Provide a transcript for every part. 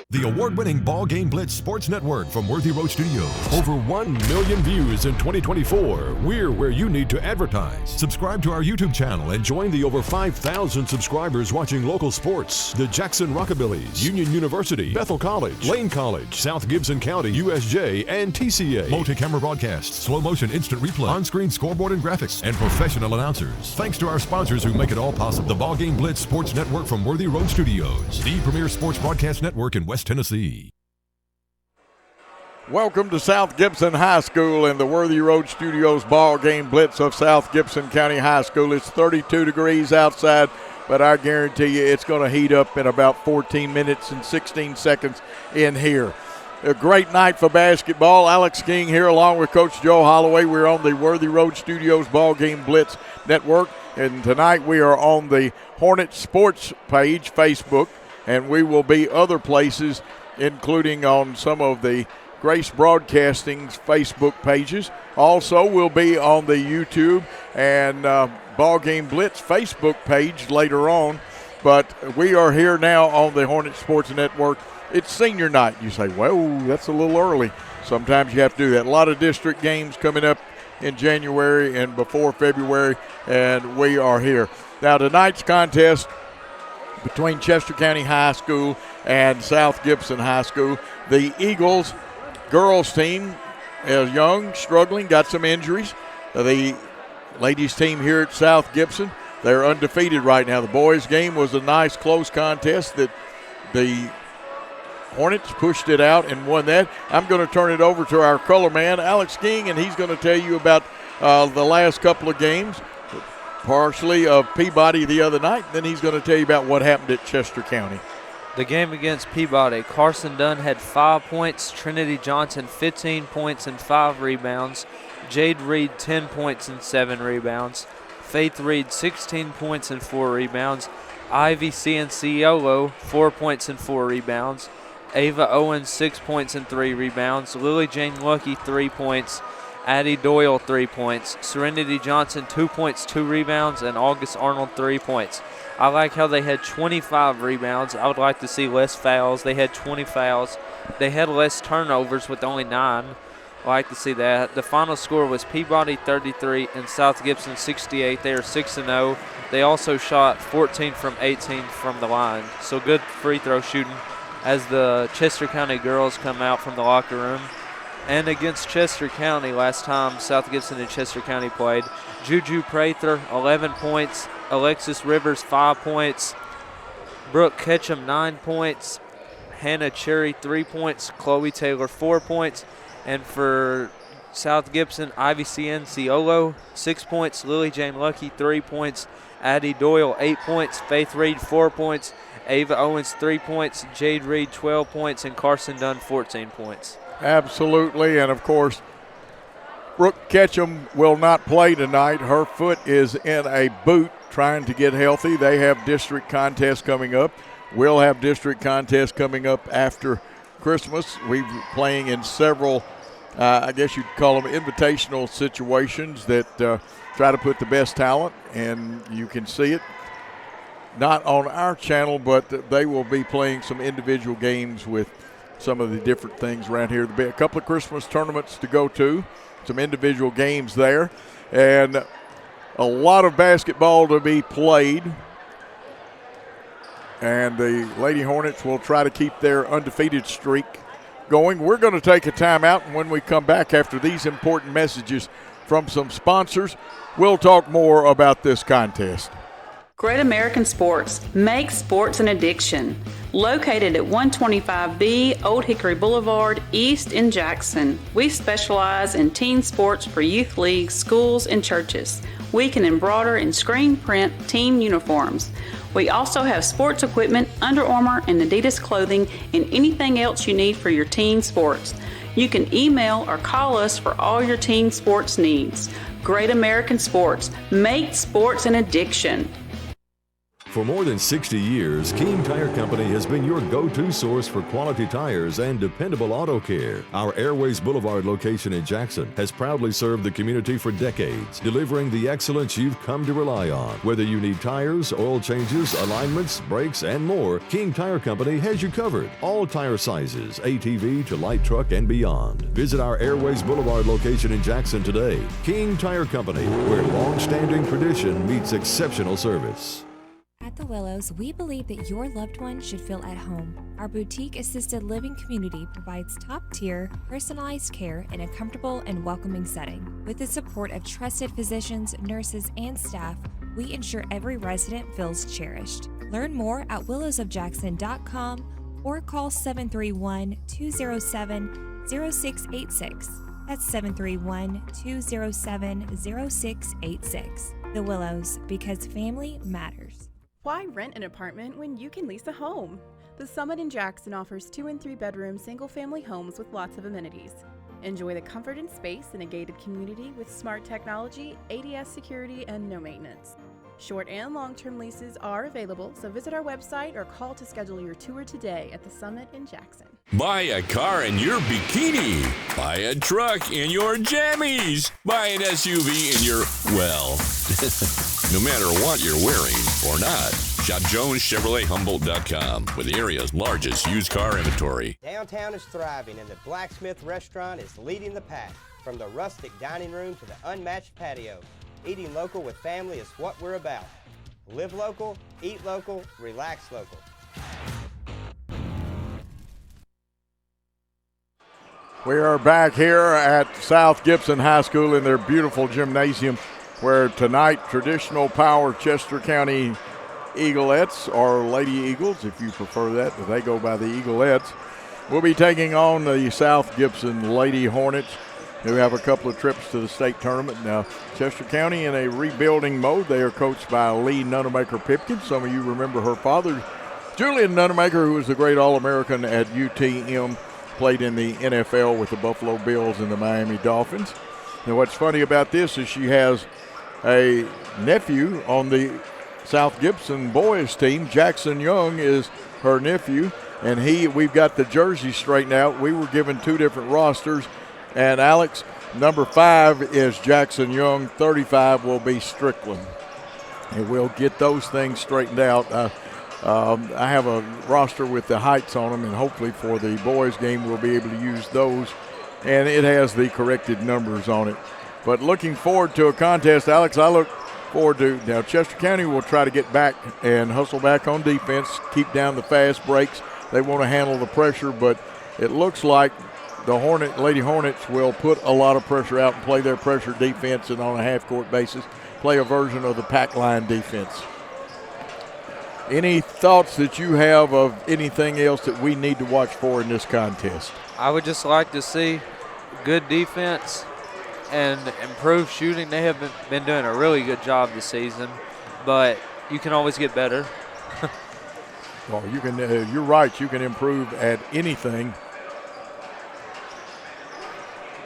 The award-winning BallGame Blitz Sports Network from Worthy Road Studios. Over 1 million views in 2024. We're where you need to advertise. Subscribe to our YouTube channel and join the over 5,000 subscribers watching local sports. The Jackson Rockabillys, Union University, Bethel College, Lane College, South Gibson County, USJ, and TCA. Multi-camera broadcasts, slow motion instant replay, on-screen scoreboard and graphics, and professional announcers. Thanks to our sponsors who make it all possible. The BallGame Blitz Sports Network from Worthy Road Studios. The premier sports broadcast network in West Tennessee. Welcome to South Gibson High School in the Worthy Road Studios BallGame Blitz of South Gibson County High School. It's 32 degrees outside, but I guarantee you it's going to heat up in about 14 minutes and 16 seconds in here. A great night for basketball. Alex King here along with Coach Joe Holloway. We're on the Worthy Road Studios BallGame Blitz Network, and tonight we are on the Hornet Sports page, Facebook, and we will be other places, including on some of the Grace Broadcasting's Facebook pages. Also, we'll be on the YouTube and BallGame Blitz Facebook page later on. But we are here now on the Hornet Sports Network. It's senior night. You say, well, that's a little early. Sometimes you have to do that. A lot of district games coming up in January and before February, and we are here. Now, tonight's contest between Chester County High School and South Gibson High School. The Eagles girls team is young, struggling, got some injuries. The ladies team here at South Gibson, they're undefeated right now. The boys game was a nice close contest that the Hornets pushed it out and won that. I'm going to turn it over to our color man, Alex King, and he's going to tell you about the last couple of games, partially of Peabody the other night. Then he's going to tell you about what happened at Chester County. The game against Peabody, Carson Dunn had 5 points, Trinity Johnson 15 points and 5 rebounds, Jade Reed 10 points and 7 rebounds, Faith Reed 16 points and 4 rebounds, Ivy Cianciolo 4 points and 4 rebounds, Ava Owens 6 points and 3 rebounds, Lily Jane Lucky 3 points, Addie Doyle 3 points, Serenity Johnson 2 points, 2 rebounds, and August Arnold 3 points. I like how they had 25 rebounds. I would like to see less fouls. They had 20 fouls. They had less turnovers with only 9. I like to see that. The final score was Peabody 33 and South Gibson 68. They are 6-0. They also shot 14 from 18 from the line. So good free throw shooting as the Chester County girls come out from the locker room. And against Chester County last time South Gibson and Chester County played, Juju Prather 11 points, Alexis Rivers 5 points, Brooke Ketchum 9 points, Hannah Cherry 3 points, Chloe Taylor 4 points, and for South Gibson, Ivy Cianciolo 6 points, Lily Jane Lucky 3 points, Addie Doyle 8 points, Faith Reed 4 points, Ava Owens 3 points, Jade Reed 12 points, and Carson Dunn 14 points. Absolutely, and of course, Brooke Ketchum will not play tonight. Her foot is in a boot trying to get healthy. They have district contests coming up. We'll have district contests coming up after Christmas. We're playing in several, I guess you'd call them invitational situations that try to put the best talent, and you can see it. Not on our channel, but they will be playing some individual games with some of the different things around here. There'll be a couple of Christmas tournaments to go to, some individual games there, and a lot of basketball to be played. And the Lady Hornets will try to keep their undefeated streak going. We're going to take a timeout, and when we come back after these important messages from some sponsors, we'll talk more about this contest. Great American Sports, make sports an addiction. Located at 125B Old Hickory Boulevard, East in Jackson, we specialize in team sports for youth leagues, schools, and churches. We can embroider and screen print team uniforms. We also have sports equipment, Under Armour and Adidas clothing, and anything else you need for your team sports. You can email or call us for all your team sports needs. Great American Sports, make sports an addiction. For more than 60 years, King Tire Company has been your go-to source for quality tires and dependable auto care. Our Airways Boulevard location in Jackson has proudly served the community for decades, delivering the excellence you've come to rely on. Whether you need tires, oil changes, alignments, brakes, and more, King Tire Company has you covered. All tire sizes, ATV to light truck and beyond. Visit our Airways Boulevard location in Jackson today. King Tire Company, where long-standing tradition meets exceptional service. At the Willows, we believe that your loved one should feel at home. Our boutique assisted living community provides top-tier, personalized care in a comfortable and welcoming setting. With the support of trusted physicians, nurses, and staff, we ensure every resident feels cherished. Learn more at willowsofjackson.com or call 731-207-0686. That's 731-207-0686. The Willows, because family matters. Why rent an apartment when you can lease a home? The Summit in Jackson offers 2 and 3 bedroom single-family homes with lots of amenities. Enjoy the comfort and space in a gated community with smart technology, ADS security, and no maintenance. Short and long-term leases are available, so visit our website or call to schedule your tour today at the Summit in Jackson. Buy a car in your bikini. Buy a truck in your jammies. Buy an SUV in your, well, no matter what you're wearing or not. Shop JonesChevroletHumboldt.com with the area's largest used car inventory. Downtown is thriving and the Blacksmith Restaurant is leading the pack. From the rustic dining room to the unmatched patio, eating local with family is what we're about. Live local, eat local, relax local. We are back here at South Gibson High School in their beautiful gymnasium, where tonight traditional power Chester County Eaglettes, or Lady Eagles if you prefer that, but they go by the Eaglettes, will be taking on the South Gibson Lady Hornets, who have a couple of trips to the state tournament. Now, Chester County in a rebuilding mode. They are coached by Lee Nunemaker-Pipkin. Some of you remember her father, Julian Nunemaker, who was the great All-American at UTM, played in the NFL with the Buffalo Bills and the Miami Dolphins. And what's funny about this is she has a nephew on the South Gibson boys team. Jackson Young is her nephew, and we've got the jersey straightened out. We were given 2 different rosters, and Alex, number 5 is Jackson Young, 35 will be Strickland. And we'll get those things straightened out. I have a roster with the heights on them, and hopefully for the boys game we'll be able to use those, and it has the corrected numbers on it. But looking forward to a contest, Alex. I look forward to, now Chester County will try to get back and hustle back on defense, keep down the fast breaks. They want to handle the pressure, but it looks like the Lady Hornets will put a lot of pressure out and play their pressure defense, and on a half-court basis play a version of the pack line defense. Any thoughts that you have of anything else that we need to watch for in this contest? I would just like to see good defense and improved shooting. They have been doing a really good job this season, but you can always get better. Well, you can. You're right. You can improve at anything.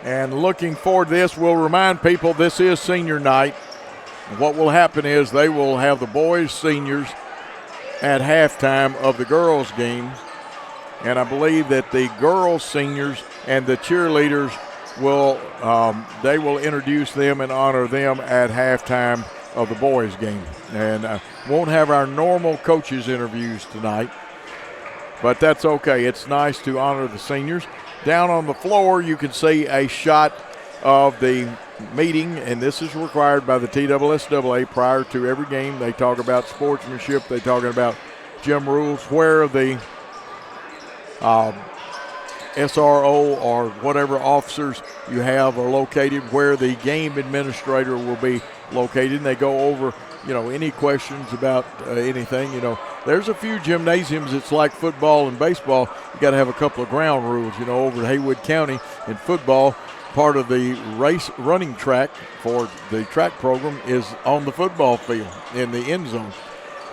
And looking forward to this, we'll remind people this is senior night. What will happen is they will have the boys seniors at halftime of the girls' game, and I believe that the girls' seniors and the cheerleaders will introduce them and honor them at halftime of the boys' game. And won't have our normal coaches interviews tonight, but that's okay. It's nice to honor the seniors. Down on the floor, you can see a shot of the meeting, and this is required by the TSSAA prior to every game. They talk about sportsmanship. They talking about gym rules, where the SRO or whatever officers you have are located, where the game administrator will be located. And they go over, any questions about anything. There's a few gymnasiums. It's like football and baseball. You got to have a couple of ground rules. Over Haywood County in football, part of the running track for the track program is on the football field in the end zone.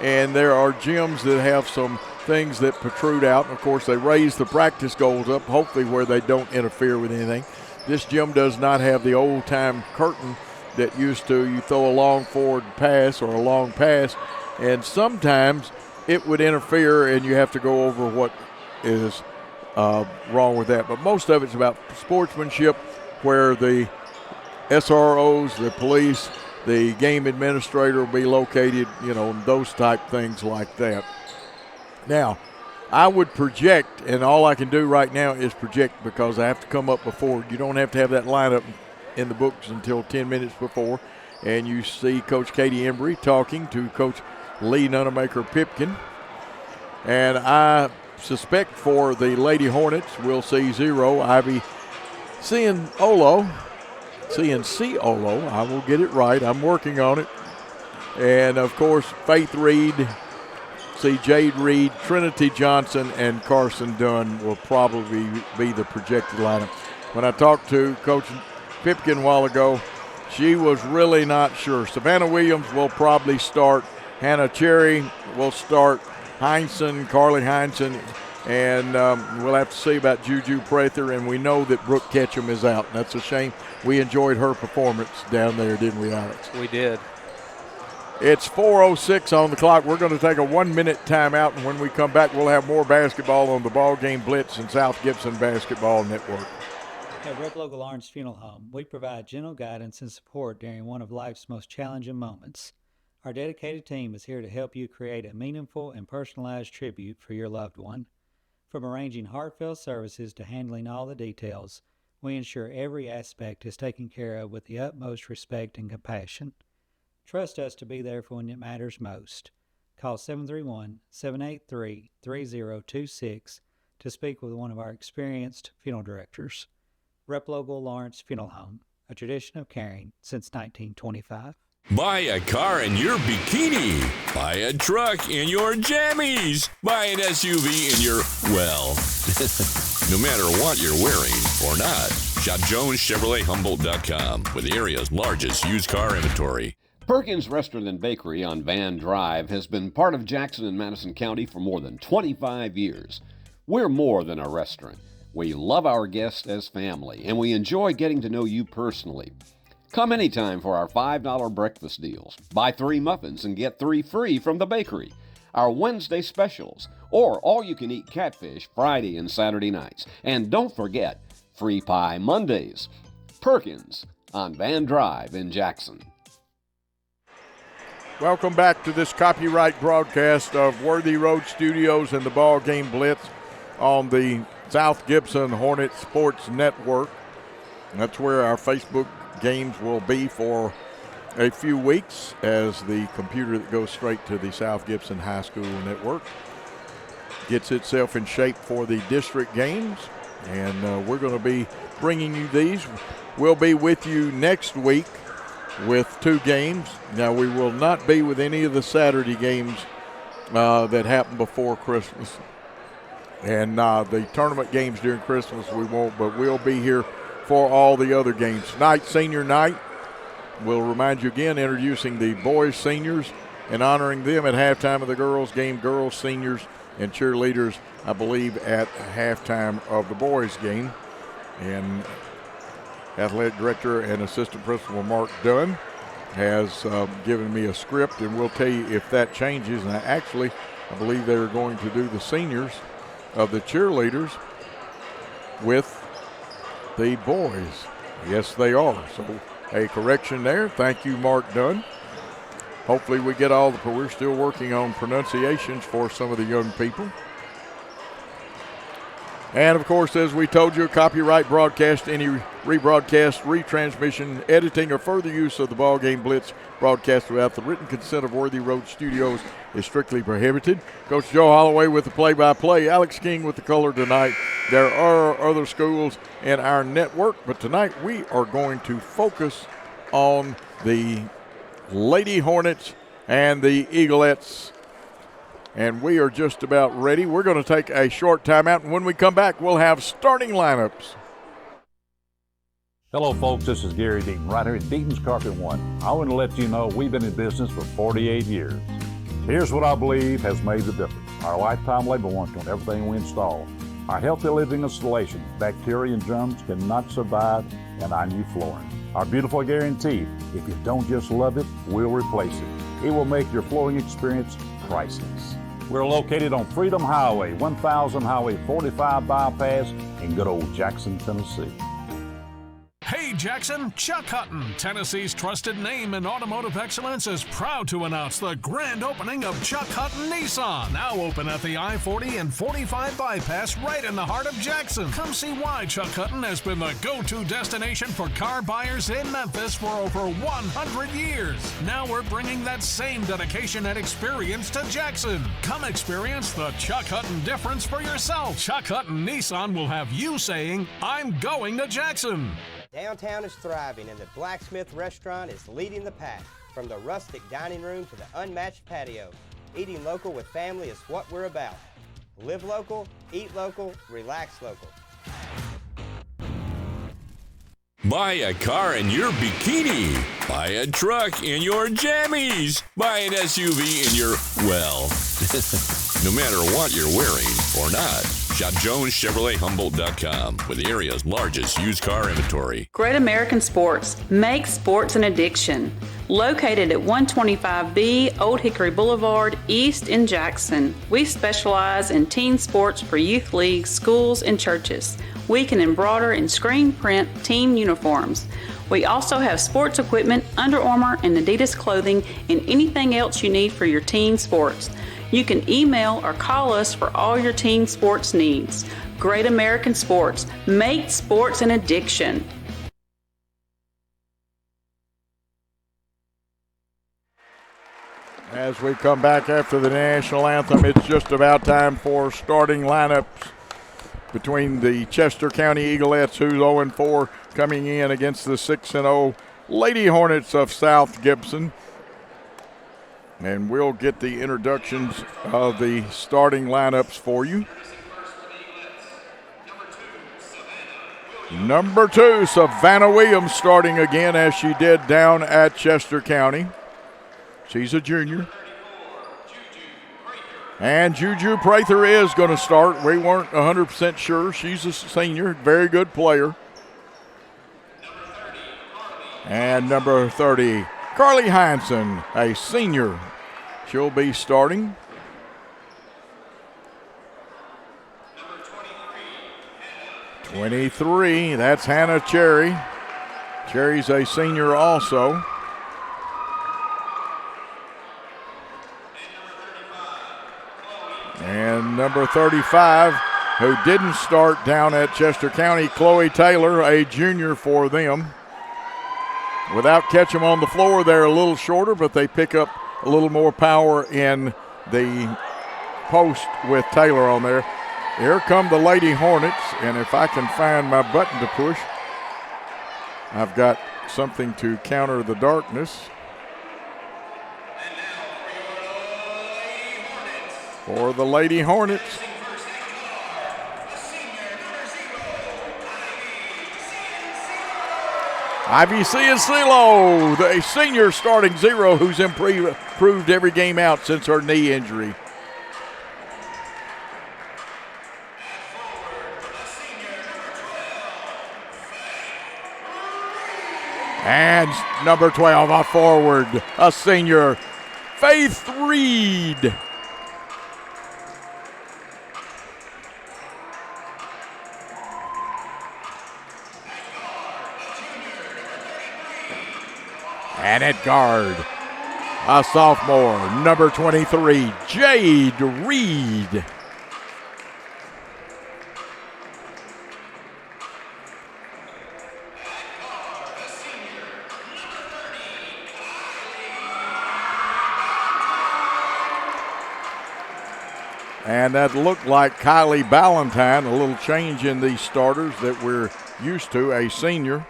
And there are gyms that have some things that protrude out. And of course, they raise the practice goals up, hopefully where they don't interfere with anything. This gym does not have the old-time curtain that used to, you throw a long forward pass or a long pass, and sometimes it would interfere and you have to go over what is wrong with that. But most of it's about sportsmanship, where the SROs, the police, the game administrator will be located, those type things like that. Now, I would project, and all I can do right now is project because I have to come up before. You don't have to have that lineup in the books until 10 minutes before. And you see Coach Katie Embry talking to Coach Lee Nunemaker-Pipkin. And I suspect for the Lady Hornets, we'll see 0. Ivy Cianciolo. I will get it right. I'm working on it. And, of course, Faith Reed, see Jade Reed, Trinity Johnson, and Carson Dunn will probably be the projected lineup. When I talked to Coach Pipkin a while ago, she was really not sure. Savannah Williams will probably start. Hannah Cherry will start. Carly Heinsohn, and we'll have to see about Juju Prather, and we know that Brooke Ketchum is out. That's a shame. We enjoyed her performance down there, didn't we, Alex? We did. It's 4:06 on the clock. We're going to take a 1-minute timeout, and when we come back, we'll have more basketball on the BallGame Blitz and South Gibson Basketball Network. At Rep Local Lawrence Funeral Home, we provide gentle guidance and support during one of life's most challenging moments. Our dedicated team is here to help you create a meaningful and personalized tribute for your loved one. From arranging heartfelt services to handling all the details, we ensure every aspect is taken care of with the utmost respect and compassion. Trust us to be there for when it matters most. Call 731-783-3026 to speak with one of our experienced funeral directors. Rep Local Lawrence Funeral Home, a tradition of caring since 1925. Buy a car in your bikini. Buy a truck in your jammies. Buy an SUV in your, well, no matter what you're wearing or not. Shop JonesChevroletHumboldt.com with the area's largest used car inventory. Perkins Restaurant and Bakery on Van Drive has been part of Jackson and Madison County for more than 25 years. We're more than a restaurant. We love our guests as family, and we enjoy getting to know you personally. Come anytime for our $5 breakfast deals. Buy 3 muffins and get 3 free from the bakery. Our Wednesday specials, or all-you-can-eat catfish Friday and Saturday nights. And don't forget, free pie Mondays. Perkins on Van Drive in Jackson. Welcome back to this copyright broadcast of Worthy Road Studios and the BallGame Blitz on the South Gibson Hornet Sports Network. That's where our Facebook games will be for a few weeks, as the computer that goes straight to the South Gibson High School Network gets itself in shape for the district games. And we're going to be bringing you these. We'll be with you next week with 2 games. Now, we will not be with any of the Saturday games that happen before Christmas. And the tournament games during Christmas we won't, but we'll be here for all the other games. Tonight, senior night. We'll remind you again, introducing the boys seniors and honoring them at halftime of the girls game. Girls, seniors, and cheerleaders, I believe, at halftime of the boys game. And athletic director and assistant principal Mark Dunn has given me a script, and we'll tell you if that changes. And I believe they're going to do the seniors of the cheerleaders with the boys. Yes, they are. So a correction there. Thank you, Mark Dunn. Hopefully we get all we're still working on pronunciations for some of the young people. And, of course, as we told you, copyright broadcast, any rebroadcast, retransmission, editing, or further use of the BallGame Blitz broadcast without the written consent of Worthy Road Studios is strictly prohibited. Coach Joe Holloway with the play-by-play, Alex King with the color tonight. There are other schools in our network, but tonight we are going to focus on the Lady Hornets and the Eaglettes. And we are just about ready. We're going to take a short timeout, and when we come back, we'll have starting lineups. Hello, folks. This is Gary Deaton, right here at Deaton's Carpet One. I want to let you know we've been in business for 48 years. Here's what I believe has made the difference. Our lifetime labor warranty on everything we install. Our healthy living installation. Bacteria and germs cannot survive in our new flooring. Our beautiful guarantee. If you don't just love it, we'll replace it. It will make your flooring experience priceless. We're located on Freedom Highway, 1000 Highway 45 bypass in good old Jackson, Tennessee. Hey Jackson, Chuck Hutton, Tennessee's trusted name in automotive excellence, is proud to announce the grand opening of Chuck Hutton Nissan, now open at the I-40 and 45 bypass right in the heart of Jackson. Come see why Chuck Hutton has been the go-to destination for car buyers in Memphis for over 100 years. Now we're bringing that same dedication and experience to Jackson. Come experience the Chuck Hutton difference for yourself. Chuck Hutton Nissan will have you saying, "I'm going to Jackson." Downtown is thriving and the Blacksmith Restaurant is leading the pack. From the rustic dining room to the unmatched patio, eating local with family is what we're about. Live local, eat local, relax local. Buy a car in your bikini. Buy a truck in your jammies. Buy an SUV in your, well, no matter what you're wearing or not. Shop JonesChevroletHumboldt.com with the area's largest used car inventory. Great American Sports. Make sports an addiction. Located at 125B Old Hickory Boulevard, East in Jackson. We specialize in teen sports for youth leagues, schools, and churches. We can embroider and screen print team uniforms. We also have sports equipment, Under Armour, and Adidas clothing, and anything else you need for your teen sports. You can email or call us for all your teen sports needs. Great American Sports. Make sports an addiction. As we come back after the national anthem, it's just about time for starting lineups between the Chester County Eaglettes, who's 0-4, coming in against the 6-0 Lady Hornets of South Gibson. And we'll get the introductions of the starting lineups for you. Number 2, Savannah Williams, starting again as she did down at Chester County. She's a junior. And Juju Prather is going to start. We weren't 100% sure. She's a senior, very good player. And number 30, Carly Heinsohn, a senior. She'll be starting. Number 23, that's Hannah Cherry. Cherry's a senior also. And number 35, who didn't start down at Chester County, Chloe Taylor, a junior for them. Without Ketchum on the floor, they're a little shorter, but they pick up a little more power in the post with Taylor on there. Here come the Lady Hornets, and if I can find my button to push, I've got something to counter the darkness. For the Lady Hornets, Ivy Ciasilo, the senior starting 0, who's improved every game out since her knee injury. And number 12, a forward, a senior, Faith Reed. And at guard, a sophomore, number 23, Jade Reed. And that looked like Kylie Ballantyne, a little change in these starters that we're used to, a senior.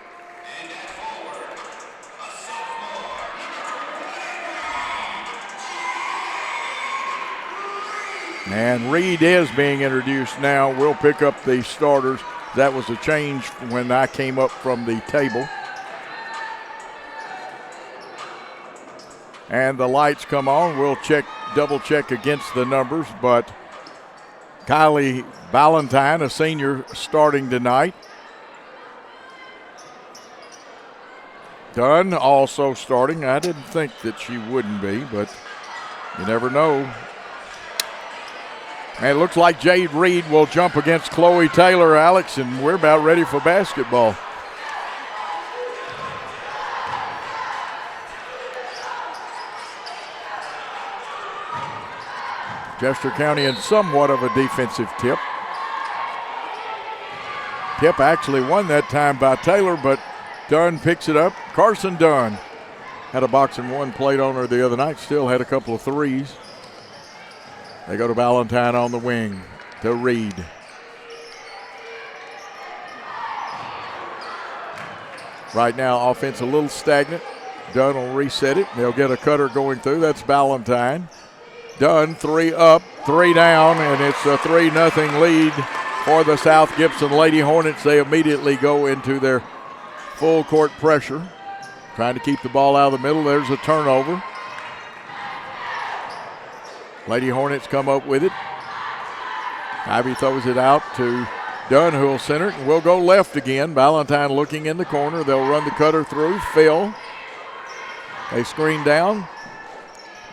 And Reed is being introduced now. We'll pick up the starters. That was a change when I came up from the table. And the lights come on. We'll double check against the numbers, but Kylie Ballantyne, a senior, starting tonight. Dunn also starting. I didn't think that she wouldn't be, but you never know. And it looks like Jade Reed will jump against Chloe Taylor, Alex, and we're about ready for basketball. Chester County in somewhat of a defensive tip. Tip actually won that time by Taylor, but Dunn picks it up. Carson Dunn had a box and one played on her the other night, still had a couple of threes. They go to Valentine on the wing to Reed. Right now, offense a little stagnant. Dunn will reset it. They'll get a cutter going through. That's Valentine. Dunn, 3 up, 3 down, and it's a 3-0 lead for the South Gibson Lady Hornets. They immediately go into their full court pressure, trying to keep the ball out of the middle. There's a turnover. Lady Hornets come up with it. Ivy throws it out to Dunn, who will center it, and will go left again. Valentine looking in the corner. They'll run the cutter through. Phil. They screen down.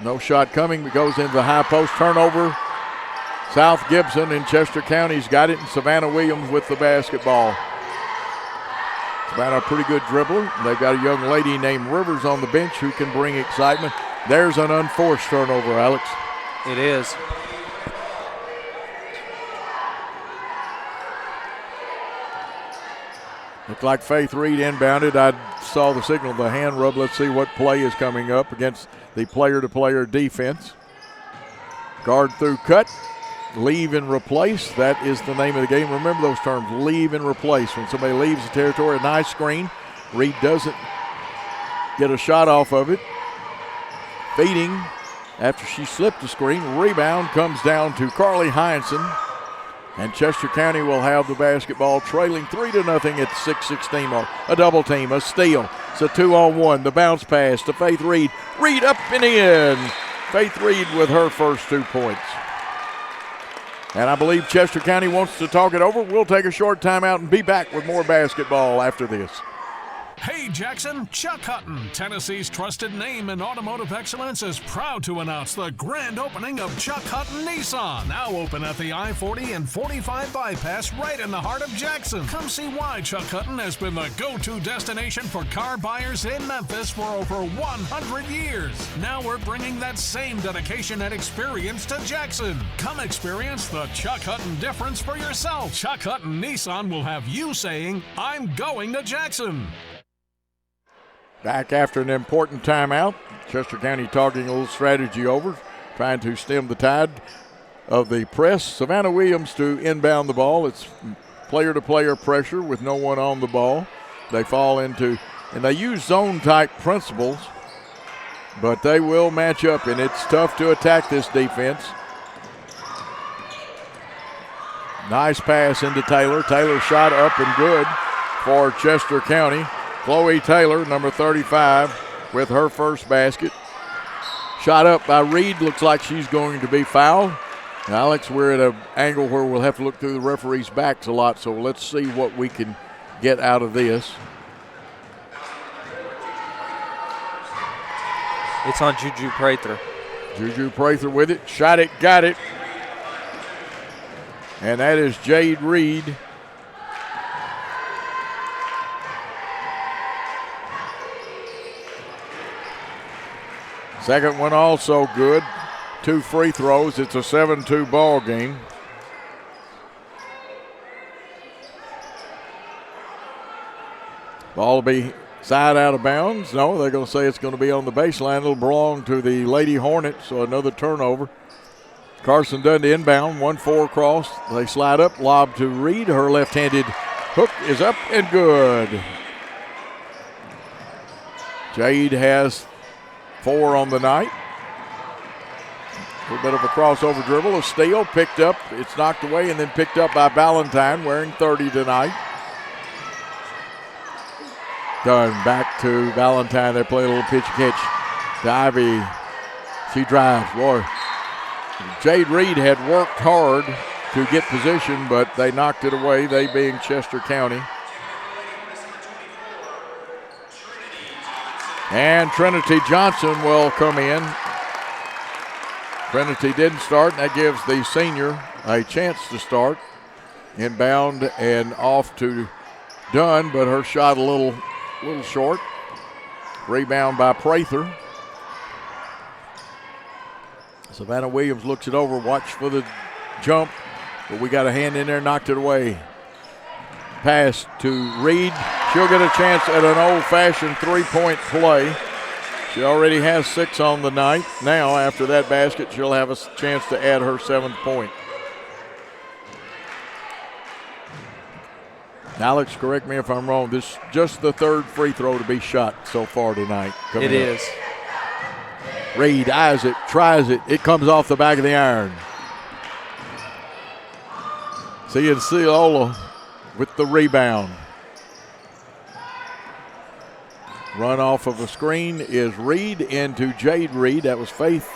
No shot coming, but goes into the high post. Turnover. South Gibson and Chester County's got it, and Savannah Williams with the basketball. Savannah, a pretty good dribbler. They've got a young lady named Rivers on the bench who can bring excitement. There's an unforced turnover, Alex. It is. Looked like Faith Reed inbounded. I saw the signal, the hand rub. Let's see what play is coming up against the player-to-player defense. Guard through cut. Leave and replace. That is the name of the game. Remember those terms, leave and replace. When somebody leaves the territory, a nice screen. Reed doesn't get a shot off of it. Feeding after she slipped the screen. Rebound comes down to Carly Heinsohn. And Chester County will have the basketball, trailing 3-0 at the 6:16 mark. A double team, a steal. It's a 2-on-1. The bounce pass to Faith Reed. Reed up and in. Faith Reed with her first 2 points. And I believe Chester County wants to talk it over. We'll take a short timeout and be back with more basketball after this. Hey Jackson, Chuck Hutton, Tennessee's trusted name in automotive excellence, is proud to announce the grand opening of Chuck Hutton Nissan, now open at the I-40 and 45 bypass right in the heart of Jackson. Come see why Chuck Hutton has been the go-to destination for car buyers in Memphis for over 100 years. Now we're bringing that same dedication and experience to Jackson. Come experience the Chuck Hutton difference for yourself. Chuck Hutton Nissan will have you saying, I'm going to Jackson. Back after an important timeout. Chester County talking a little strategy over, trying to stem the tide of the press. Savannah Williams to inbound the ball. It's player-to-player pressure with no one on the ball. They fall into, and they use zone-type principles, but they will match up, and it's tough to attack this defense. Nice pass into Taylor. Taylor shot up and good for Chester County. Chloe Taylor, number 35, with her first basket. Shot up by Reed. Looks like she's going to be fouled. Now, Alex, we're at an angle where we'll have to look through the referees' backs a lot, so let's see what we can get out of this. It's on Juju Prather. Juju Prather with it. Shot it, got it. And that is Jade Reed. Second one also good. 2 free throws. It's a 7-2 ball game. Ball will be side out of bounds. No, they're going to say it's going to be on the baseline. It'll belong to the Lady Hornets, so another turnover. Carson Dunn to inbound, 1-4 cross. They slide up, lob to Reed. Her left-handed hook is up and good. Jade has 4 on the night. A little bit of a crossover dribble, a steal, picked up. It's knocked away and then picked up by Valentine, wearing 30 tonight. Dunn back to Valentine. They play a little pitch catch to Ivy. She drives. Boy, Jade Reed had worked hard to get position, but they knocked it away, they being Chester County. And Trinity Johnson will come in. Trinity didn't start, and that gives the senior a chance to start. Inbound and off to Dunn, but her shot a little short. Rebound by Prather. Savannah Williams looks it over, watch for the jump, but we got a hand in there, knocked it away. Pass to Reed. She'll get a chance at an old-fashioned three-point play. She already has 6 on the night. Now, after that basket, she'll have a chance to add her 7th point. Alex, correct me if I'm wrong. This is just the 3rd free throw to be shot so far tonight. It is. Reed eyes it, tries it. It comes off the back of the iron. Cianciola with the rebound. Run off of a screen is Reed into Jade Reed. That was Faith.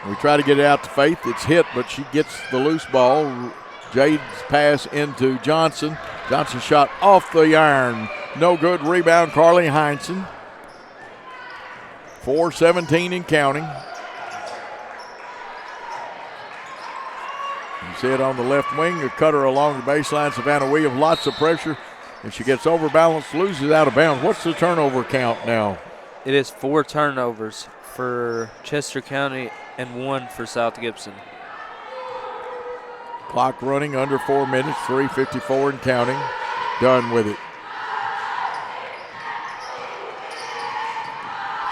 We try to get it out to Faith. It's hit, but she gets the loose ball. Jade's pass into Johnson. Johnson shot off the iron. No good. Rebound, Carly Heinsohn. 4:17 and counting. You see it on the left wing. A cutter along the baseline. Savannah Williams, lots of pressure. And she gets overbalanced, loses out of bounds. What's the turnover count now? It is 4 turnovers for Chester County and 1 for South Gibson. Clock running under 4 minutes, 3:54 and counting. Done with it.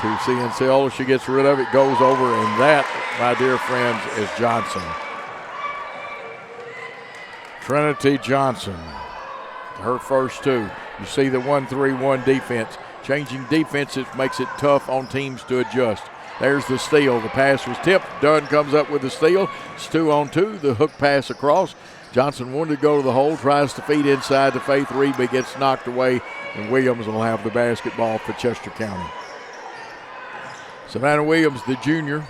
To Cianciola, she gets rid of it, goes over, and that, my dear friends, is Johnson. Trinity Johnson, her first 2. You see the 1-3-1 defense. Changing defenses makes it tough on teams to adjust. There's the steal. The pass was tipped. Dunn comes up with the steal. It's 2-on-2. The hook pass across. Johnson wanted to go to the hole, tries to feed inside to Faith Reed, but gets knocked away, and Williams will have the basketball for Chester County. Savannah Williams, the junior.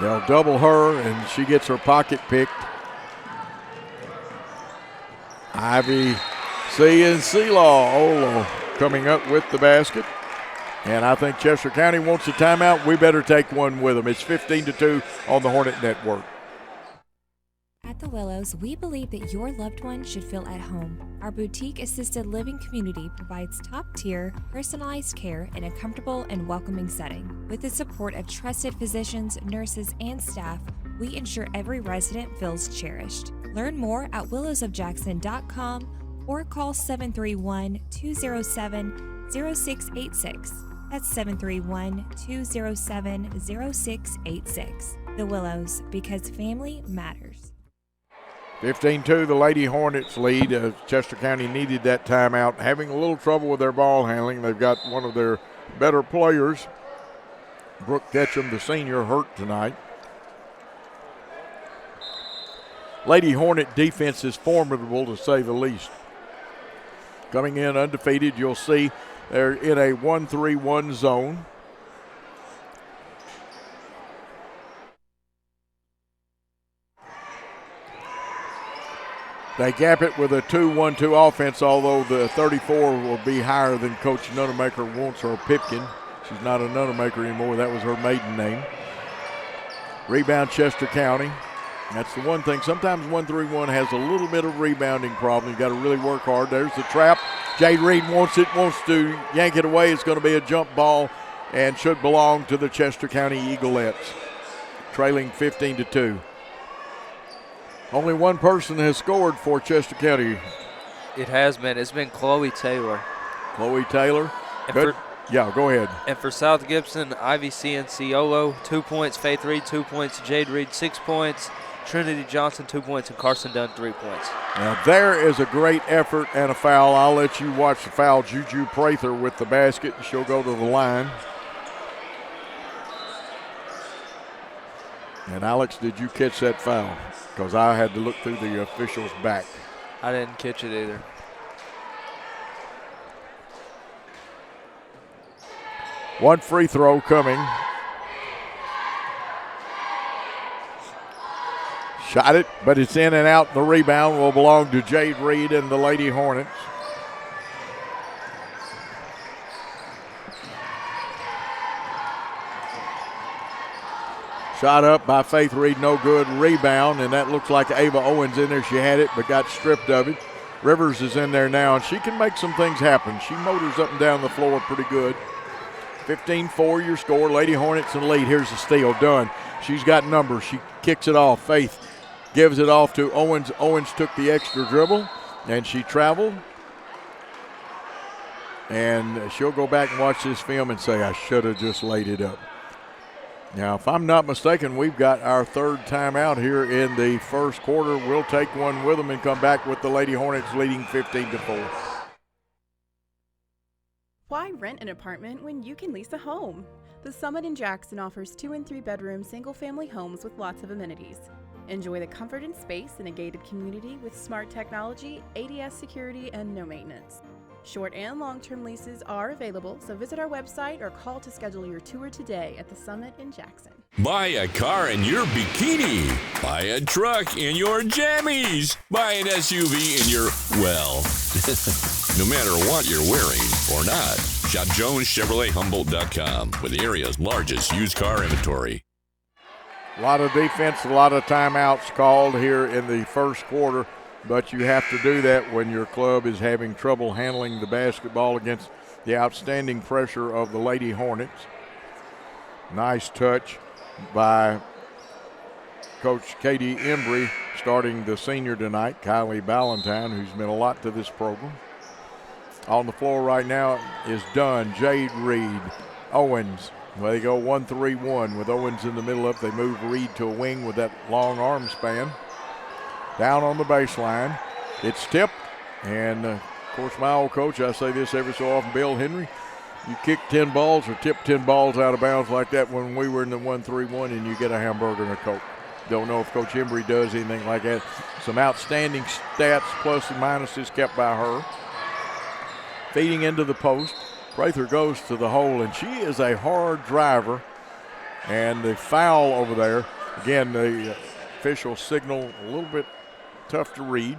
They'll double her, and she gets her pocket picked. Ivy Cianciola coming up with the basket. And I think Chester County wants a timeout. We better take one with them. It's 15-2 on the Hornet Network. At the Willows, we believe that your loved one should feel at home. Our boutique assisted living community provides top-tier, personalized care in a comfortable and welcoming setting. With the support of trusted physicians, nurses, and staff, we ensure every resident feels cherished. Learn more at willowsofjackson.com or call 731-207-0686. That's 731-207-0686. The Willows, because family matters. 15-2, the Lady Hornets lead. Chester County needed that timeout. Having a little trouble with their ball handling. They've got one of their better players, Brooke Ketchum, the senior, hurt tonight. Lady Hornet defense is formidable, to say the least. Coming in undefeated, you'll see they're in a 1-3-1 zone. They gap it with a 2-1-2 offense, although the 34 will be higher than Coach Nunemaker wants her, Pipkin. She's not a Nunemaker anymore. That was her maiden name. Rebound Chester County. That's the one thing. Sometimes 1-3-1 has a little bit of rebounding problem. You got to really work hard. There's the trap. Jade Reed wants to yank it away. It's going to be a jump ball and should belong to the Chester County Eaglettes. Trailing 15-2. Only one person has scored for Chester County. It has been. It's been Chloe Taylor. Chloe Taylor. Good. Yeah, go ahead. And for South Gibson, Ivy Cianciola, 2 points. Faith Reed, 2 points. Jade Reed, 6 points. Trinity Johnson, 2 points. And Carson Dunn, 3 points. Now there is a great effort and a foul. I'll let you watch the foul. Juju Prather with the basket. She'll go to the line. And Alex, did you catch that foul? Because I had to look through the officials' back. I didn't catch it either. One free throw coming. Shot it, but it's in and out. The rebound will belong to Jade Reed and the Lady Hornets. Shot up by Faith Reed, no good. Rebound, and that looks like Ava Owens in there. She had it, but got stripped of it. Rivers is in there now, and she can make some things happen. She motors up and down the floor pretty good. 15-4 your score. Lady Hornets in lead. Here's the steal. Done. She's got numbers. She kicks it off. Faith gives it off to Owens. Owens took the extra dribble, and she traveled. And she'll go back and watch this film and say, I should have just laid it up. Now, if I'm not mistaken, we've got our third timeout here in the first quarter. We'll take one with them and come back with the Lady Hornets leading 15-4. Why rent an apartment when you can lease a home? The Summit in Jackson offers 2 and 3 bedroom single-family homes with lots of amenities. Enjoy the comfort and space in a gated community with smart technology, ADS security, and no maintenance. Short and long-term leases are available, so visit our website or call to schedule your tour today at the Summit in Jackson. Buy a car in your bikini. Buy a truck in your jammies. Buy an SUV in your, well, no matter what you're wearing or not. Shop JonesChevroletHumboldt.com with the area's largest used car inventory. A lot of defense, a lot of timeouts called here in the first quarter. But you have to do that when your club is having trouble handling the basketball against the outstanding pressure of the Lady Hornets. Nice touch by Coach Katie Embry, starting the senior tonight, Kylie Ballantyne, who's meant a lot to this program. On the floor right now is Dunn, Jade Reed, Owens. Well, they go 1-3-1 with Owens in the middle of it. They move Reed to a wing with that long arm span. Down on the baseline, it's tipped, and of course my old coach, I say this every so often, Bill Henry, you kick 10 balls or tip 10 balls out of bounds like that when we were in the 1-3-1 and you get a hamburger and a Coke. Don't know if Coach Embry does anything like that. Some outstanding stats, plus and minuses kept by her. Feeding into the post, Prather goes to the hole, and she is a hard driver, and the foul over there, again, the official signal a little bit tough to read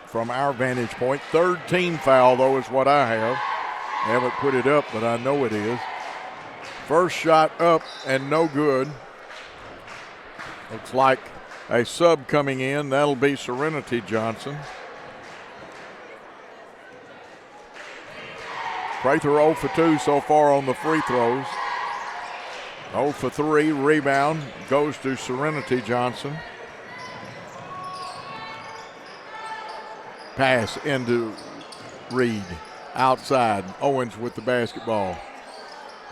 from our vantage point. Third team foul, though, is what I have. I haven't put it up, but I know it is. First shot up and no good. Looks like a sub coming in. That'll be Serenity Johnson. Prather 0 for 2 so far on the free throws. 0 for 3, rebound goes to Serenity Johnson. Pass into Reed, outside. Owens with the basketball.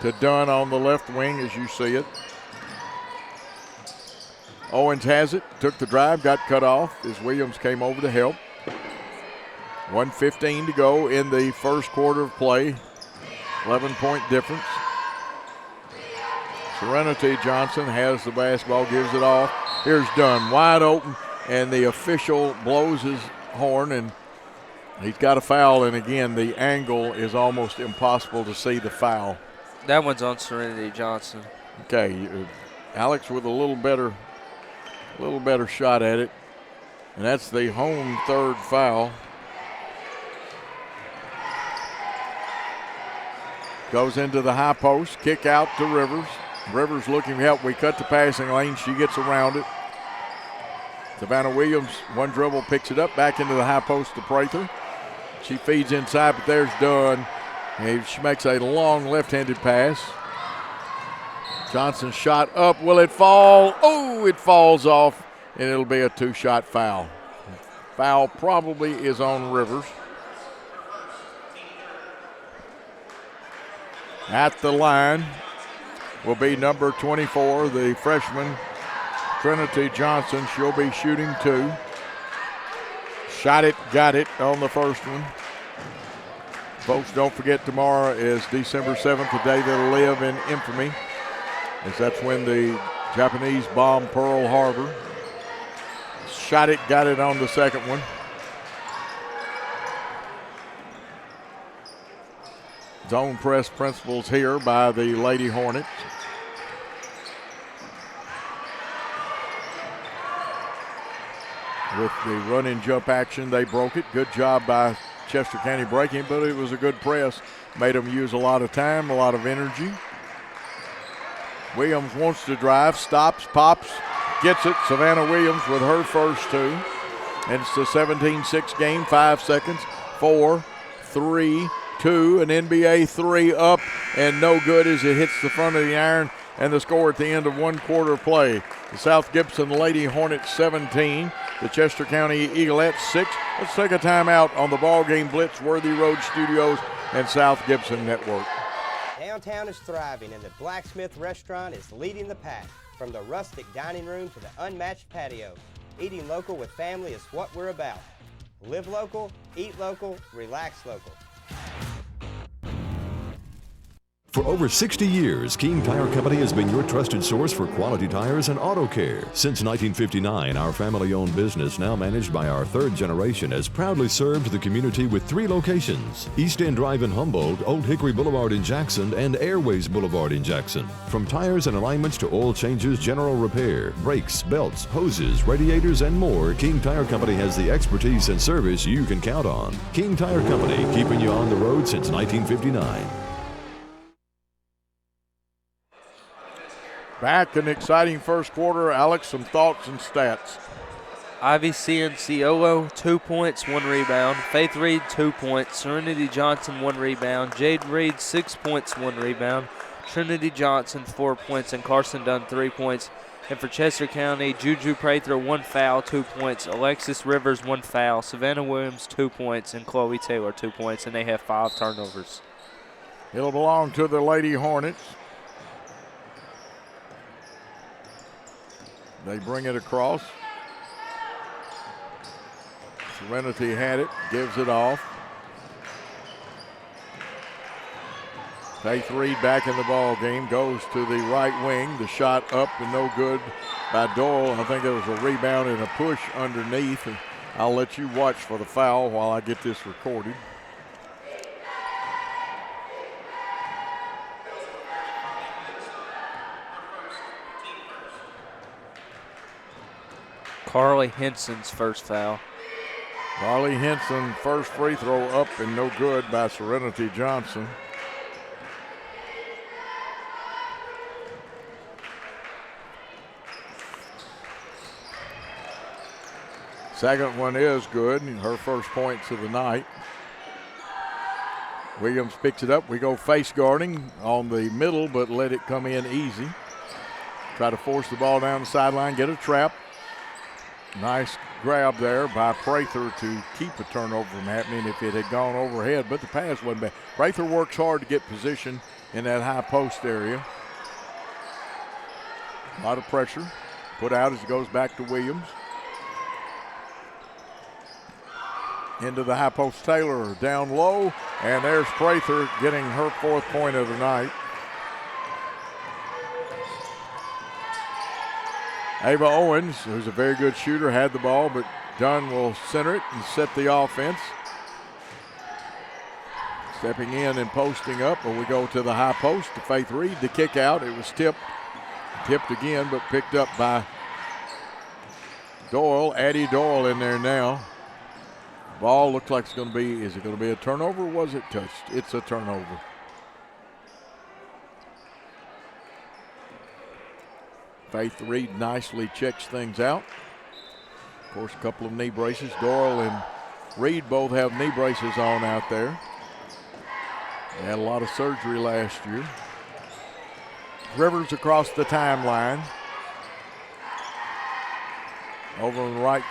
To Dunn on the left wing as you see it. Owens has it, took the drive, got cut off as Williams came over to help. 1:15 to go in the first quarter of play. 11-point difference. Serenity Johnson has the basketball, gives it off. Here's Dunn, wide open, and the official blows his horn, and he's got a foul, and again, the angle is almost impossible to see the foul. That one's on Serenity Johnson. Okay, Alex with a little better shot at it, and that's the home third foul. Goes into the high post, kick out to Rivers. Rivers looking for help. We cut the passing lane. She gets around it. Savannah Williams, one dribble, picks it up, back into the high post to Prather. She feeds inside, but there's Dunn. And she makes a long left-handed pass. Johnson shot up. Will it fall? Oh, it falls off, and it'll be a two-shot foul. Foul probably is on Rivers. At the line will be number 24, the freshman, Trinity Johnson. She'll be shooting two. Shot it, got it on the first one. Folks, don't forget tomorrow is December 7th, the day that'll live in infamy, as that's when the Japanese bombed Pearl Harbor. Shot it, got it on the second one. Zone press principles here by the Lady Hornets. With the run and jump action, they broke it. Good job by Chester County breaking, but it was a good press. Made them use a lot of time, a lot of energy. Williams wants to drive, stops, pops, gets it. Savannah Williams with her first two. And it's a 17-6 game, 5 seconds. 4, 3, 2, an NBA three up and no good as it hits the front of the iron, and the score at the end of 1 quarter play. The South Gibson Lady Hornets 17, the Chester County Eaglettes 6. Let's take a timeout on the BallGame Blitz, Worthy Road Studios, and South Gibson Network. Downtown is thriving and the Blacksmith Restaurant is leading the pack. From the rustic dining room to the unmatched patio, eating local with family is what we're about. Live local, eat local, relax local. For over 60 years, King Tire Company has been your trusted source for quality tires and auto care. Since 1959, our family-owned business, now managed by our third generation, has proudly served the community with 3 locations: East End Drive in Humboldt, Old Hickory Boulevard in Jackson, and Airways Boulevard in Jackson. From tires and alignments to oil changes, general repair, brakes, belts, hoses, radiators, and more, King Tire Company has the expertise and service you can count on. King Tire Company, keeping you on the road since 1959. Back in the exciting first quarter. Alex, some thoughts and stats. Ivy Cianciolo, 2 points, 1 rebound. Faith Reed, 2 points. Serenity Johnson, 1 rebound. Jade Reed, 6 points, 1 rebound. Trinity Johnson, 4 points. And Carson Dunn, 3 points. And for Chester County, Juju Prather, 1 foul, 2 points. Alexis Rivers, 1 foul. Savannah Williams, 2 points. And Chloe Taylor, 2 points. And they have 5 turnovers. It'll belong to the Lady Hornets. They bring it across. Serenity had it, gives it off. Faith Reed back in the ball game, goes to the right wing. The shot up and no good by Doyle. I think there was a rebound and a push underneath. And I'll let you watch for the foul while I get this recorded. Carly Henson's first foul. Carly Henson, first free throw up and no good by Serenity Johnson. Second one is good, her first points of the night. Williams picks it up. We go face guarding on the middle, but let it come in easy. Try to force the ball down the sideline, get a trap. Nice grab there by Prather to keep a turnover from happening if it had gone overhead, but the pass wasn't bad. Prather works hard to get position in that high post area. A lot of pressure put out as it goes back to Williams. Into the high post, Taylor down low, and there's Prather getting her 4th point of the night. Ava Owens, who's a very good shooter, had the ball, but Dunn will center it and set the offense. Stepping in and posting up, and we go to the high post to Faith Reed. The kick out, it was tipped again, but picked up by Doyle. Addie Doyle in there now. Ball looks like it's going to be, is it going to be a turnover or was it touched? It's a turnover. Faith Reed nicely checks things out. Of course, a couple of knee braces. Doyle and Reed both have knee braces on out there. They had a lot of surgery last year. Rivers across the timeline. Over on the right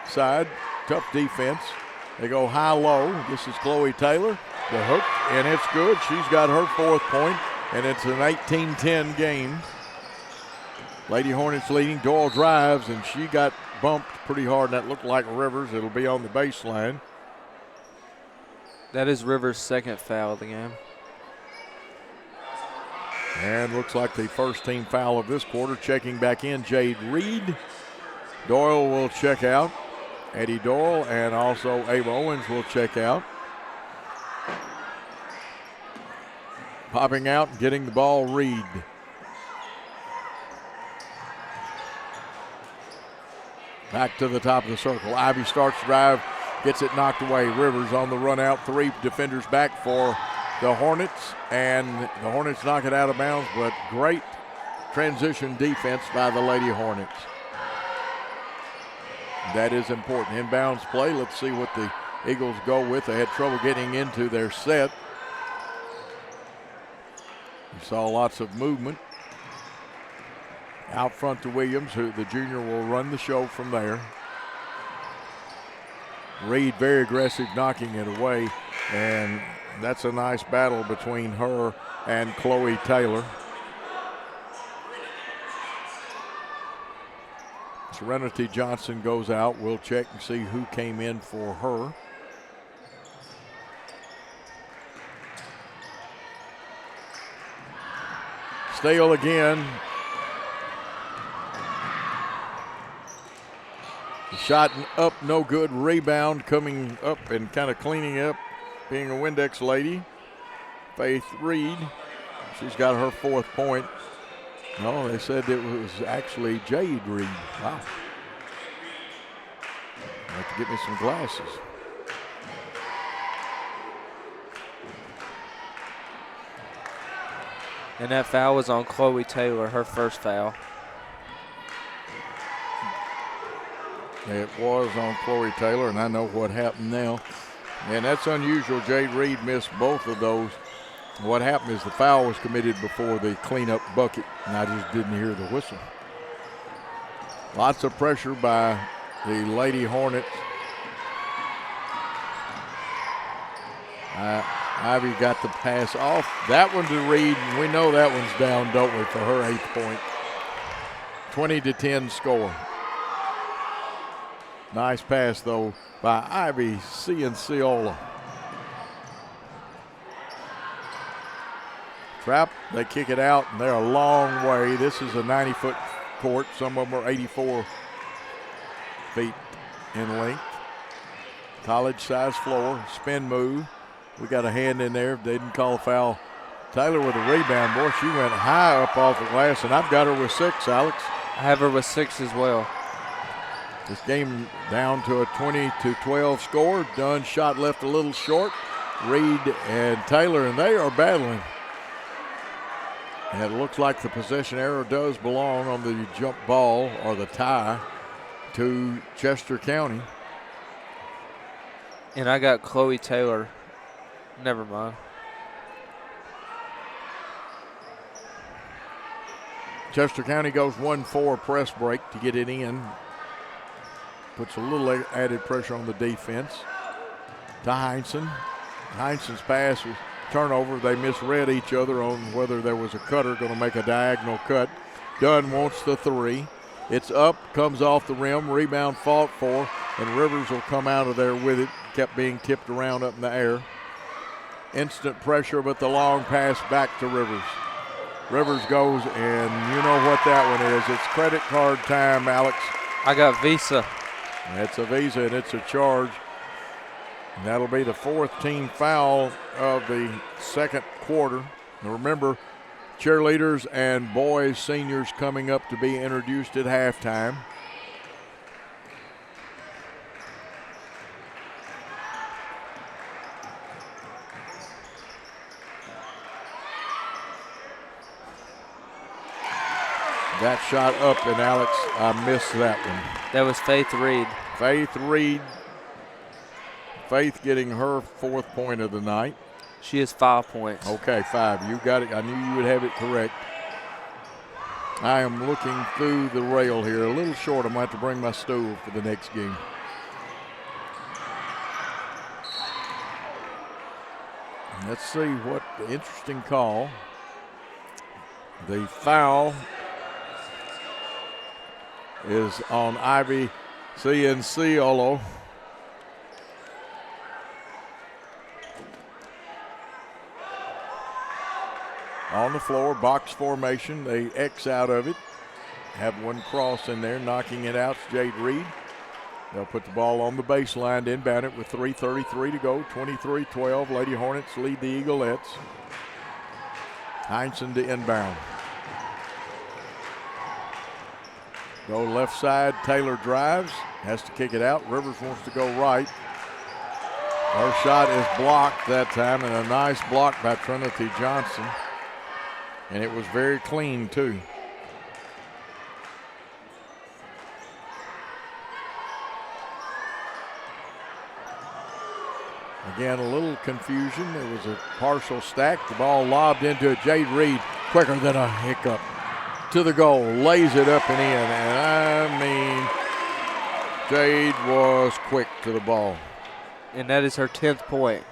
side, tough defense. They go high-low. This is Chloe Taylor. The hook, and it's good. She's got her 4th point, and it's an 18-10 game. Lady Hornets leading. Doyle drives, and she got bumped pretty hard. That looked like Rivers. It'll be on the baseline. That is Rivers' 2nd foul of the game. And looks like the first team foul of this quarter. Checking back in, Jade Reed. Doyle will check out. Eddie Doyle and also Ava Owens will check out. Popping out and getting the ball, Reed. Back to the top of the circle. Ivy starts to drive, gets it knocked away. Rivers on the run out. 3 defenders back for the Hornets, and the Hornets knock it out of bounds, but great transition defense by the Lady Hornets. That is important. Inbounds play. Let's see what the Eagles go with. They had trouble getting into their set. You saw lots of movement. Out front to Williams, who the junior will run the show from there. Reed very aggressive, knocking it away, and that's a nice battle between her and Chloe Taylor. Serenity Johnson goes out. We'll check and see who came in for her. Stale again. Shot up, no good. Rebound coming up and kind of cleaning up, being a Windex lady. Faith Reed. She's got her 4th point. No, they said it was actually Jade Reed. Wow. I have to get me some glasses. And that foul was on Chloe Taylor, her first foul. It was on Chloe Taylor, and I know what happened now. And that's unusual. Jade Reed missed both of those. What happened is the foul was committed before the cleanup bucket, and I just didn't hear the whistle. Lots of pressure by the Lady Hornets. Ivy got the pass off. That one to Reed, and we know that one's down, don't we, for her 8th point. 20-10 score. Nice pass, though, by Ivy Cianciola. Trap, they kick it out, and they're a long way. This is a 90-foot court. Some of them are 84 feet in length. College-size floor, spin move. We got a hand in there. They didn't call a foul. Taylor with a rebound. Boy, she went high up off the glass, and I've got her with 6, Alex. I have her with 6 as well. This game down to a 20-12 score. Dunn shot left a little short. Reed and Taylor, and they are battling. And it looks like the possession arrow does belong on the jump ball or the tie to Chester County. And I got Chloe Taylor. Never mind. Chester County goes 1-4 press break to get it in. Puts a little added pressure on the defense. To Heinsohn. Heinsohn's pass was turnover. They misread each other on whether there was a cutter going to make a diagonal cut. Dunn wants the 3. It's up, comes off the rim. Rebound fought for, and Rivers will come out of there with it. Kept being tipped around up in the air. Instant pressure, but the long pass back to Rivers. Rivers goes, and you know what that one is. It's credit card time, Alex. I got Visa. That's a Visa, and it's a charge. And that'll be the 4th team foul of the 2nd quarter. Now remember, cheerleaders and boys seniors coming up to be introduced at halftime. That shot up, and Alex, I missed that one. That was Faith Reed. Faith Reed. Faith getting her 4th point of the night. She has 5 points. Okay, 5. You got it. I knew you would have it correct. I am looking through the rail here. A little short. I'm going to have to bring my stool for the next game. Let's see what the interesting call. The foul is on Ivy Cianciola. On the floor, box formation. They X out of it. Have one cross in there, knocking it out. It's Jade Reed. They'll put the ball on the baseline to inbound it with 3:33 to go. 23-12. Lady Hornets lead the Eaglettes. Heinsohn to inbound. Go left side. Taylor drives. Has to kick it out. Rivers wants to go right. Her shot is blocked that time, and a nice block by Trinity Johnson. And it was very clean, too. Again, a little confusion. There was a partial stack. The ball lobbed into it. Jade Reed, quicker than a hiccup, to the goal, lays it up and in. And Jade was quick to the ball. And that is her 10th point.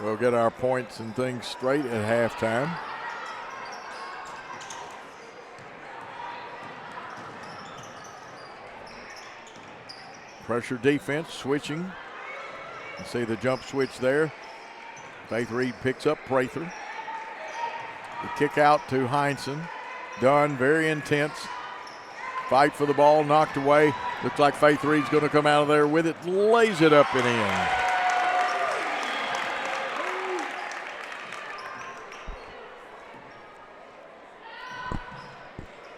We'll get our points and things straight at halftime. Pressure defense, switching. You see the jump switch there. Faith Reed picks up Prather. The kick out to Heinsohn. Dunn, very intense. Fight for the ball, knocked away. Looks like Faith Reed's going to come out of there with it. Lays it up and in.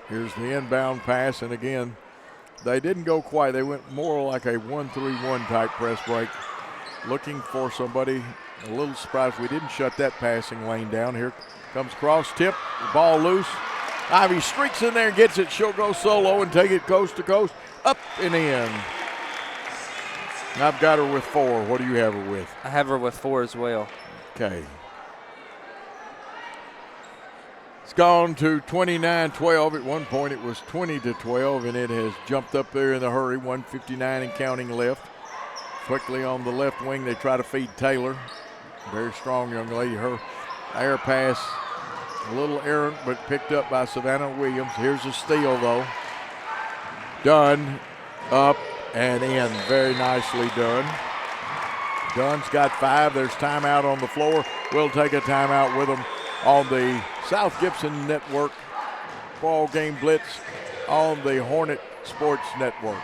Here's the inbound pass, and again, they didn't go quite. They went more like a 1-3-1 type press break. Looking for somebody. A little surprised we didn't shut that passing lane down. Here comes cross tip, the ball loose. Ivy streaks in there and gets it. She'll go solo and take it coast to coast, up and in. And I've got her with 4. What do you have her with? I have her with 4 as well. Okay. It's gone to 29-12. At one point it was 20-12, and it has jumped up there in a hurry. 1:59 and counting left. Quickly on the left wing, they try to feed Taylor. Very strong young lady. Her air pass, a little errant, but picked up by Savannah Williams. Here's a steal, though. Dunn up and in. Very nicely done. Dunn's got 5. There's timeout on the floor. We'll take a timeout with them on the South Gibson Network. Ball Game Blitz on the Hornet Sports Network.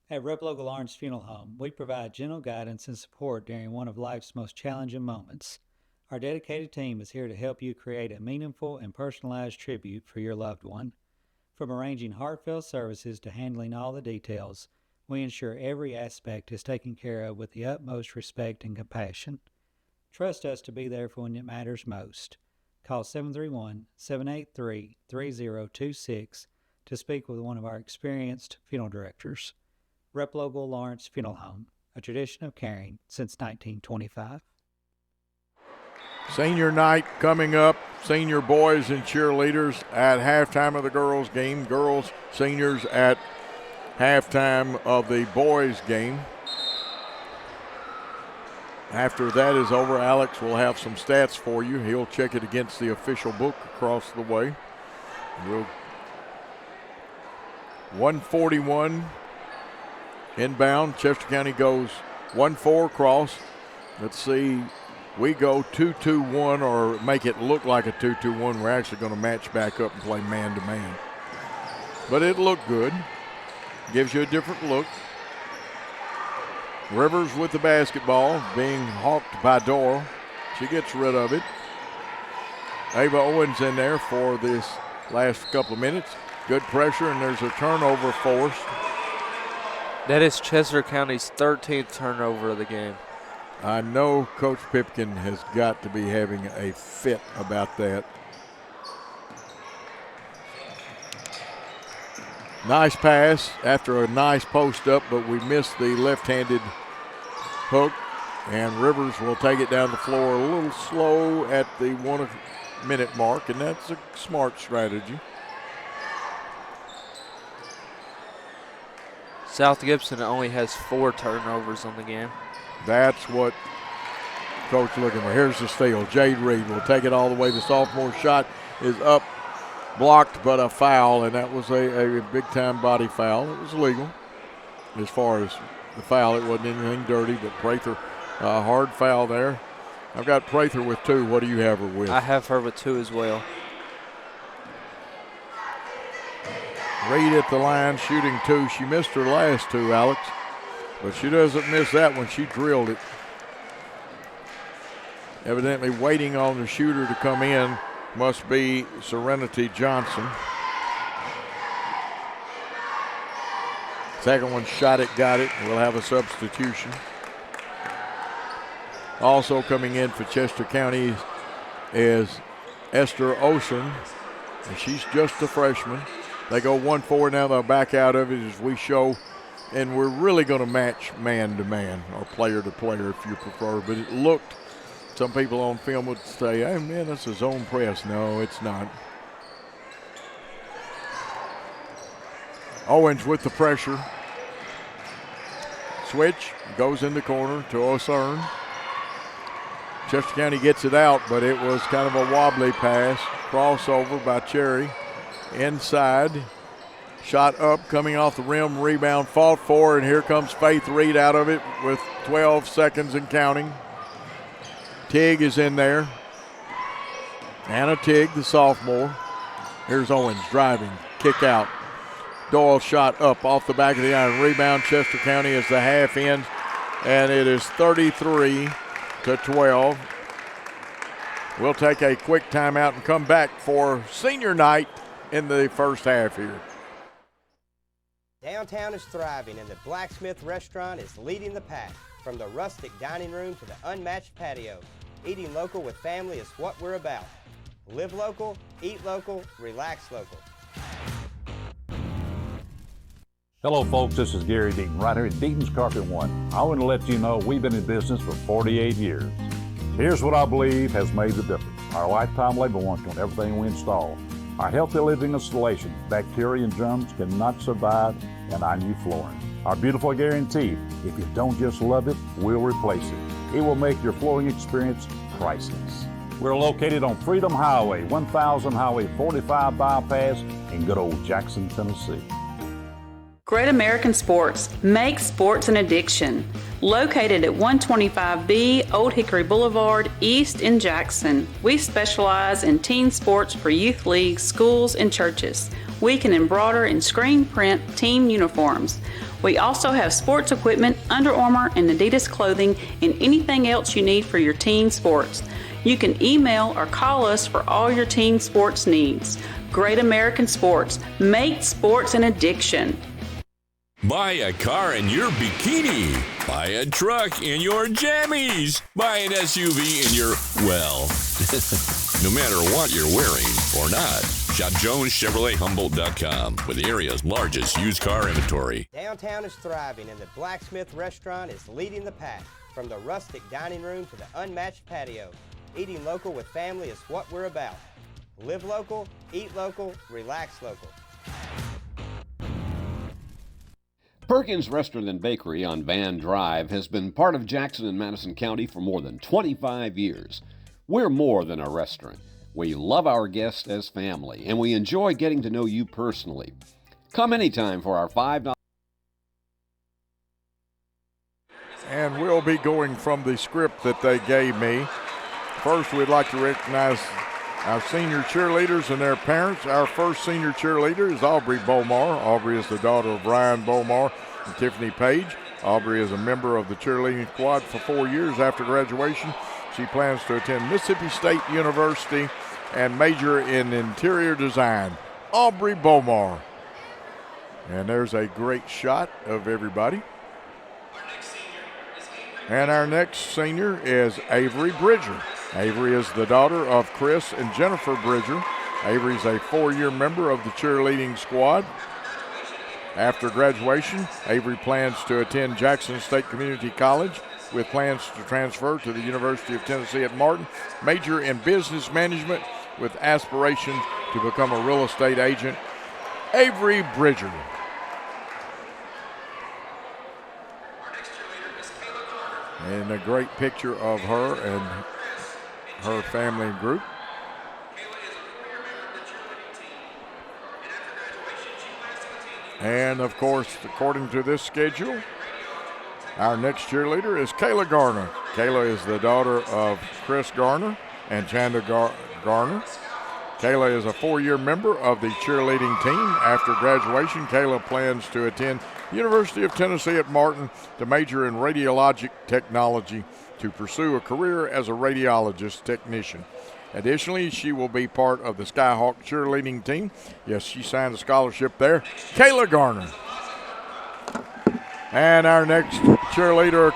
At Rep Local Orange Funeral Home, we provide gentle guidance and support during one of life's most challenging moments. Our dedicated team is here to help you create a meaningful and personalized tribute for your loved one. From arranging heartfelt services to handling all the details, we ensure every aspect is taken care of with the utmost respect and compassion. Trust us to be there for when it matters most. Call 731-783-3026 to speak with one of our experienced funeral directors. Rep Local Lawrence Funeral Home, a tradition of caring since 1925. Senior night coming up. Senior boys and cheerleaders at halftime of the girls' game. Girls, seniors at halftime of the boys' game. After that is over, Alex will have some stats for you. He'll check it against the official book across the way. 141 inbound. Chester County goes 1-4 cross. Let's see. We go 2-2-1 or make it look like a 2-2-1. We're actually going to match back up and play man-to-man. But it looked good. Gives you a different look. Rivers with the basketball, being hawked by Doyle. She gets rid of it. Ava Owens in there for this last couple of minutes. Good pressure, and there's a turnover forced. That is Chester County's 13th turnover of the game. I know Coach Pipkin has got to be having a fit about that. Nice pass after a nice post up, but we missed the left-handed hook, and Rivers will take it down the floor a little slow at the 1 minute mark, and that's a smart strategy. South Gibson only has 4 turnovers on the game. That's what Coach looking for. Here's the steal. Jade Reed will take it all the way. The sophomore shot is up, blocked, but a foul, and that was a big-time body foul. It was legal as far as the foul. It wasn't anything dirty, but Prather, hard foul there. I've got Prather with 2. What do you have her with? I have her with 2 as well. Reed at the line, shooting 2. She missed her last 2, Alex, but she doesn't miss that one. She drilled it. Evidently waiting on the shooter to come in must be Serenity Johnson. Second one shot it, got it. We'll have a substitution. Also coming in for Chester County is Esther Ocean, and she's just a freshman. They go 1-4 now. They'll back out of it as we show and we're really going to match man to man or player to player if you prefer. But it looked, some people on film would say, hey, man, that's a zone press. No, it's not. Owens with the pressure. Switch, goes in the corner to O'Cern. Chester County gets it out, but it was kind of a wobbly pass. Crossover by Cherry. Inside. Shot up, coming off the rim, rebound, fought for, and here comes Faith Reed out of it with 12 seconds and counting. Tigg is in there. Anna Tigg, the sophomore. Here's Owens driving, kick out. Doyle shot up off the back of the iron. Rebound, Chester County as the half ends, and it is 33-12. We'll take a quick timeout and come back for senior night in the first half here. Downtown is thriving, and the Blacksmith Restaurant is leading the pack. From the rustic dining room to the unmatched patio, eating local with family is what we're about. Live local, eat local, relax local. Hello folks, this is Gary Deaton right here at Deaton's Carpet One. I want to let you know we've been in business for 48 years. Here's what I believe has made the difference. Our lifetime labor warranty on everything we install. Our healthy living installation, bacteria and germs cannot survive in our new flooring. Our beautiful guarantee, if you don't just love it, we'll replace it. It will make your flooring experience priceless. We're located on Freedom Highway, 1000 Highway 45 bypass in good old Jackson, Tennessee. Great American Sports, make sports an addiction. Located at 125B Old Hickory Boulevard, East in Jackson. We specialize in team sports for youth leagues, schools, and churches. We can embroider and screen print team uniforms. We also have sports equipment, Under Armour, and Adidas clothing, and anything else you need for your team sports. You can email or call us for all your team sports needs. Great American Sports, make sports an addiction. Buy a car in your bikini. Buy a truck in your jammies. Buy an SUV in your, well, no matter what you're wearing or not. Shop JonesChevroletHumboldt.com with the area's largest used car inventory. Downtown is thriving, and the Blacksmith Restaurant is leading the pack. From the rustic dining room to the unmatched patio, eating local with family is what we're about. Live local, eat local, relax local. Perkins Restaurant and Bakery on Van Drive has been part of Jackson and Madison County for more than 25 years. We're more than a restaurant. We love our guests as family, and we enjoy getting to know you personally. Come anytime for our $5. And we'll be going from the script that they gave me. First, we'd like to recognize our senior cheerleaders and their parents. Our first senior cheerleader is Aubrey Bomar. Aubrey is the daughter of Ryan Bomar and Tiffany Page. Aubrey is a member of the cheerleading squad for 4 years after graduation. She plans to attend Mississippi State University and major in interior design. Aubrey Bomar. And there's a great shot of everybody. And our next senior is Avery Bridger. Avery is the daughter of Chris and Jennifer Bridger. Avery's a 4-year member of the cheerleading squad. After graduation, Avery plans to attend Jackson State Community College with plans to transfer to the University of Tennessee at Martin, major in business management with aspirations to become a real estate agent. Avery Bridger. And a great picture of her and her family group. And of course, according to this schedule, our next cheerleader is Kayla Garner. Kayla is the daughter of Chris Garner and Chanda Garner. Kayla is a 4-year member of the cheerleading team. After graduation, Kayla plans to attend University of Tennessee at Martin to major in radiologic technology to pursue a career as a radiologist technician. Additionally, she will be part of the Skyhawk cheerleading team. Yes, she signed a scholarship there. Kayla Garner. And our next cheerleader,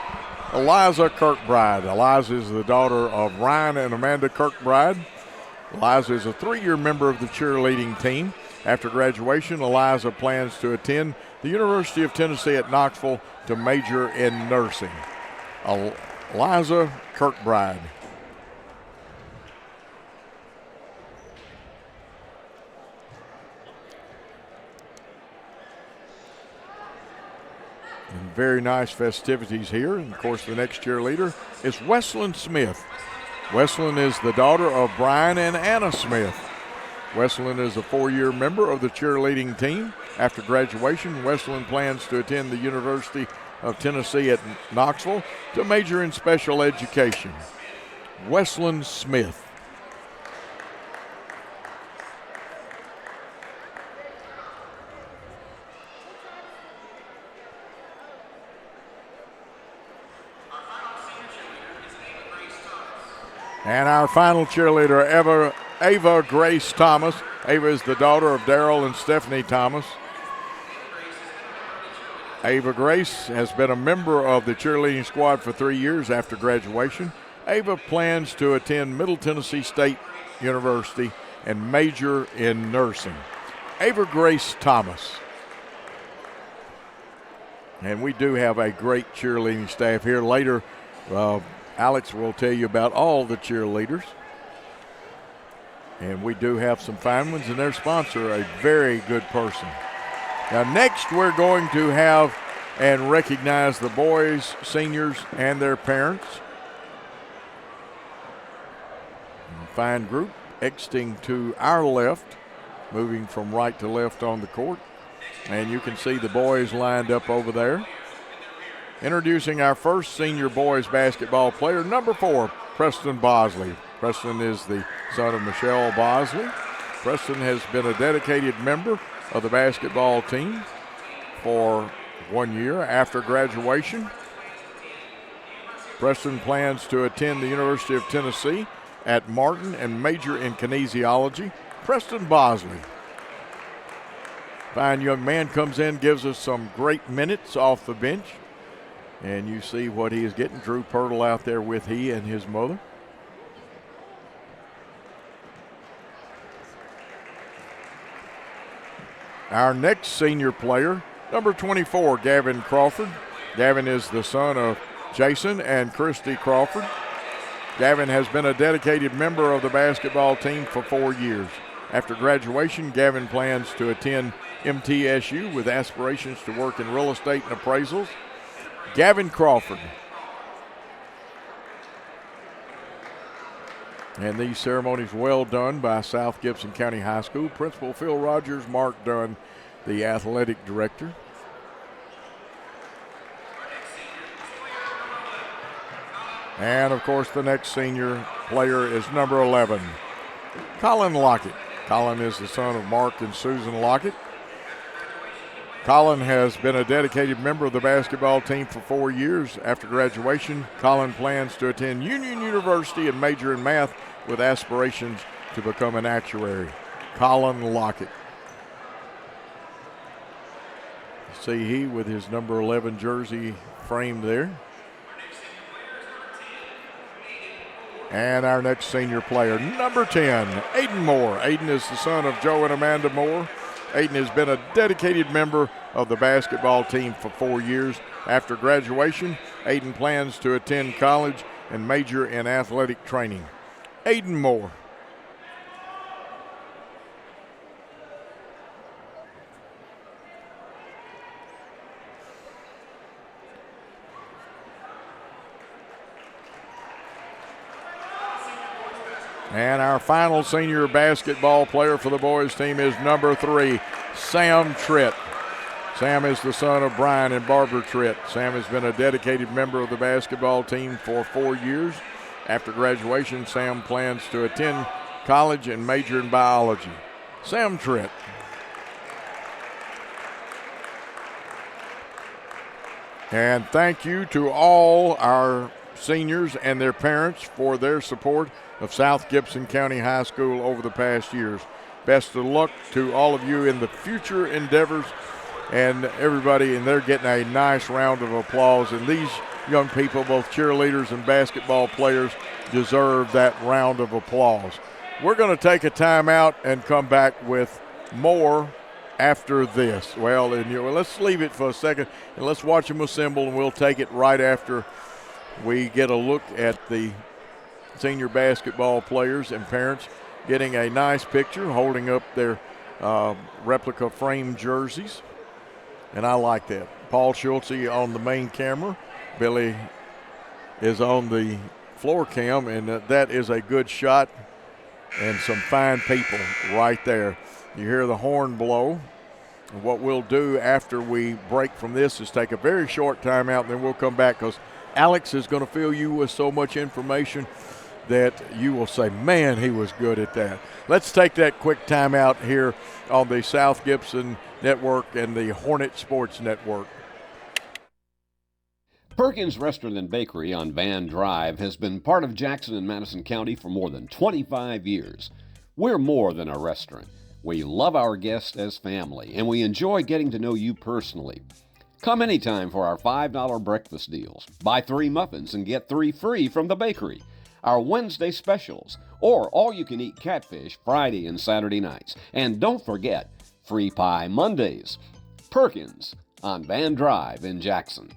Eliza Kirkbride. Eliza is the daughter of Ryan and Amanda Kirkbride. Eliza is a 3-year member of the cheerleading team. After graduation, Eliza plans to attend the University of Tennessee at Knoxville to major in nursing. Eliza Kirkbride. And very nice festivities here. And of course, the next cheerleader is Wesleyan Smith. Wesleyan is the daughter of Brian and Anna Smith. Wesleyan is a 4-year member of the cheerleading team. After graduation, Wesleyan plans to attend the University of Tennessee at Knoxville to major in special education. Wesleyan Smith. And our final cheerleader, Ava Grace Thomas. Ava is the daughter of Daryl and Stephanie Thomas. Ava Grace has been a member of the cheerleading squad for 3 years after graduation. Ava plans to attend Middle Tennessee State University and major in nursing. Ava Grace Thomas. And we do have a great cheerleading staff here. Later, Alex will tell you about all the cheerleaders. And we do have some fine ones, and their sponsor, a very good person. Now, next we're going to have and recognize the boys, seniors, and their parents. Fine group exiting to our left, moving from right to left on the court. And you can see the boys lined up over there. Introducing our first senior boys basketball player, number 4, Preston Bosley. Preston is the son of Michelle Bosley. Preston has been a dedicated member of the basketball team for 1 year. After graduation, Preston plans to attend the University of Tennessee at Martin and major in kinesiology. Preston Bosley. Fine young man comes in, gives us some great minutes off the bench. And you see what he is getting. Drew Pirtle out there with he and his mother. Our next senior player, number 24, Gavin Crawford. Gavin is the son of Jason and Christy Crawford. Gavin has been a dedicated member of the basketball team for 4 years. After graduation, Gavin plans to attend MTSU with aspirations to work in real estate and appraisals. Gavin Crawford. And these ceremonies well done by South Gibson County High School. Principal Phil Rogers, Mark Dunn, the athletic director. And of course the next senior player is number 11, Colin Lockett. Colin is the son of Mark and Susan Lockett. Colin has been a dedicated member of the basketball team for 4 years. After graduation, Colin plans to attend Union University and major in math with aspirations to become an actuary. Colin Lockett. See he with his number 11 jersey framed there. And our next senior player, number 10, Aiden Moore. Aiden is the son of Joe and Amanda Moore. Aiden has been a dedicated member of the basketball team for 4 years. After graduation, Aiden plans to attend college and major in athletic training. Aiden Moore. And our final senior basketball player for the boys team is number 3, Sam Tritt. Sam is the son of Brian and Barbara Tritt. Sam has been a dedicated member of the basketball team for 4 years. After graduation, Sam plans to attend college and major in biology. Sam Tritt. And thank you to all our seniors and their parents for their support of South Gibson County High School over the past years. Best of luck to all of you in the future endeavors and everybody, and they're getting a nice round of applause. And these young people, both cheerleaders and basketball players, deserve that round of applause. We're going to take a timeout and come back with more after this. Well, let's leave it for a second and let's watch them assemble, and we'll take it right after we get a look at the senior basketball players and parents getting a nice picture, holding up their replica frame jerseys. And I like that. Paul Schultze on the main camera. Billy is on the floor cam, and that is a good shot and some fine people right there. You hear the horn blow. And what we'll do after we break from this is take a very short timeout, and then we'll come back because Alex is going to fill you with so much information that you will say, man, he was good at that. Let's take that quick timeout here on the South Gibson Network and the Hornet Sports Network. Perkins Restaurant and Bakery on Van Drive has been part of Jackson and Madison County for more than 25 years. We're more than a restaurant. We love our guests as family, and we enjoy getting to know you personally. Come anytime for our $5 breakfast deals. Buy 3 muffins and get 3 free from the bakery. Our Wednesday specials, or all-you-can-eat catfish Friday and Saturday nights. And don't forget, free pie Mondays. Perkins on Van Drive in Jackson.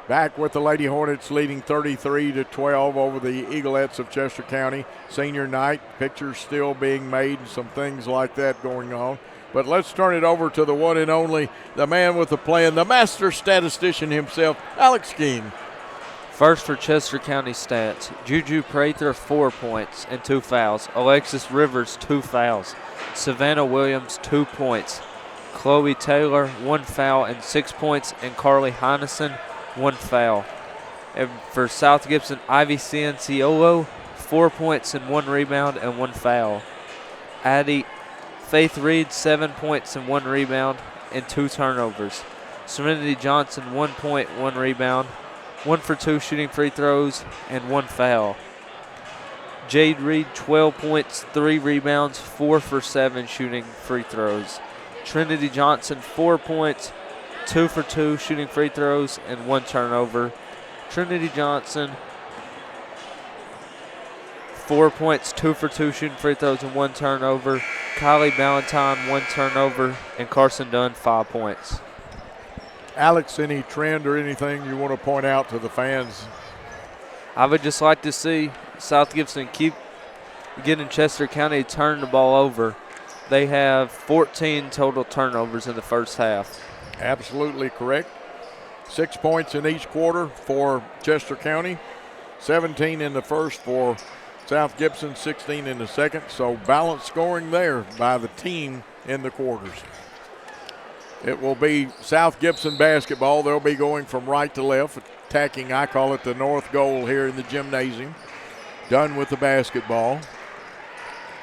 Back with the Lady Hornets leading 33-12 over the Eaglettes of Chester County. Senior night, pictures still being made and some things like that going on. But let's turn it over to the one and only, the man with the plan, the master statistician himself, Alex Keene. First for Chester County stats, Juju Prather 4 points and 2 fouls. Alexis Rivers 2 fouls. Savannah Williams 2 points. Chloe Taylor 1 foul and 6 points, and Carly Heinesen 1 foul. And for South Gibson, Ivy Cianciolo 4 points and 1 rebound and 1 foul. Addie Faith Reed 7 points and 1 rebound and 2 turnovers. Serenity Johnson 1 point, 1 rebound. 1 for 2 shooting free throws, and 1 foul. Jade Reed, 12 points, 3 rebounds, 4 for 7 shooting free throws. Trinity Johnson, 4 points, 2 for 2 shooting free throws, and 1 turnover. Trinity Johnson, 4 points, 2 for 2 shooting free throws, and 1 turnover. Kylie Ballantyne, 1 turnover, and Carson Dunn, 5 points. Alex, any trend or anything you want to point out to the fans? I would just like to see South Gibson keep getting Chester County to turn the ball over. They have 14 total turnovers in the first half. Absolutely correct. 6 points in each quarter for Chester County, 17 in the first for South Gibson, 16 in the second. So balanced scoring there by the team in the quarters. It will be South Gibson basketball. They'll be going from right to left, attacking, I call it the north goal here in the gymnasium. Done with the basketball.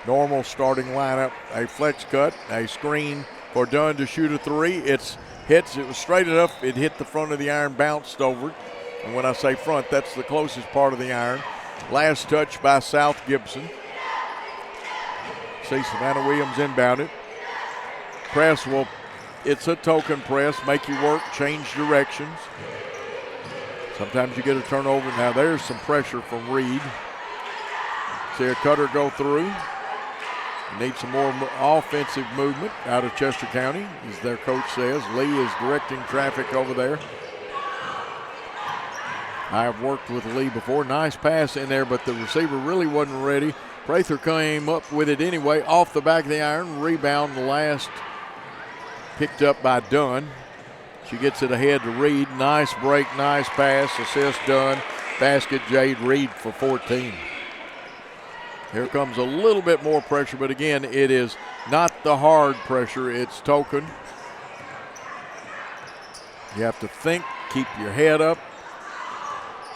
Normal starting lineup, a flex cut, a screen for Dunn to shoot a 3. It was straight enough, it hit the front of the iron, bounced over. And when I say front, that's the closest part of the iron. Last touch by South Gibson. See Savannah Williams inbound it. Press will, it's a token press, make you work, change directions. Sometimes you get a turnover. Now there's some pressure from Reed. See a cutter go through. Need some more offensive movement out of Chester County, as their coach says. Lee is directing traffic over there. I have worked with Lee before. Nice pass in there, but the receiver really wasn't ready. Prather came up with it anyway, off the back of the iron. Rebound last, picked up by Dunn. She gets it ahead to Reed. Nice break, nice pass, assist Dunn. Basket Jade Reed for 14. Here comes a little bit more pressure, but again, it is not the hard pressure, it's token. You have to think, keep your head up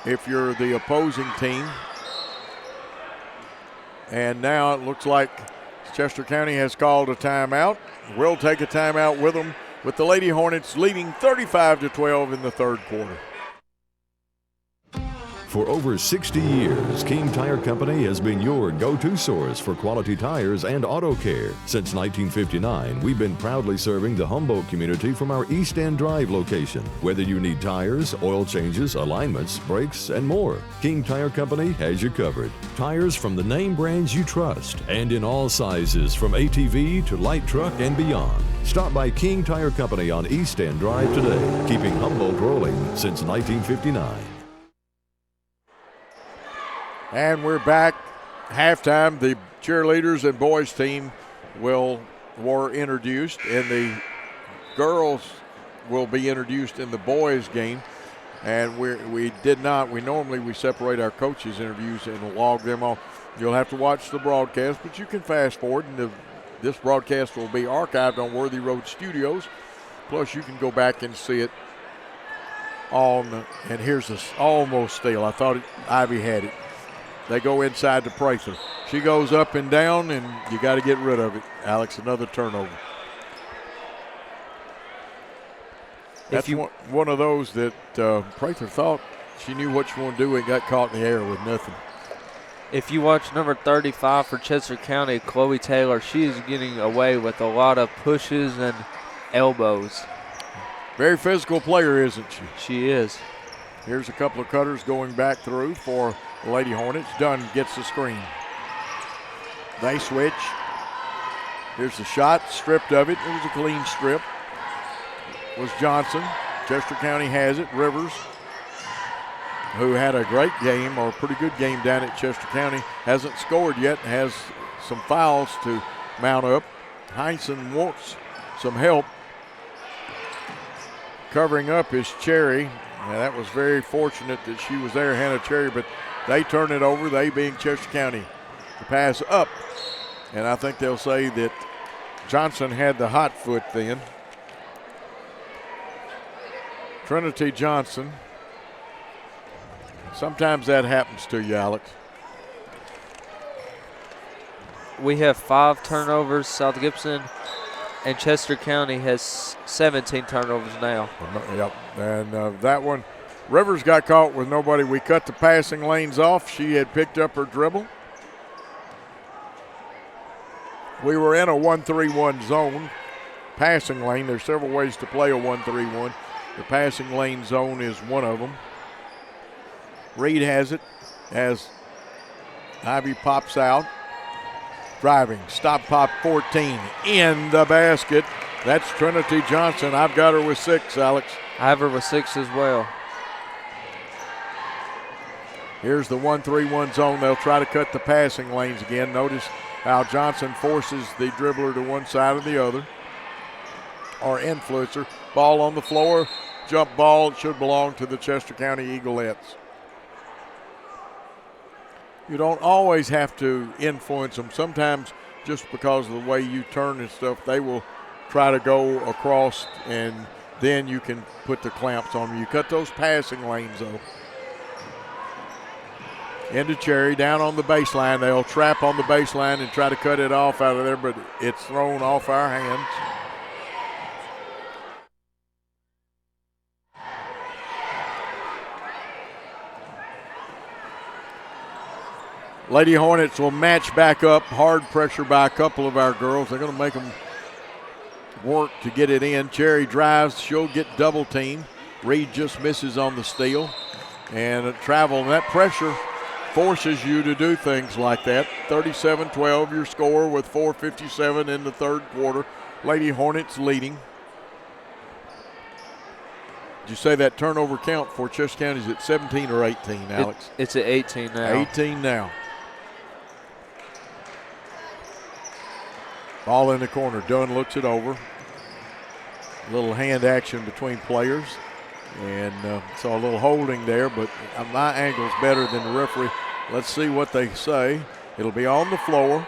if you're the opposing team. And now it looks like Chester County has called a timeout. We'll take a timeout with them, with the Lady Hornets leading 35-12 in the third quarter. For over 60 years, King Tire Company has been your go-to source for quality tires and auto care. Since 1959, we've been proudly serving the Humboldt community from our East End Drive location. Whether you need tires, oil changes, alignments, brakes, and more, King Tire Company has you covered. Tires from the name brands you trust, and in all sizes from ATV to light truck and beyond. Stop by King Tire Company on East End Drive today, keeping Humboldt rolling since 1959. And we're back. Halftime, the cheerleaders and boys team were introduced, and the girls will be introduced in the boys game. And we normally separate our coaches' interviews and log them off. You'll have to watch the broadcast, but you can fast forward, and this broadcast will be archived on Worthy Road Studios. Plus, you can go back and see it on. And here's this almost steal. I thought Ivy had it. They go inside to Prather. She goes up and down, and you got to get rid of it, Alex. Another turnover. That's one of those that Prather thought she knew what she wanted to do and got caught in the air with nothing. If you watch number 35 for Chester County, Chloe Taylor, she is getting away with a lot of pushes and elbows. Very physical player, isn't she? She is. Here's a couple of cutters going back through for the Lady Hornets. Dunn gets the screen. They switch. Here's the shot, stripped of it. It was a clean strip. Was Johnson. Chester County has it. Rivers, who had a great game or a pretty good game down at Chester County, hasn't scored yet, has some fouls to mount up. Heinsohn wants some help. Covering up is Cherry. Now, that was very fortunate that she was there, Hannah Cherry, but they turn it over, they being Chester County. The pass up, and I think they'll say that Johnson had the hot foot then. Trinity Johnson. Sometimes that happens to you, Alex. We have 5 turnovers. South Gibson and Chester County has 17 turnovers now. Yep, and that one, Rivers got caught with nobody. We cut the passing lanes off. She had picked up her dribble. We were in a 1-3-1 zone passing lane. There's several ways to play a 1-3-1. The passing lane zone is one of them. Reed has it as Ivy pops out. Driving, stop pop 14 in the basket. That's Trinity Johnson. I've got her with 6, Alex. I have her with 6 as well. Here's the 1-3-1 zone. They'll try to cut the passing lanes again. Notice how Johnson forces the dribbler to one side or the other, or influencer. Ball on the floor, jump ball. It should belong to the Chester County Eagleettes. You don't always have to influence them. Sometimes just because of the way you turn and stuff, they will try to go across, and then you can put the clamps on them. You cut those passing lanes, though. Into Cherry, down on the baseline. They'll trap on the baseline and try to cut it off out of there, but it's thrown off our hands. Lady Hornets will match back up, hard pressure by a couple of our girls. They're going to make them work to get it in. Cherry drives, she'll get double teamed. Reed just misses on the steal. And travel, and that pressure forces you to do things like that. 37-12 your score with 4:57 in the third quarter. Lady Hornets leading. Did you say that turnover count for Chester County is at 17 or 18, Alex? It's at 18 now. 18 now. Ball in the corner. Dunn looks it over. A little hand action between players. And saw a little holding there, but my angle's better than the referee. Let's see what they say. It'll be on the floor.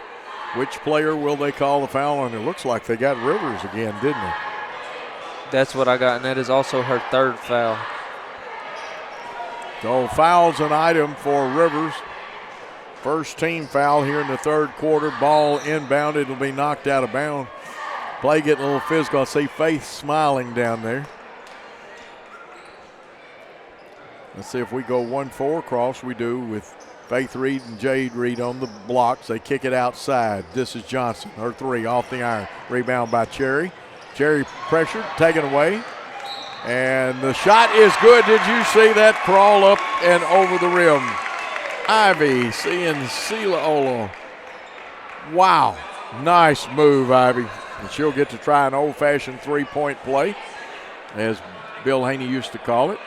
Which player will they call the foul on? It looks like they got Rivers again, didn't they? That's what I got, and that is also her third foul. So foul's an item for Rivers. First team foul here in the third quarter. Ball inbound. It'll be knocked out of bounds. Play getting a little physical. I see Faith smiling down there. Let's see if we go 1-4 across. We do with Faith Reed and Jade Reed on the blocks. They kick it outside. This is Johnson, her three off the iron. Rebound by Cherry. Cherry pressured, taken away. And the shot is good. Did you see that crawl up and over the rim? Ivy seeing Cilaolo. Wow, nice move, Ivy. And she'll get to try an old-fashioned three-point play, as Bill Haney used to call it.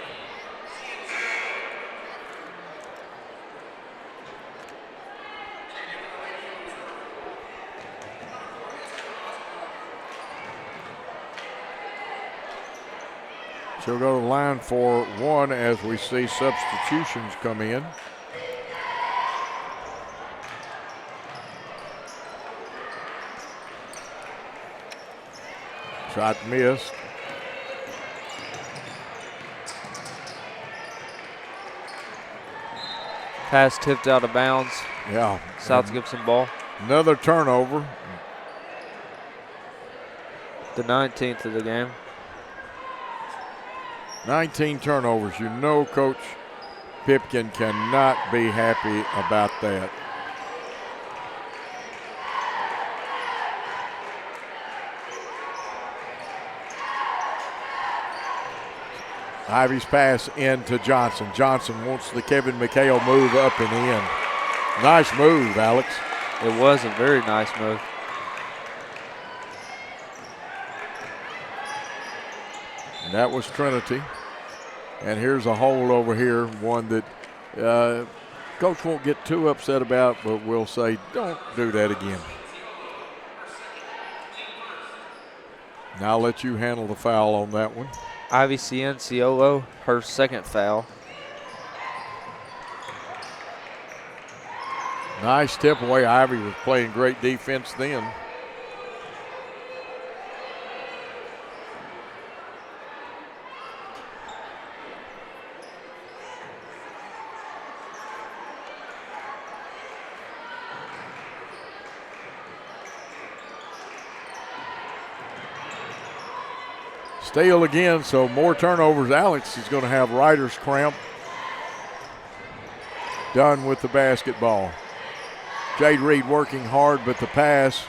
She'll go to the line for one as we see substitutions come in. Shot missed. Pass tipped out of bounds. Yeah. South Gibson ball. Another turnover. The 19th of the game. 19 turnovers. You know Coach Pipkin cannot be happy about that. Ivy's pass into Johnson. Johnson wants the Kevin McHale move up and in. Nice move, Alex. It was a very nice move. And that was Trinity. And here's a hold over here, one that Coach won't get too upset about, but we'll say don't do that again. Now I'll let you handle the foul on that one. Ivy Cianciolo, her second foul. Nice tip away. Ivy was playing great defense then. Steal again, so more turnovers. Alex is going to have rider's cramp. Done with the basketball. Jade Reed working hard, but the pass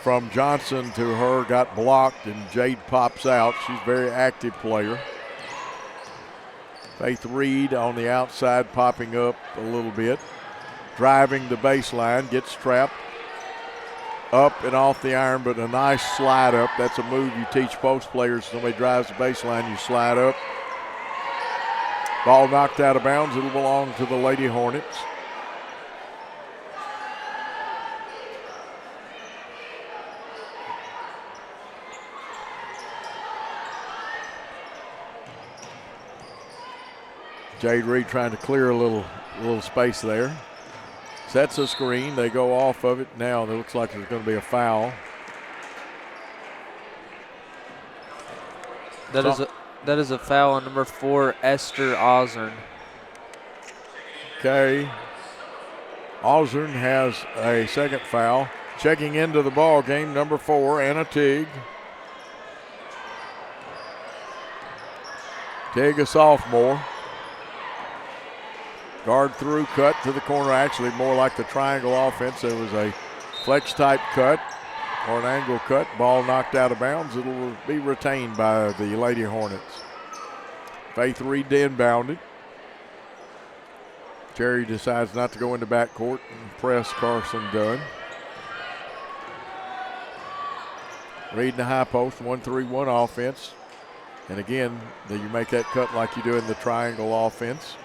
from Johnson to her got blocked, and Jade pops out. She's a very active player. Faith Reed on the outside popping up a little bit. Driving the baseline, gets trapped. Up and off the iron, but a nice slide up. That's a move you teach post players. Somebody drives the baseline, you slide up. Ball knocked out of bounds. It'll belong to the Lady Hornets. Jade Reed trying to clear a little space there. Sets a screen. They go off of it now. It looks like there's going to be a foul. That is a foul on number 4, Esther Ozern. Okay. Ozern has a second foul. Checking into the ball game, number 4, Anna Teague. Teague, a sophomore. Guard through, cut to the corner, actually more like the triangle offense. There was a flex type cut or an angle cut. Ball knocked out of bounds. It'll be retained by the Lady Hornets. Faith Reed inbounded. Cherry decides not to go into backcourt and press Carson Dunn. Reed in the high post, 1-3-1 offense. And again, you make that cut like you do in the triangle offense.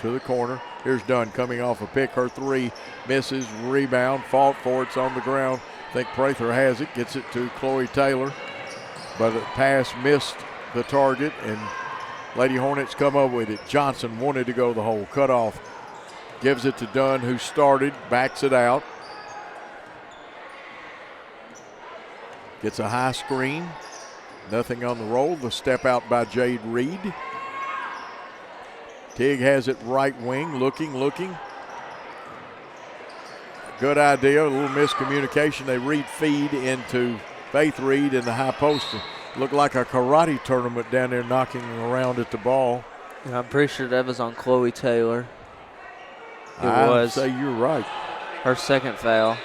To the corner. Here's Dunn coming off a pick. Her three misses. Rebound. Fought for it. It's on the ground. I think Prather has it. Gets it to Chloe Taylor. But the pass missed the target, and Lady Hornets come up with it. Johnson wanted to go the hole. Cut off. Gives it to Dunn, who started. Backs it out. Gets a high screen. Nothing on the roll. The step out by Jade Reed. Teague has it right wing, looking. Good idea, a little miscommunication. They read feed into Faith Reed in the high post. Looked like a karate tournament down there knocking around at the ball. And I'm pretty sure that was on Chloe Taylor. It I was. say you're right. Her second foul.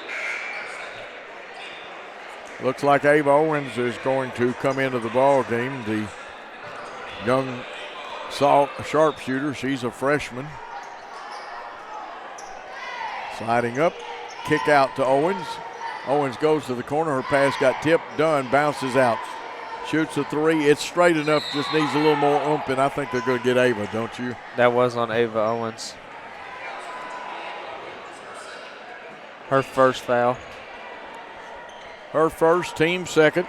Looks like Ava Owens is going to come into the ball game. The young sharpshooter. She's a freshman. Sliding up. Kick out to Owens. Owens goes to the corner. Her pass got tipped. Dunn bounces out. Shoots a three. It's straight enough. Just needs a little more oomph, and I think they're going to get Ava, don't you? That was on Ava Owens. Her first foul. Her first, team second.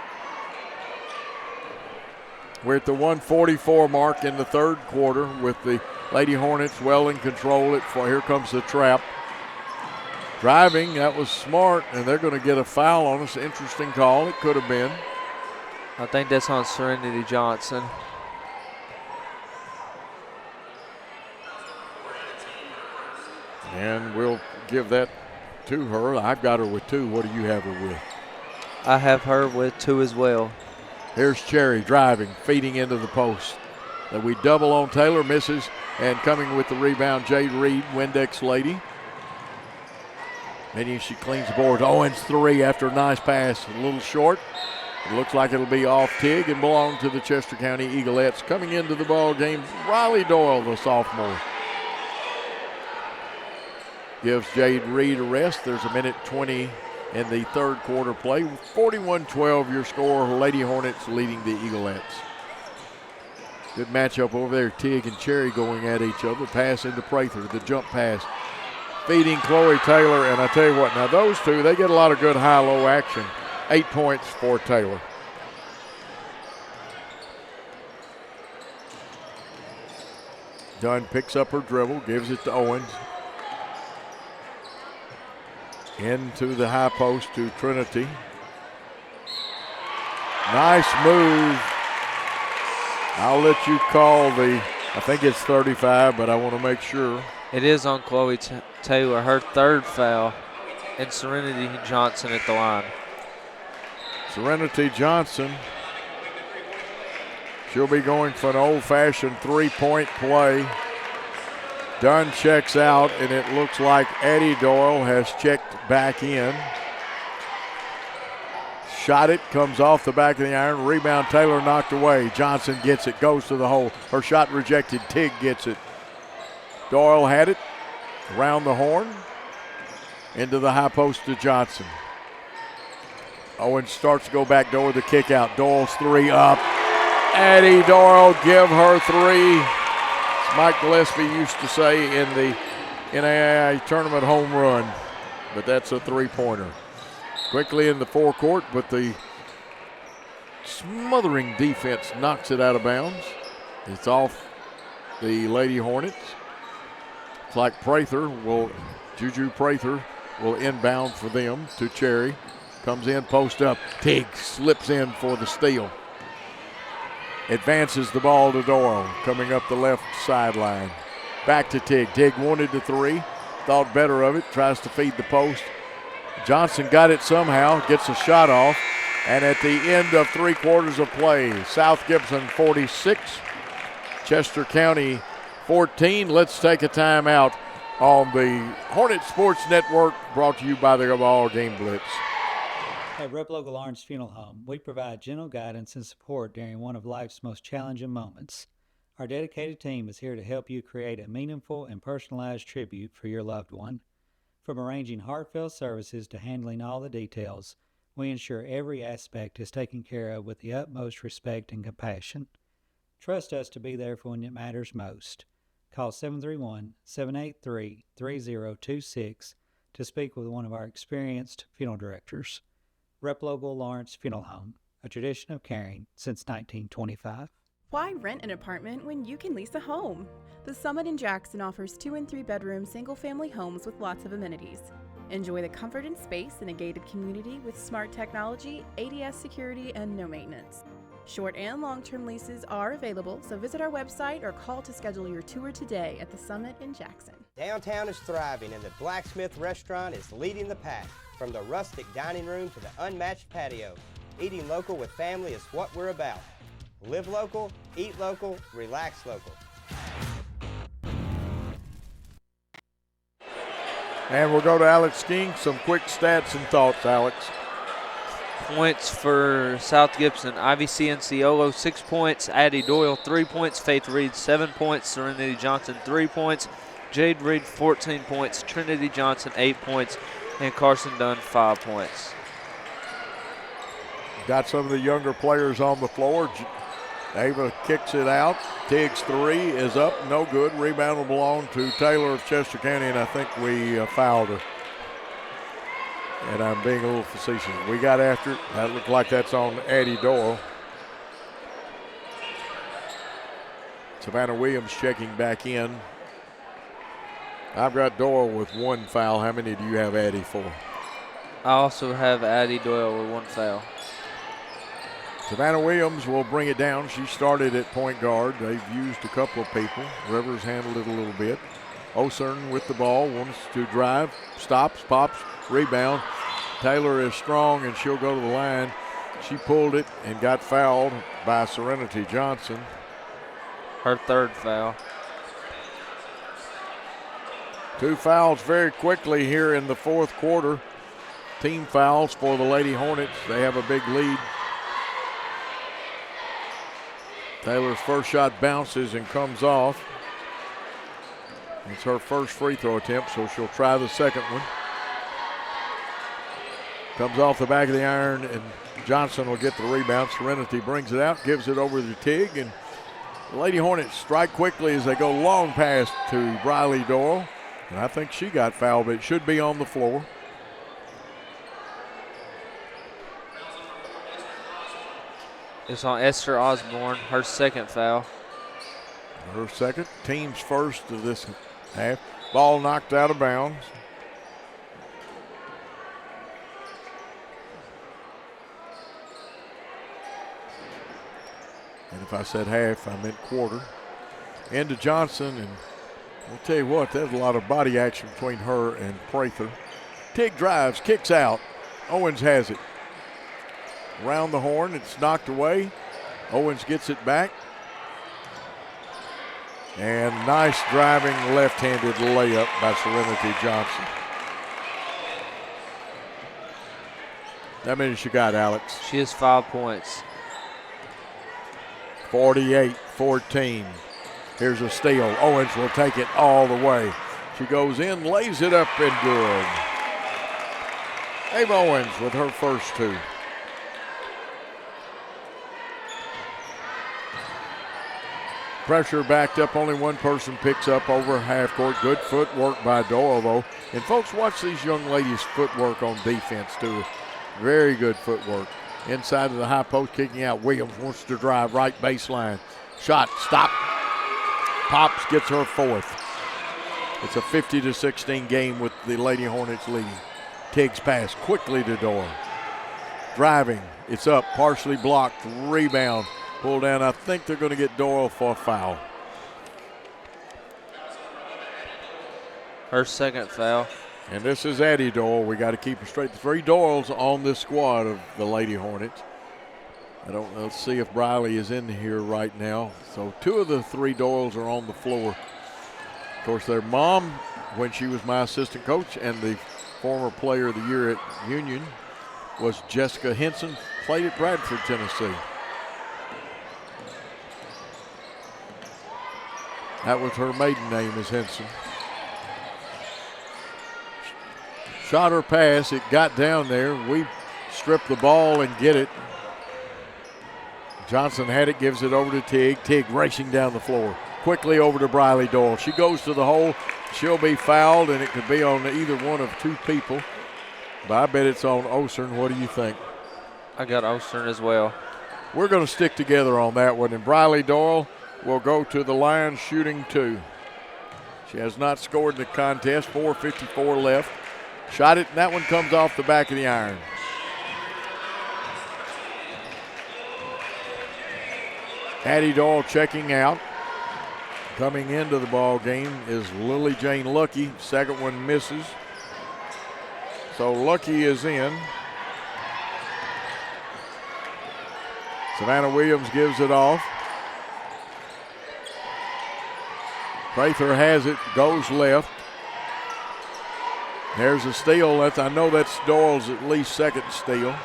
We're at the 1:44 mark in the third quarter with the Lady Hornets well in control. Here comes the trap. Driving, that was smart, and they're going to get a foul on us. Interesting call. It could have been. I think that's on Serenity Johnson. And we'll give that to her. I've got her with 2. What do you have her with? I have her with 2 as well. Here's Cherry driving, feeding into the post. Then we double on Taylor, misses, and coming with the rebound, Jade Reed, Windex lady. Maybe she cleans the board. Owens 3 after a nice pass, a little short. It looks like it'll be off Tig and belong to the Chester County Eaglettes. Coming into the ball game, Riley Doyle, the sophomore. Gives Jade Reed a rest. There's a minute 20 in the third quarter play. 41-12 your score. Lady Hornets leading the Eaglettes. Good matchup over there. Tig and Cherry going at each other. Pass into Prather, the jump pass. Feeding Chloe Taylor, and I tell you what, now those two, they get a lot of good high-low action. 8 points for Taylor. Dunn picks up her dribble, gives it to Owens. Into the high post to Trinity. Nice move. I'll let you call I think it's 35, but I want to make sure. It is on Chloe Taylor, her third foul, and Serenity Johnson at the line. Serenity Johnson. She'll be going for an old-fashioned three-point play. Dunn checks out, and it looks like Addie Doyle has checked back in. Shot it, comes off the back of the iron. Rebound, Taylor knocked away. Johnson gets it, goes to the hole. Her shot rejected. Tig gets it. Doyle had it around the horn. Into the high post to Johnson. Owens starts to go back door, the kick out. Doyle's 3 up. Addie Doyle, give her 3. As Mike Gillespie used to say in the NAIA tournament home run, but that's a 3-pointer. Quickly in the forecourt, but the smothering defense knocks it out of bounds. It's off the Lady Hornets. It's like Juju Prather will inbound for them to Cherry. Comes in, post up. Tig slips in for the steal. Advances the ball to Doyle, coming up the left sideline. Back to Tig. Tig wanted the 3, thought better of it, tries to feed the post. Johnson got it somehow, gets a shot off, and at the end of 3 quarters of play, South Gibson 46, Chester County 14. Let's take a timeout on the Hornet Sports Network, brought to you by the BallGame Blitz. At Rep Local Lawrence Funeral Home, we provide gentle guidance and support during one of life's most challenging moments. Our dedicated team is here to help you create a meaningful and personalized tribute for your loved one. From arranging heartfelt services to handling all the details, we ensure every aspect is taken care of with the utmost respect and compassion. Trust us to be there for when it matters most. Call 731-783-3026 to speak with one of our experienced funeral directors. Rep Local Lawrence Funeral Home, a tradition of caring since 1925. Why rent an apartment when you can lease a home? The Summit in Jackson offers 2 and 3 bedroom single-family homes with lots of amenities. Enjoy the comfort and space in a gated community with smart technology, ADS security, and no maintenance. Short and long-term leases are available, so visit our website or call to schedule your tour today at the Summit in Jackson. Downtown is thriving, and the Blacksmith Restaurant is leading the pack. From the rustic dining room to the unmatched patio, eating local with family is what we're about. Live local, eat local, relax local. And we'll go to Alex King. Some quick stats and thoughts, Alex. Points for South Gibson. Ivy Cianciolo, 6 points. Addie Doyle, 3 points. Faith Reed, 7 points. Serenity Johnson, 3 points. Jade Reed, 14 points. Trinity Johnson, 8 points. And Carson Dunn, 5 points. Got some of the younger players on the floor. Ava kicks it out. Tiggs 3 is up, no good. Rebound will belong to Taylor of Chester County, and I think we fouled her. And I'm being a little facetious. We got after it. That looked like that's on Addie Doyle. Savannah Williams checking back in. I've got Doyle with 1 foul. How many do you have Addie for? I also have Addie Doyle with 1 foul. Savannah Williams will bring it down. She started at point guard. They've used a couple of people. Rivers handled it a little bit. Osern with the ball, wants to drive, stops, pops, rebound. Taylor is strong and she'll go to the line. She pulled it and got fouled by Serenity Johnson. Her 3rd foul. 2 fouls very quickly here in the 4th quarter. Team fouls for the Lady Hornets. They have a big lead. Taylor's first shot bounces and comes off. It's her first free throw attempt, so she'll try the second one. Comes off the back of the iron, and Johnson will get the rebound. Serenity brings it out, gives it over to Tig, and the Lady Hornets strike quickly as they go long pass to Briley Doyle. And I think she got fouled, but it should be on the floor. It's on Esther Osborne, her 2nd foul. Her 2nd, team's first of this half. Ball knocked out of bounds. And if I said half, I meant quarter. Into Johnson, and I'll tell you what, there's a lot of body action between her and Prather. Tig drives, kicks out. Owens has it. Around the horn, it's knocked away. Owens gets it back. And nice driving left-handed layup by Serenity Johnson. How many she got, Alex? She has 5 points. 48-14. Here's a steal. Owens will take it all the way. She goes in, lays it up, and good. Abe Owens with her first 2. Pressure backed up, only one person picks up over half court. Good footwork by Doyle, though. And folks, watch these young ladies' footwork on defense, too. Very good footwork. Inside of the high post, kicking out. Williams wants to drive right baseline. Shot, stop. Pops, gets her 4th. It's a 50-16 game with the Lady Hornets leading. Tiggs pass quickly to Doyle. Driving, it's up, partially blocked, rebound. Pull down. I think they're going to get Doyle for a foul. Her 2nd foul. And this is Addie Doyle. We got to keep her straight. 3 Doyles on this squad of the Lady Hornets. Let's see if Briley is in here right now. So 2 of the 3 Doyles are on the floor. Of course, their mom, when she was my assistant coach and the former player of the year at Union, was Jessica Henson, played at Bradford, Tennessee. That was her maiden name, is Henson. Shot her pass, it got down there. We strip the ball and get it. Johnson had it, gives it over to Tig. Tig racing down the floor. Quickly over to Briley Doyle. She goes to the hole. She'll be fouled, and it could be on either one of 2 people. But I bet it's on Osern. What do you think? I got Osern as well. We're going to stick together on that one. And Briley Doyle will go to the line shooting 2. She has not scored in the contest. 4:54 left. Shot it, and that one comes off the back of the iron. Addie Doyle checking out. Coming into the ball game is Lily Jane Lucky. 2nd one misses. So Lucky is in. Savannah Williams gives it off. Prather has it, goes left. There's a steal. I know that's Doyle's at least second steal.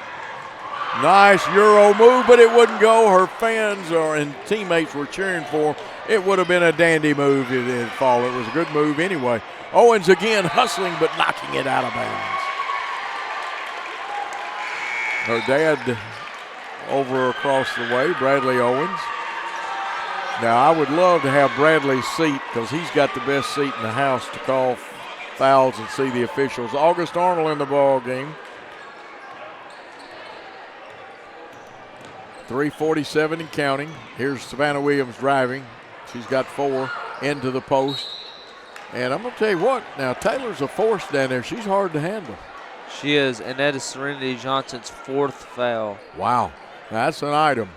Nice Euro move, but it wouldn't go. Her fans and teammates were cheering for. It would have been a dandy move. It didn't fall. It was a good move anyway. Owens again hustling, but knocking it out of bounds. Her dad over across the way, Bradley Owens. Now, I would love to have Bradley's seat because he's got the best seat in the house to call fouls and see the officials. August Arnold in the ball game. 3:47 and counting. Here's Savannah Williams driving. She's got 4 into the post. And I'm going to tell you what, now Taylor's a force down there. She's hard to handle. She is, and that is Serenity Johnson's 4th foul. Wow, that's an item.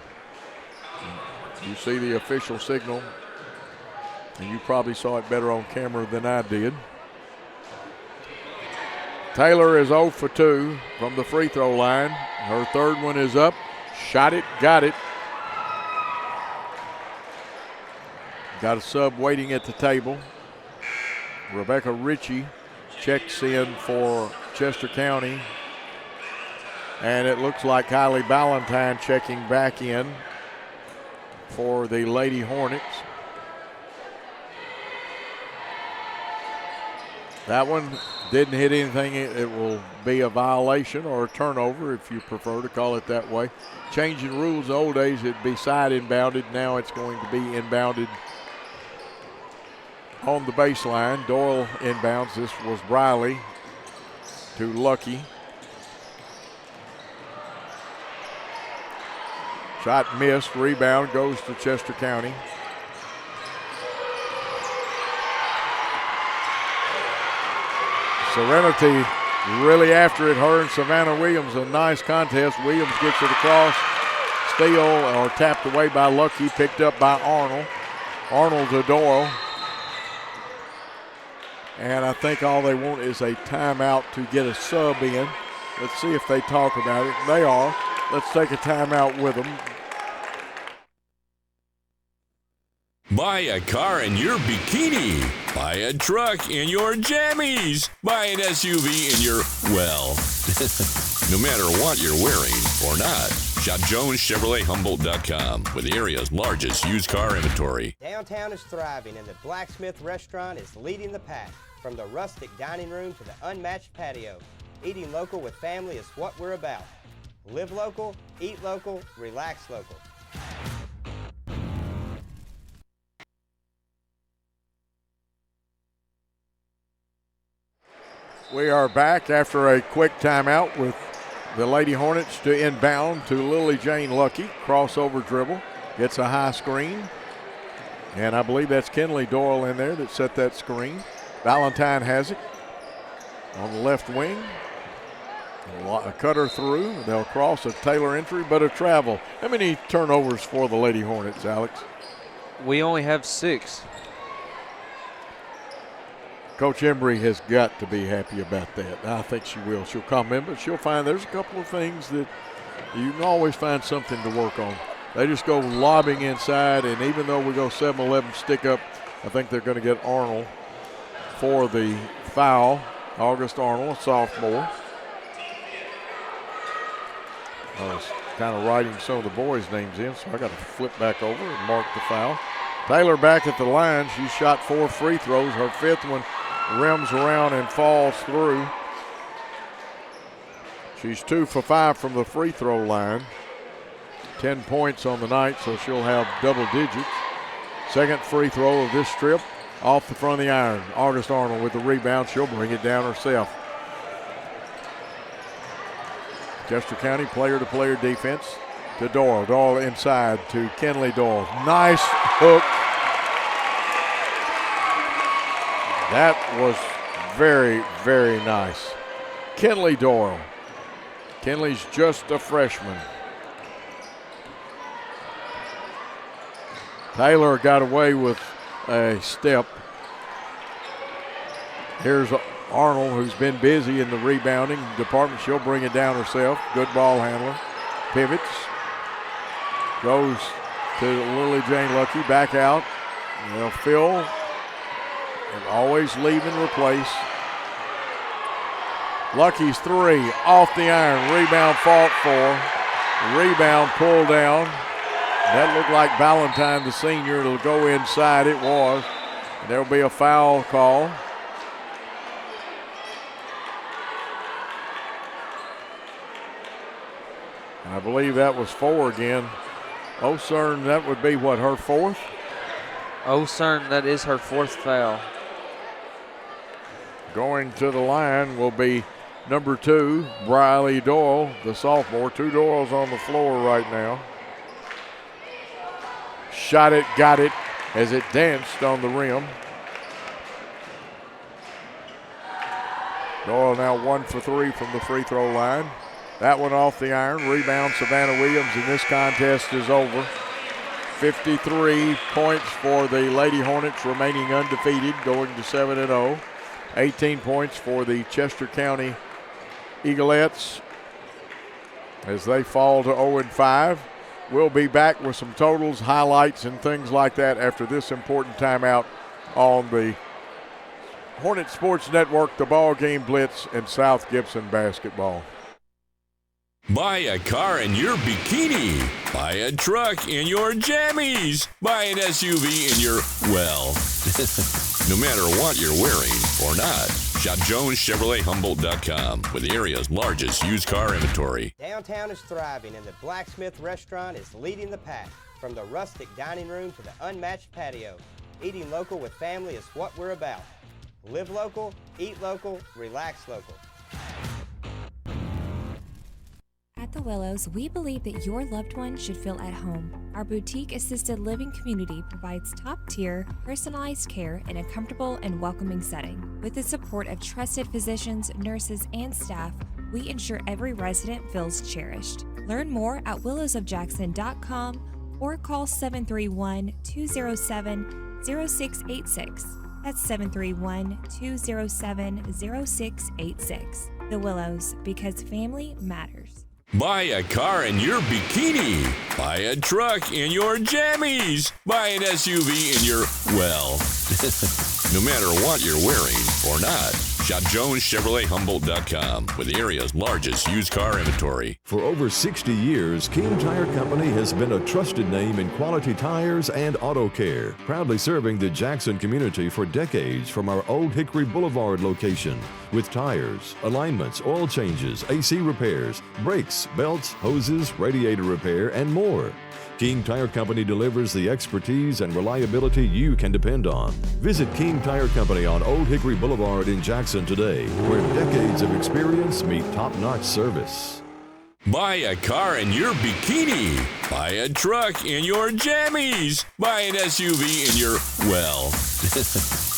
You see the official signal, and you probably saw it better on camera than I did. Taylor is 0 for 2 from the free throw line. Her third one is up. Shot it, got it. Got a sub waiting at the table. Rebecca Ritchie checks in for Chester County. And it looks like Kylie Ballantyne checking back in for the Lady Hornets. That one didn't hit anything. It will be a violation or a turnover if you prefer to call it that way. Changing rules, the old days it'd be side inbounded. Now it's going to be inbounded on the baseline. Doyle inbounds. This was Briley to Lucky. Shot missed. Rebound goes to Chester County. Serenity really after it. Her and Savannah Williams, a nice contest. Williams gets it across. Steal or tapped away by Lucky. Picked up by Arnold. Arnold to Doyle. And I think all they want is a timeout to get a sub in. Let's see if they talk about it. They are. Let's take a timeout with them. Buy a car in your bikini. Buy a truck in your jammies. Buy an SUV in your, well, no matter what you're wearing or not. Shop JonesChevroletHumboldt.com with the area's largest used car inventory. Downtown is thriving and the Blacksmith Restaurant is leading the pack. From the rustic dining room to the unmatched patio, eating local with family is what we're about. Live local, eat local, relax local. We are back after a quick timeout with the Lady Hornets to inbound to Lily Jane Lucky. Crossover dribble. Gets a high screen. And I believe that's Kenley Doyle in there that set that screen. Valentine has it on the left wing. A cutter through. They'll cross a Taylor entry, but a travel. How many turnovers for the Lady Hornets, Alex? We only have 6. Coach Embry has got to be happy about that. I think she will. She'll comment, but she'll find there's a couple of things that you can always find something to work on. They just go lobbing inside, and even though we go 7-11 stick up, I think they're going to get Arnold for the foul. August Arnold, a sophomore. I was kind of writing some of the boys' names in, so I got to flip back over and mark the foul. Taylor back at the line. She shot 4 free throws. Her 5th one rims around and falls through. She's 2 for 5 from the free throw line. 10 points on the night, so she'll have double digits. Second free throw of this trip off the front of the iron. August Arnold with the rebound. She'll bring it down herself. Chester County player-to-player defense to Doyle. Doyle inside to Kenley Doyle. Nice hook. That was very, very nice. Kenley Doyle. Kenley's just a freshman. Taylor got away with a step. Here's Arnold, who's been busy in the rebounding department. She'll bring it down herself. Good ball handler. Pivots. Goes to Lily Jane Lucky. Back out. They'll fill. And always leave and replace. Lucky's three off the iron. Rebound fought for. Rebound pulled down. That looked like Valentine, the senior. It'll go inside. It was. There'll be a foul call. I believe that was 4 again. O'Cern, that would be what, her 4th? O'Cern, that is her 4th foul. Going to the line will be number 2, Briley Doyle, the sophomore. 2 Doyles on the floor right now. Shot it, got it as it danced on the rim. Doyle now 1 for 3 from the free throw line. That one off the iron. Rebound, Savannah Williams, and this contest is over. 53 points for the Lady Hornets, remaining undefeated, going to 7-0. 18 points for the Chester County Eaglettes as they fall to 0-5. We'll be back with some totals, highlights, and things like that after this important timeout on the Hornet Sports Network, the Ball Game Blitz, and South Gibson basketball. Buy a car in your bikini. Buy a truck in your jammies. Buy an SUV in your, well, no matter what you're wearing or not. Shop JonesChevroletHumboldt.com with the area's largest used car inventory. Downtown is thriving and the Blacksmith Restaurant is leading the pack. From the rustic dining room to the unmatched patio, eating local with family is what we're about. Live local, eat local, relax local. At the Willows, we believe that your loved one should feel at home. Our boutique assisted living community provides top-tier, personalized care in a comfortable and welcoming setting. With the support of trusted physicians, nurses, and staff, we ensure every resident feels cherished. Learn more at willowsofjackson.com or call 731-207-0686. That's 731-207-0686. The Willows, because family matters. Buy a car in your bikini. Buy a truck in your jammies. Buy an SUV in your, well, no matter what you're wearing or not. Shop JonesChevroletHumboldt.com with the area's largest used car inventory. For over 60 years, King Tire Company has been a trusted name in quality tires and auto care, proudly serving the Jackson community for decades from our Old Hickory Boulevard location. With tires, alignments, oil changes, AC repairs, brakes, belts, hoses, radiator repair, and more. King Tire Company delivers the expertise and reliability you can depend on. Visit King Tire Company on Old Hickory Boulevard in Jackson today, where decades of experience meet top-notch service. Buy a car in your bikini. Buy a truck in your jammies. Buy an SUV in your, well,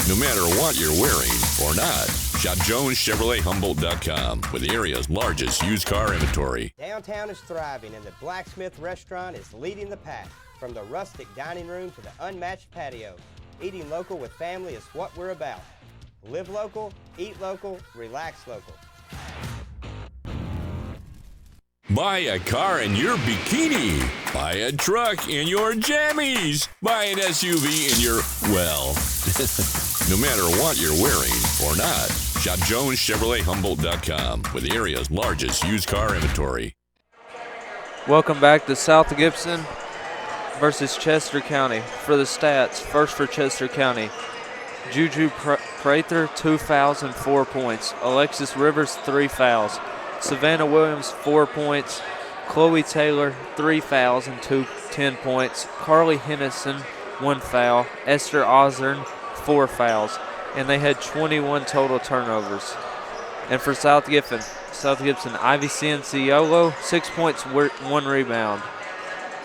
no matter what you're wearing or not. Shop JonesChevroletHumboldt.com with the area's largest used car inventory. Downtown is thriving and the Blacksmith Restaurant is leading the pack. From the rustic dining room to the unmatched patio, eating local with family is what we're about. Live local, eat local, relax local. Buy a car in your bikini. Buy a truck in your jammies. Buy an SUV in your, well, no matter what you're wearing or not. Shop JonesChevroletHumboldt.com with the area's largest used car inventory. Welcome back to South Gibson versus Chester County. For the stats, first for Chester County, Juju Prather, 2 fouls and 4 points. Alexis Rivers, 3 fouls. Savannah Williams, 4 points. Chloe Taylor, 3 fouls and 10 points. Carly Hennison, 1 foul. Esther Ozern, 4 fouls. And they had 21 total turnovers. And for South Gibson, Ivy Cianciolo, 6 points, 1 rebound.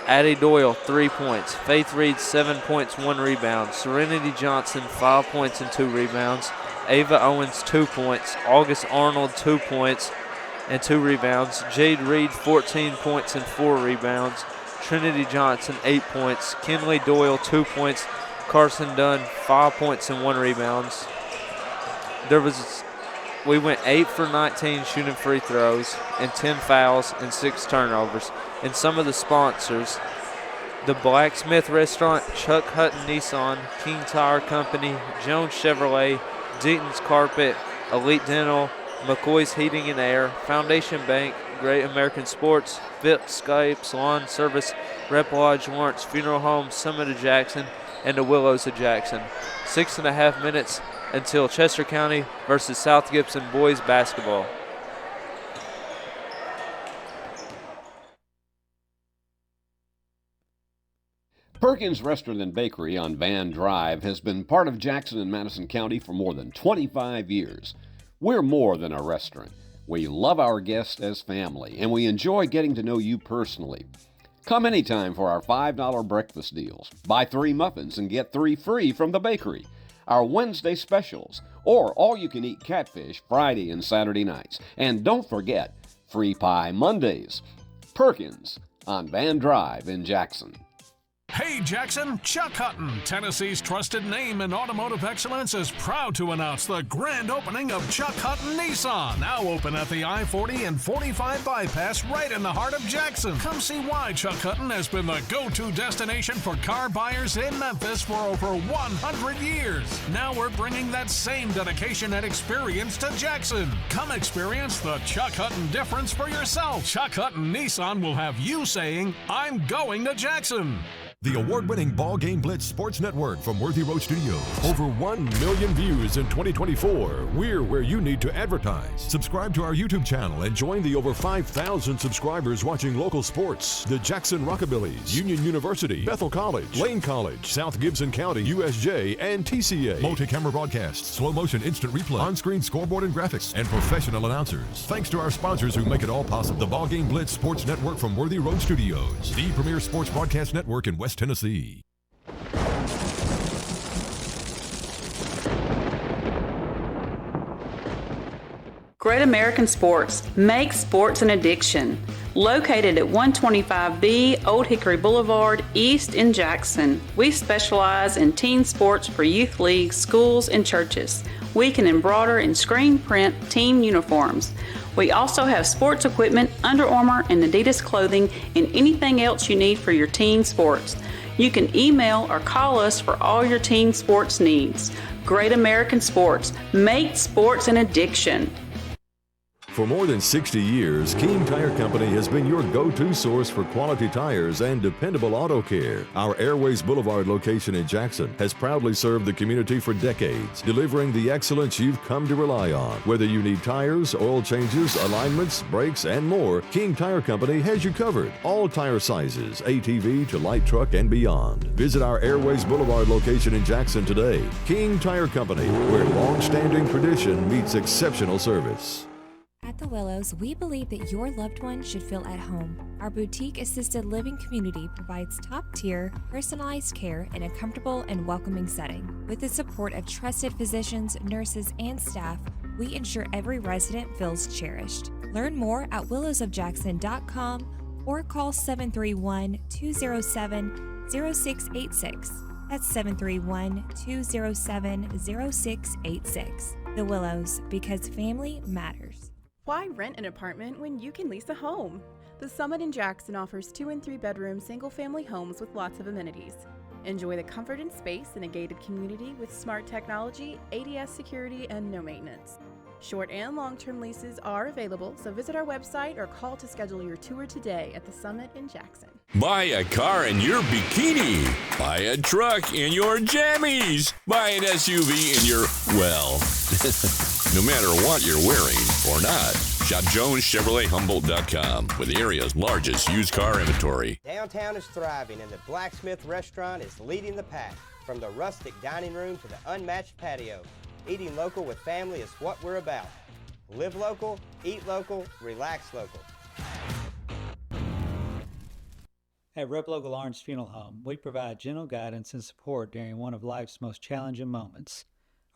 Addie Doyle, 3 points. Faith Reed, 7 points, 1 rebound. Serenity Johnson, 5 points and 2 rebounds. Ava Owens, 2 points. August Arnold, 2 points and 2 rebounds. Jade Reed, 14 points and 4 rebounds. Trinity Johnson, 8 points. Kinley Doyle, 2 points. Carson Dunn, 5 points and 1 rebounds. We went 8 for 19 shooting free throws and 10 fouls and 6 turnovers. And some of the sponsors, the Blacksmith Restaurant, Chuck Hutton Nissan, King Tire Company, Jones Chevrolet, Deaton's Carpet, Elite Dental, McCoy's Heating and Air, Foundation Bank, Great American Sports, Vitscape Salon Service, Rep Lodge Lawrence Funeral Home, Summit of Jackson, and the Willows of Jackson. 6.5 minutes until Chester County versus South Gibson boys basketball. Perkins Restaurant and Bakery on Van Drive has been part of Jackson and Madison County for more than 25 years. We're more than a restaurant. We love our guests as family, and we enjoy getting to know you personally. Come anytime for our $5 breakfast deals. Buy 3 muffins and get 3 free from the bakery. Our Wednesday specials, or all-you-can-eat catfish Friday and Saturday nights. And don't forget, free pie Mondays. Perkins on Van Drive in Jackson. Hey Jackson, Chuck Hutton, Tennessee's trusted name in automotive excellence, is proud to announce the grand opening of Chuck Hutton Nissan, now open at the I-40 and 45 bypass right in the heart of Jackson. Come see why Chuck Hutton has been the go-to destination for car buyers in Memphis for over 100 years. Now we're bringing that same dedication and experience to Jackson. Come experience the Chuck Hutton difference for yourself. Chuck Hutton Nissan will have you saying, "I'm going to Jackson." The award-winning BallGame Blitz Sports Network from Worthy Road Studios. Over 1 million views in 2024. We're where you need to advertise. Subscribe to our YouTube channel and join the over 5,000 subscribers watching local sports. The Jackson Rockabillys, Union University, Bethel College, Lane College, South Gibson County, USJ, and TCA. Multi-camera broadcasts, slow motion instant replay, on-screen scoreboard and graphics, and professional announcers. Thanks to our sponsors who make it all possible. The BallGame Blitz Sports Network from Worthy Road Studios. The premier sports broadcast network in West Tennessee. Great American Sports makes sports an addiction. Located at 125B Old Hickory Boulevard, East in Jackson, we specialize in team sports for youth leagues, schools, and churches. We can embroider and screen print team uniforms. We also have sports equipment, Under Armour, and Adidas clothing, and anything else you need for your team sports. You can email or call us for all your team sports needs. Great American Sports. Make sports an addiction. For more than 60 years, King Tire Company has been your go-to source for quality tires and dependable auto care. Our Airways Boulevard location in Jackson has proudly served the community for decades, delivering the excellence you've come to rely on. Whether you need tires, oil changes, alignments, brakes, and more, King Tire Company has you covered. All tire sizes, ATV to light truck and beyond. Visit our Airways Boulevard location in Jackson today. King Tire Company, where long-standing tradition meets exceptional service. At the Willows, we believe that your loved one should feel at home. Our boutique assisted living community provides top-tier, personalized care in a comfortable and welcoming setting. With the support of trusted physicians, nurses, and staff, we ensure every resident feels cherished. Learn more at willowsofjackson.com or call 731-207-0686. That's 731-207-0686. The Willows, because family matters. Why rent an apartment when you can lease a home? The Summit in Jackson offers 2 and 3 bedroom single-family homes with lots of amenities. Enjoy the comfort and space in a gated community with smart technology, ADS security, and no maintenance. Short and long-term leases are available, so visit our website or call to schedule your tour today at the Summit in Jackson. Buy a car in your bikini. Buy a truck in your jammies. Buy an SUV in your, well, no matter what you're wearing or not. Shop JonesChevroletHumboldt.com with the area's largest used car inventory. Downtown is thriving and the Blacksmith Restaurant is leading the pack. From the rustic dining room to the unmatched patio, eating local with family is what we're about. Live local, eat local, relax local. At Rep Local Lawrence Funeral Home, we provide gentle guidance and support during one of life's most challenging moments.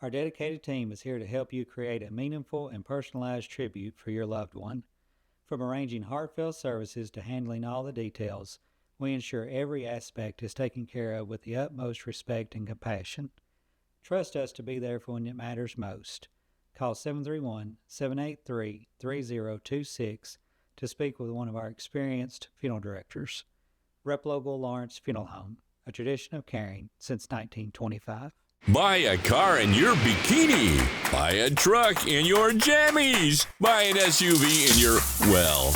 Our dedicated team is here to help you create a meaningful and personalized tribute for your loved one. From arranging heartfelt services to handling all the details, we ensure every aspect is taken care of with the utmost respect and compassion. Trust us to be there for when it matters most. Call 731-783-3026 to speak with one of our experienced funeral directors. Rep Local Lawrence Funeral Home, a tradition of caring since 1925. Buy a car in your bikini. Buy a truck in your jammies. Buy an SUV in your, well,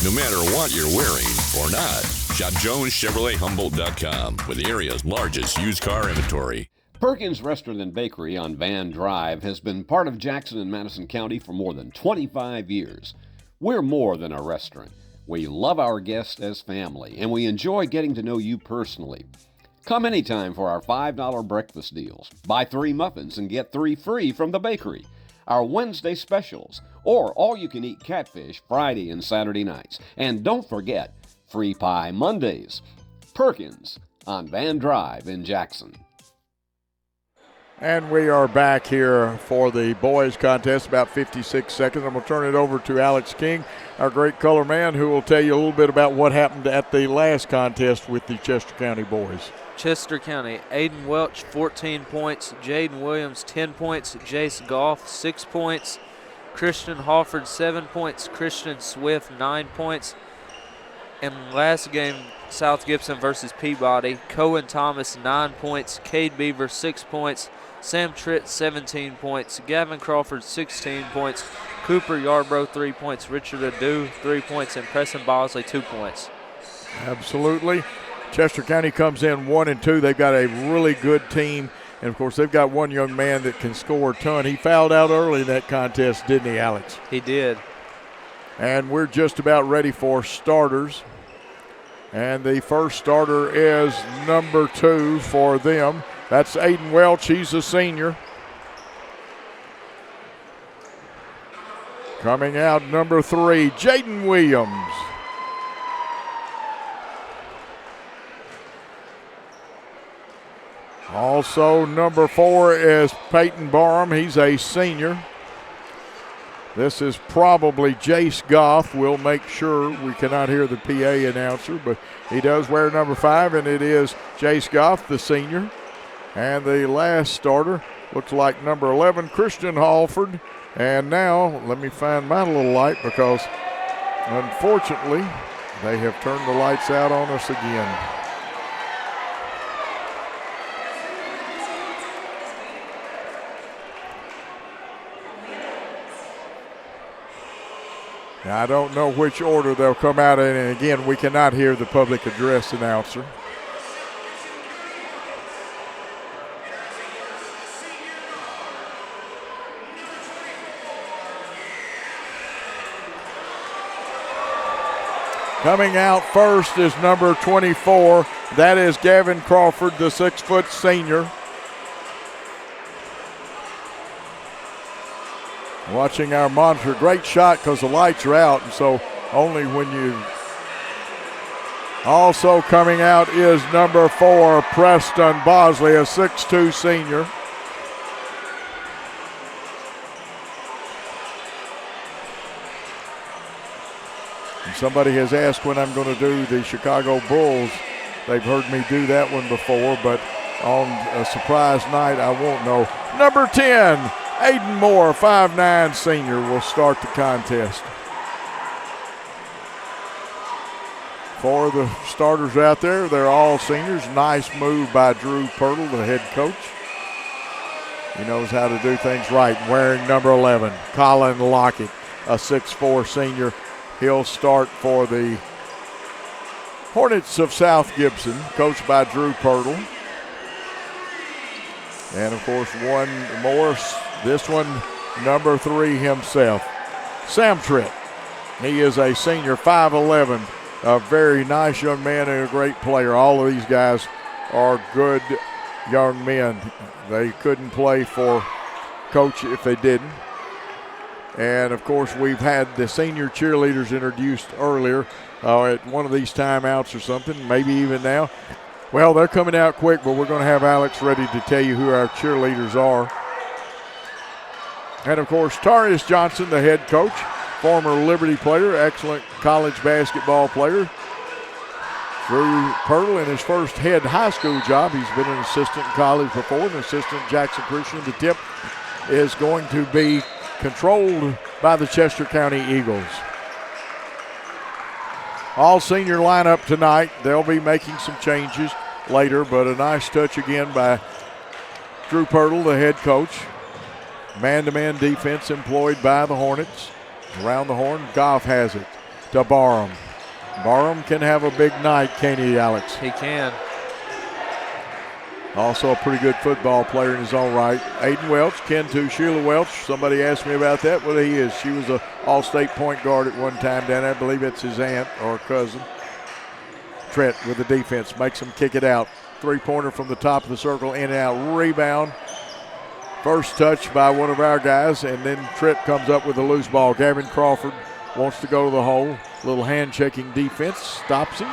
no matter what you're wearing or not. Shop JonesChevroletHumboldt.com with the area's largest used car inventory. Perkins Restaurant and Bakery on Van Drive has been part of Jackson and Madison County for more than 25 years. We're more than a restaurant. We love our guests as family, and we enjoy getting to know you personally. Come anytime for our $5 breakfast deals. Buy 3 muffins and get 3 free from the bakery. Our Wednesday specials, or all-you-can-eat catfish Friday and Saturday nights. And don't forget, free pie Mondays. Perkins on Van Drive in Jackson. And we are back here for the boys contest, about 56 seconds. I'm going to turn it over to Alex King, our great color man, who will tell you a little bit about what happened at the last contest with the Chester County boys. Chester County, Aiden Welch, 14 points. Jaden Williams, 10 points. Jace Goff, 6 points. Christian Hawford, 7 points. Christian Swift, 9 points. And last game, South Gibson versus Peabody, Cohen Thomas, 9 points. Cade Beaver, 6 points. Sam Tritt, 17 points. Gavin Crawford, 16 points. Cooper Yarbrough, 3 points. Richard Adu, 3 points. And Preston Bosley, 2 points. Absolutely. Chester County comes in 1-2. They've got a really good team. And, of course, they've got one young man that can score a ton. He fouled out early in that contest, didn't he, Alex? He did. And we're just about ready for starters. And the first starter is number 2 for them. That's Aiden Welch. He's a senior. Coming out, number 3, Jaden Williams. Also, number 4 is Peyton Barham. He's a senior. This is probably Jace Goff. We'll make sure. We cannot hear the PA announcer, but he does wear number 5, and it is Jace Goff, the senior. And the last starter looks like number 11, Christian Halford. And now, let me find my little light because, unfortunately, they have turned the lights out on us again. Now, I don't know which order they'll come out in, and again, we cannot hear the public address announcer. Coming out first is number 24. That is Gavin Crawford, the 6-foot senior. Watching our monitor, great shot because the lights are out, and so only when you. Also coming out is number 4, Preston Bosley, a 6'2 senior. And somebody has asked when I'm going to do the Chicago Bulls. They've heard me do that one before, but on a surprise night, I won't know. Number 10. Aiden Moore, 5'9 senior, will start the contest. For the starters out there, they're all seniors. Nice move by Drew Pirtle, the head coach. He knows how to do things right. Wearing number 11, Colin Lockett, a 6'4 senior. He'll start for the Hornets of South Gibson, coached by Drew Pirtle. And, of course, one more. This one, number 3 himself, Sam Tritt. He is a senior, 5'11", a very nice young man and a great player. All of these guys are good young men. They couldn't play for coach if they didn't. And, of course, we've had the senior cheerleaders introduced earlier at one of these timeouts or something, maybe even now. Well, they're coming out quick, but we're going to have Alex ready to tell you who our cheerleaders are. And, of course, Tarius Johnson, the head coach, former Liberty player, excellent college basketball player. Drew Pirtle in his first head high school job. He's been an assistant in college before, an assistant at Jackson Christian. The tip is going to be controlled by the Chester County Eagles. All senior lineup tonight. They'll be making some changes later, but a nice touch again by Drew Pirtle, the head coach. Man-to-man defense employed by the Hornets. Around the horn, Goff has it to Barham. Barham can have a big night, can't he, Alex? He can. Also a pretty good football player in his own right. Aiden Welch, kin to Sheila Welch. Somebody asked me about that. Well, he is. She was an all-state point guard at one time down there. I believe it's his aunt or cousin. Trent with the defense makes him kick it out. Three-pointer from the top of the circle, in and out. Rebound. First touch by one of our guys, and then Trent comes up with a loose ball. Gavin Crawford wants to go to the hole. Little hand-checking defense. Stops him.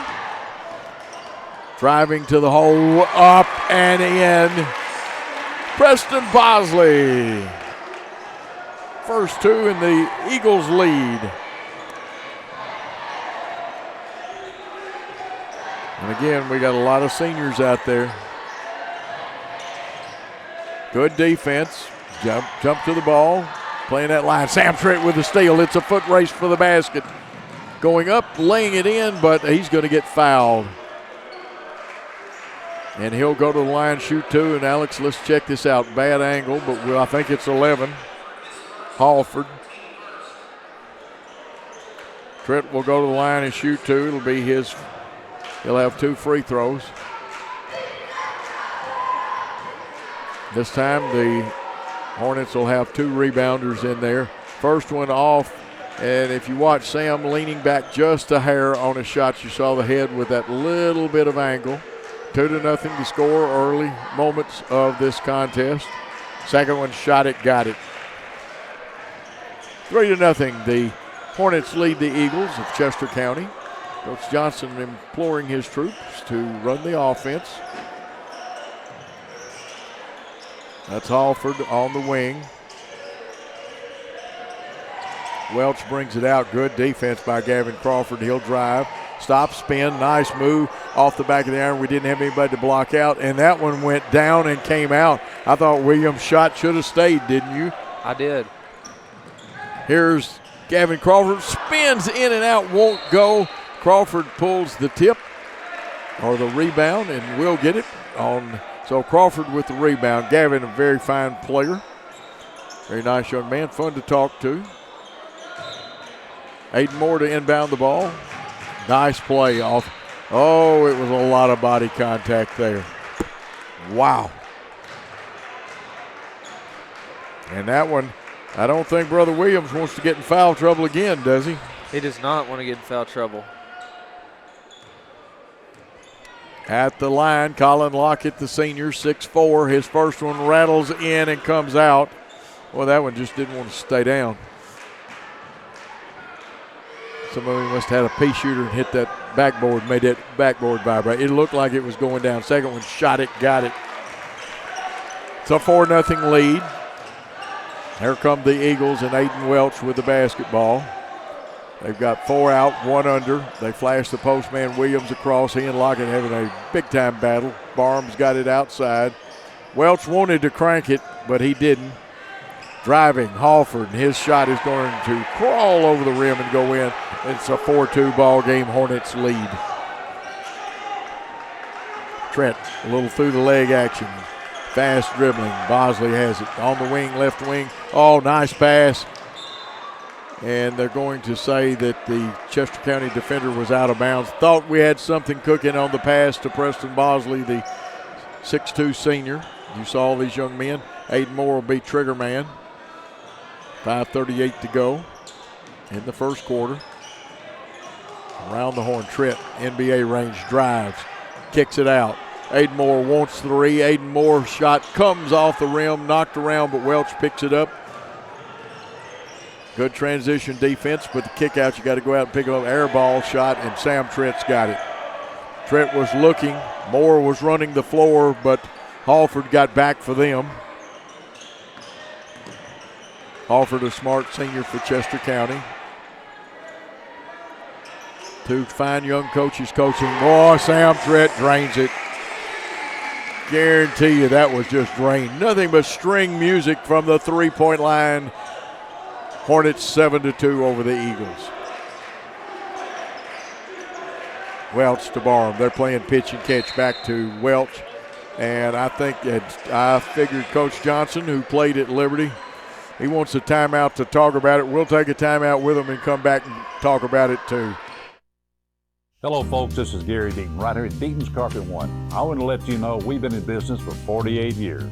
Driving to the hole, up and in. Preston Bosley. First two, and the Eagles lead. And again, we got a lot of seniors out there. Good defense. Jump to the ball. Playing that line. Sam Trent with the steal. It's a foot race for the basket. Going up, laying it in, but he's going to get fouled. And he'll go to the line, shoot two. And Alex, let's check this out. Bad angle, but I think it's 11. Halford. Trent will go to the line and shoot two. It'll be his. He'll have two free throws. This time the Hornets will have two rebounders in there. First one off, and if you watch Sam leaning back just a hair on his shot, you saw the head with that little bit of angle. 2-0 to score early moments of this contest. Second one, shot it, got it. 3-0. The Hornets lead the Eagles of Chester County. Coach Johnson imploring his troops to run the offense. That's Halford on the wing. Welch brings it out. Good defense by Gavin Crawford. He'll drive. Stop, spin, nice move off the back of the iron. We didn't have anybody to block out, and that one went down and came out. I thought Williams' shot should have stayed, didn't you? I did. Here's Gavin Crawford. Spins in and out, won't go. Crawford pulls the tip or the rebound and will get it on. So Crawford with the rebound. Gavin, a very fine player. Very nice young man, fun to talk to. Aiden Moore to inbound the ball. Nice play off. Oh, it was a lot of body contact there. Wow. And that one, I don't think Brother Williams wants to get in foul trouble again, does he? He does not want to get in foul trouble. At the line, Colin Lockett, the senior, 6'4". His first one rattles in and comes out. Well, that one just didn't want to stay down. Somebody must have had a pea shooter and hit that backboard, made that backboard vibrate. It looked like it was going down. Second one, shot it, got it. It's a 4-0 lead. Here come the Eagles and Aiden Welch with the basketball. They've got 4 out, 1 under. They flash the postman Williams across. He and Lockett having a big-time battle. Barham's got it outside. Welch wanted to crank it, but he didn't. Driving, Halford, and his shot is going to crawl over the rim and go in. It's a 4-2 ball game. Hornets lead. Trent, a little through the leg action. Fast dribbling. Bosley has it on the wing, left wing. Oh, nice pass. And they're going to say that the Chester County defender was out of bounds. Thought we had something cooking on the pass to Preston Bosley, the 6'2 senior. You saw all these young men. Aiden Moore will be trigger man. 5:38 to go in the first quarter. Around the horn, Trent, NBA range, drives, kicks it out. Aiden Moore wants three. Aiden Moore's shot comes off the rim, knocked around, but Welch picks it up. Good transition defense, but the kick out, you got to go out and pick it up. Air ball shot, and Sam Trent's got it. Trent was looking. Moore was running the floor, but Halford got back for them. Halford, a smart senior for Chester County. Two fine young coaches coaching. Oh, Sam Trent drains it. Guarantee you that was just drained. Nothing but string music from the three-point line. Hornets 7-2 over the Eagles. Welch to Barham. They're playing pitch and catch back to Welch. And I figured Coach Johnson, who played at Liberty, he wants a timeout to talk about it. We'll take a timeout with him and come back and talk about it too. Hello, folks. This is Gary Deaton, right here at Deaton's Carpet One. I want to let you know we've been in business for 48 years.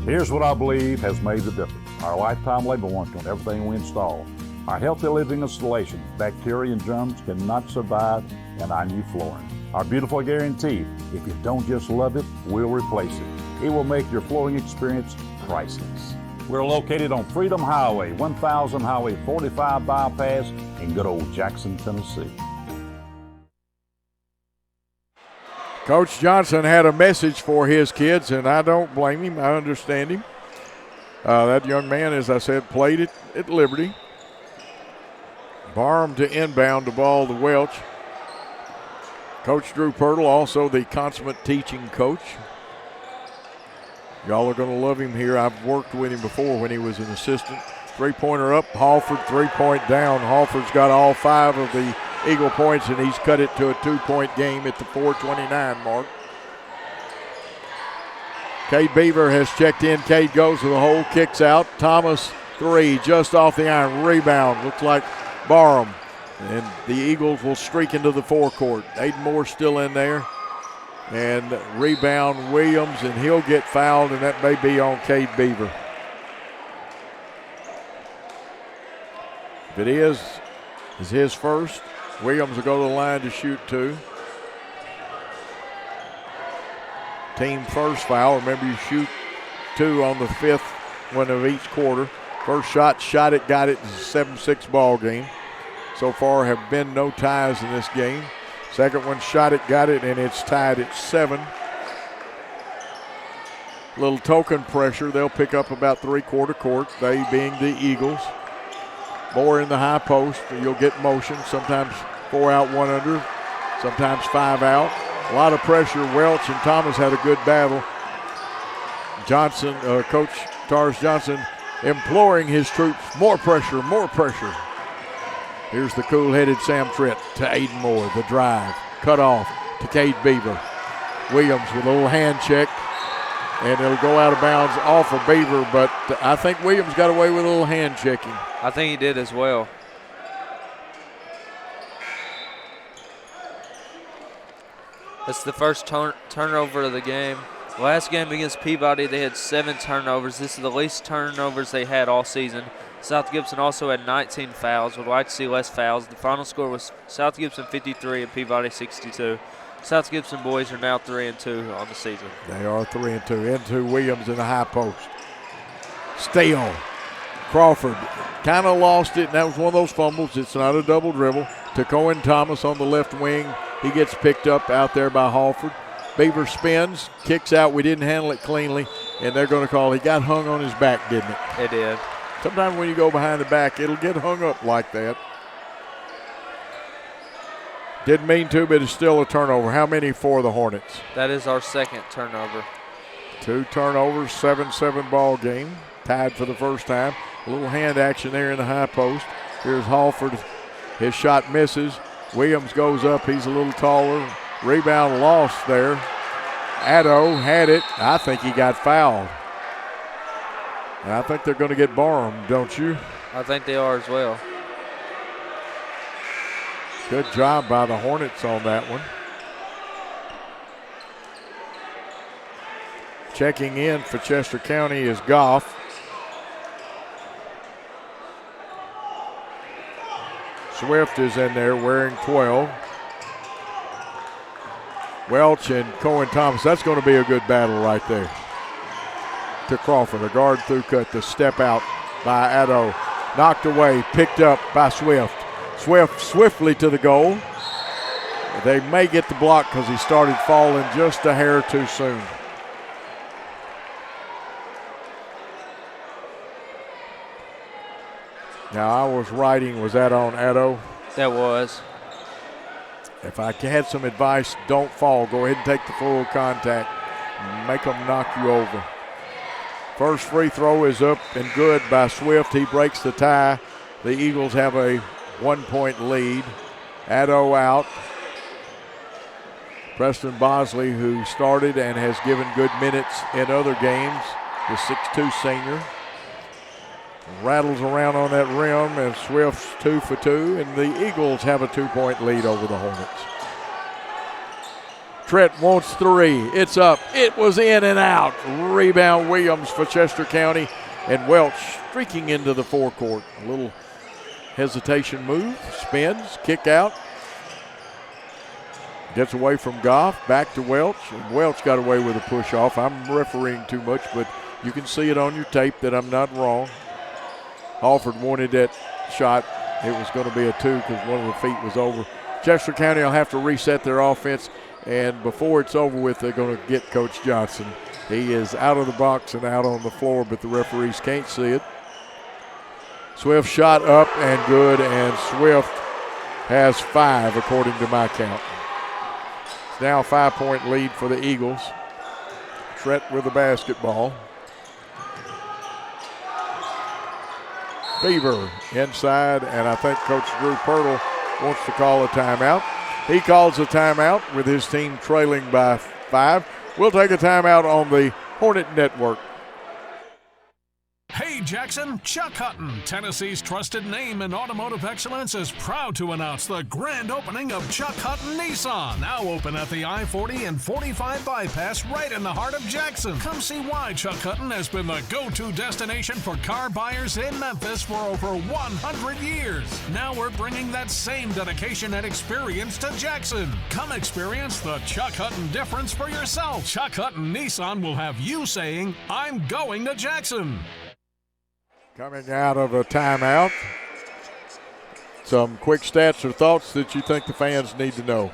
Here's what I believe has made the difference. Our lifetime labor warranty on everything we install. Our healthy living installation. Bacteria and germs cannot survive in our new flooring. Our beautiful guarantee. If you don't just love it, we'll replace it. It will make your flooring experience priceless. We're located on Freedom Highway, 1000 Highway 45 bypass in good old Jackson, Tennessee. Coach Johnson had a message for his kids, and I don't blame him. I understand him. That young man, as I said, played it at Liberty. Barham to inbound the ball to Welch. Coach Drew Pirtle, also the consummate teaching coach. Y'all are going to love him here. I've worked with him before when he was an assistant. Three-pointer up, Halford, three-point down. Halford's got all 5 of the Eagle points, and he's cut it to a 2-point game at the 4:29 mark. Cade Beaver has checked in. Cade goes to the hole, kicks out. Thomas, 3, just off the iron. Rebound, looks like Barham. And the Eagles will streak into the forecourt. Aiden Moore still in there. And rebound Williams, and he'll get fouled, and that may be on Cade Beaver. If it is, it's his first. Williams will go to the line to shoot 2. Team first foul. Remember, you shoot 2 on the 5th one of each quarter. First shot it, got it. It's a 7-6 ball game. So far have been no ties in this game. Second one, shot it, got it, and it's tied at 7. Little token pressure. They'll pick up about 3/4 court, they being the Eagles. Moore in the high post. You'll get motion. Sometimes 4 out, 1 under. Sometimes 5 out. A lot of pressure. Welch and Thomas had a good battle. Johnson, Coach Tars Johnson, imploring his troops, more pressure, more pressure. Here's the cool-headed Sam Tritt to Aiden Moore. The drive, cut off to Cade Beaver. Williams with a little hand check, and it'll go out of bounds off of Beaver, but I think Williams got away with a little hand checking. I think he did as well. That's the first turnover of the game. Last game against Peabody, they had 7 turnovers. This is the least turnovers they had all season. South Gibson also had 19 fouls. Would like to see less fouls. The final score was South Gibson 53 and Peabody 62. South Gibson boys are now 3-2 on the season. They are 3-2. Into Williams in the high post. Steele. Crawford kind of lost it, and that was one of those fumbles. It's not a double dribble. To Cohen Thomas on the left wing. He gets picked up out there by Halford. Beaver spins, kicks out. We didn't handle it cleanly, and they're going to call. He got hung on his back, didn't it? It did. Sometimes when you go behind the back, it'll get hung up like that. Didn't mean to, but it's still a turnover. How many for the Hornets? That is our second turnover. 2 turnovers, 7-7 ball game. Tied for the first time. A little hand action there in the high post. Here's Halford. His shot misses. Williams goes up. He's a little taller. Rebound lost there. Addo had it. I think he got fouled. And I think they're going to get Barham, don't you? I think they are as well. Good job by the Hornets on that one. Checking in for Chester County is Goff. Swift is in there wearing 12. Welch and Cohen Thomas. That's going to be a good battle right there. To Crawford, a guard through cut, the step out by Addo. Knocked away, picked up by Swift. Swift swiftly to the goal. They may get the block because he started falling just a hair too soon. Now I was writing, was that on Addo? That was. If I had some advice, don't fall. Go ahead and take the full contact. Make them knock you over. First free throw is up and good by Swift. He breaks the tie. The Eagles have a 1-point lead. Addo out. Preston Bosley, who started and has given good minutes in other games, the 6'2 senior. Rattles around on that rim, and Swift's 2 for 2, and the Eagles have a 2-point lead over the Hornets. Trent wants 3. It's up. It was in and out. Rebound Williams for Chester County, and Welch streaking into the forecourt. A little hesitation move, spins, kick out. Gets away from Goff, back to Welch, and Welch got away with a push off. I'm refereeing too much, but you can see it on your tape that I'm not wrong. Halford wanted that shot. It was going to be a 2 because one of the feet was over. Chester County will have to reset their offense, and before it's over with, they're going to get Coach Johnson. He is out of the box and out on the floor, but the referees can't see it. Swift shot up and good, and Swift has 5 according to my count. It's now a 5-point lead for the Eagles. Trent with the basketball. Beaver inside, and I think Coach Drew Pirtle wants to call a timeout. He calls a timeout with his team trailing by 5. We'll take a timeout on the Hornet Network. Hey Jackson, Chuck Hutton, Tennessee's trusted name in automotive excellence, is proud to announce the grand opening of Chuck Hutton Nissan, now open at the I-40 and 45 bypass right in the heart of Jackson. Come see why Chuck Hutton has been the go-to destination for car buyers in Memphis for over 100 years. Now we're bringing that same dedication and experience to Jackson. Come experience the Chuck Hutton difference for yourself. Chuck Hutton Nissan will have you saying, "I'm going to Jackson." Coming out of a timeout, some quick stats or thoughts that you think the fans need to know.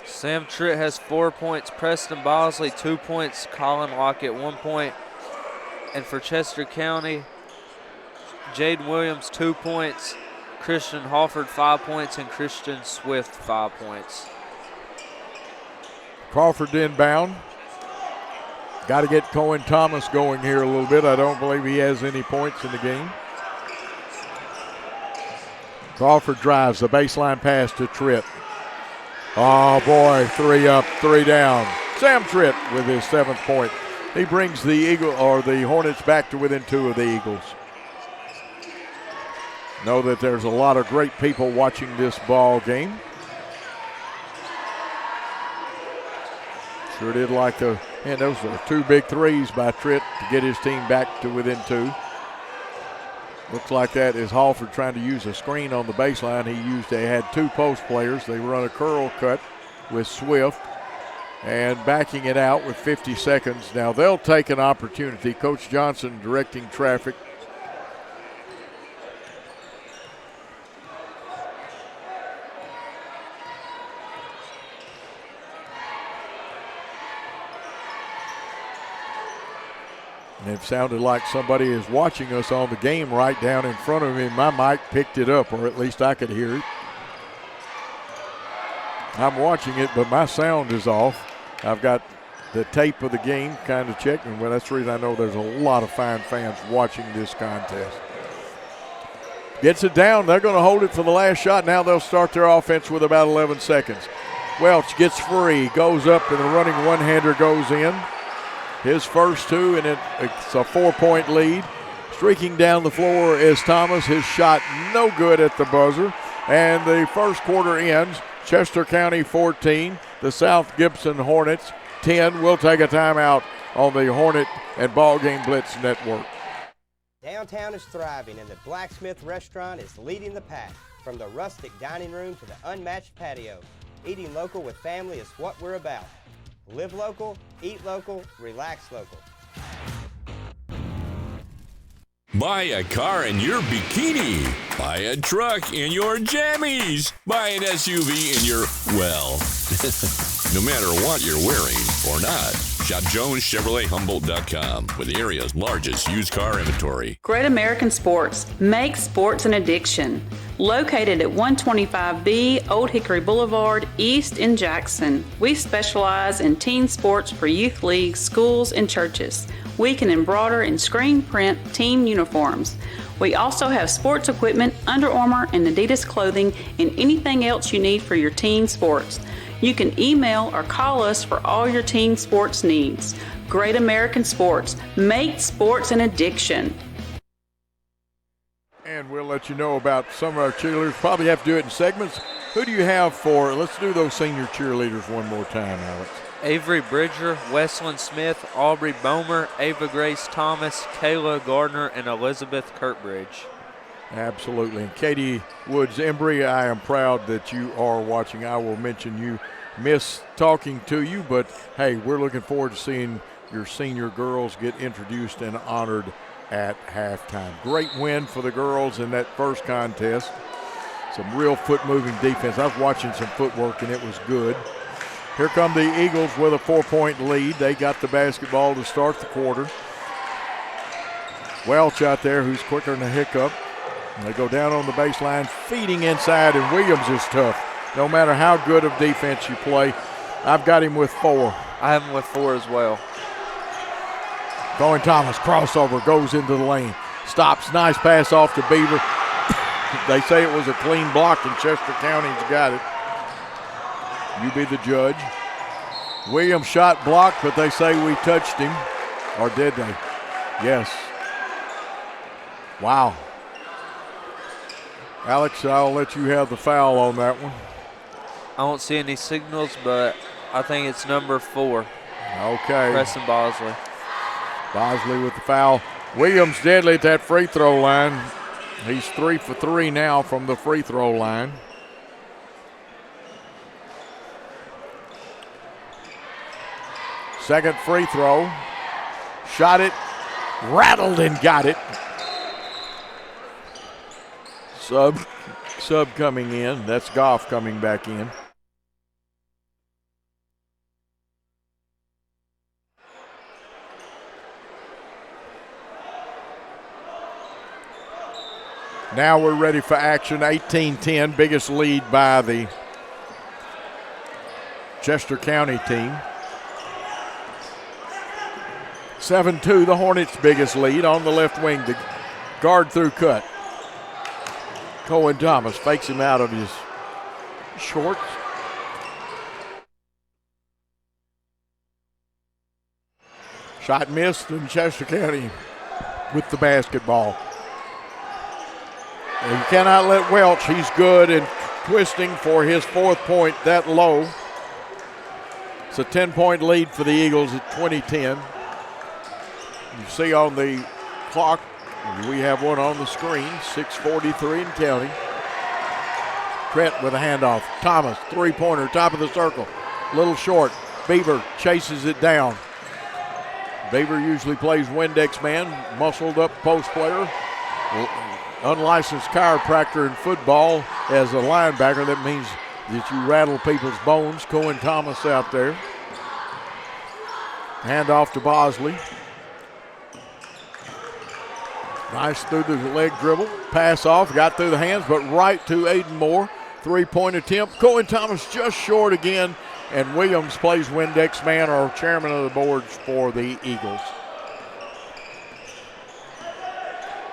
Sam Tritt has 4 points, Preston Bosley 2 points, Colin Lockett 1 point. And for Chester County, Jaden Williams 2 points, Christian Halford 5 points, and Christian Swift 5 points. Crawford inbound. Got to get Cohen Thomas going here a little bit. I don't believe he has any points in the game. Crawford drives the baseline pass to Tritt. Oh boy, 3 up, 3 down. Sam Tritt with his 7th point. He brings the the Hornets back to within 2 of the Eagles. Know that there's a lot of great people watching this ball game. Sure did like the, and those were 2 big threes by Tritt to get his team back to within 2. Looks like that is Halford trying to use a screen on the baseline. They had 2 post players. They run a curl cut with Swift and backing it out with 50 seconds. Now they'll take an opportunity. Coach Johnson directing traffic. And it sounded like somebody is watching us on the game right down in front of me. My mic picked it up, or at least I could hear it. I'm watching it, but my sound is off. I've got the tape of the game kind of checking. Well, that's the reason I know there's a lot of fine fans watching this contest. Gets it down. They're going to hold it for the last shot. Now they'll start their offense with about 11 seconds. Welch gets free, goes up, and the running one-hander goes in. His first 2, and it's a 4-point lead. Streaking down the floor is Thomas. His shot no good at the buzzer. And the first quarter ends. Chester County 14, the South Gibson Hornets 10. We'll take a timeout on the Hornet and BallGame Blitz Network. Downtown is thriving, and the Blacksmith Restaurant is leading the pack. From the rustic dining room to the unmatched patio, eating local with family is what we're about. Live local, eat local, relax local. Buy a car in your bikini. Buy a truck in your jammies. Buy an SUV in your, well, no matter what you're wearing or not. Shop JonesChevroletHumboldt.com with the area's largest used car inventory. Great American Sports. Make sports an addiction. Located at 125B Old Hickory Boulevard, East in Jackson. We specialize in teen sports for youth leagues, schools, and churches. We can embroider and screen print team uniforms. We also have sports equipment, Under Armour, and Adidas clothing, and anything else you need for your teen sports. You can email or call us for all your team sports needs. Great American Sports. Make sports an addiction. And we'll let you know about some of our cheerleaders. Probably have to do it in segments. Who do you have for, let's do those senior cheerleaders one more time, Alex. Avery Bridger, Wesleyan Smith, Aubrey Bomer, Ava Grace Thomas, Kayla Gardner, and Elizabeth Kirkbridge. Absolutely. And Katie Woods Embry, I am proud that you are watching. I will mention you. Miss talking to you, but hey, we're looking forward to seeing your senior girls get introduced and honored at halftime. Great win for the girls in that first contest. Some real foot-moving defense. I was watching some footwork, and it was good. Here come the Eagles with a 4-point lead. They got the basketball to start the quarter. Welch out there, who's quicker than a hiccup. And they go down on the baseline, feeding inside, and Williams is tough. No matter how good of defense you play, I've got him with 4. I have him with 4 as well. Cohen Thomas, crossover, goes into the lane. Stops, nice pass off to Beaver. They say it was a clean block, and Chester County's got it. You be the judge. Williams shot blocked, but they say we touched him. Or did they? Yes. Wow. Alex, I'll let you have the foul on that one. I don't see any signals, but I think it's number 4. Okay. Preston Bosley. Bosley with the foul. Williams deadly at that free throw line. He's 3 for 3 now from the free throw line. Second free throw. Shot it, rattled and got it. Sub coming in. That's Goff coming back in. Now we're ready for action. 18-10, biggest lead by the Chester County team. 7-2, the Hornets' biggest lead on the left wing. The guard through cut. Cohen Thomas fakes him out of his shorts. Shot missed, and Chester County with the basketball. And you cannot let Welch, he's good and twisting for his 4th point that low. It's a 10-point lead for the Eagles at 20-10. You see on the clock, we have one on the screen, 6:43 and counting. Trent with a handoff. Thomas, three-pointer, top of the circle. Little short. Beaver chases it down. Beaver usually plays Windex man, muscled up post player. Unlicensed chiropractor in football as a linebacker. That means that you rattle people's bones. Cohen Thomas out there. Handoff to Bosley. Nice through the leg dribble. Pass off, got through the hands, but right to Aiden Moore. 3-point attempt. Cohen Thomas just short again, and Williams plays Windex man or chairman of the boards for the Eagles.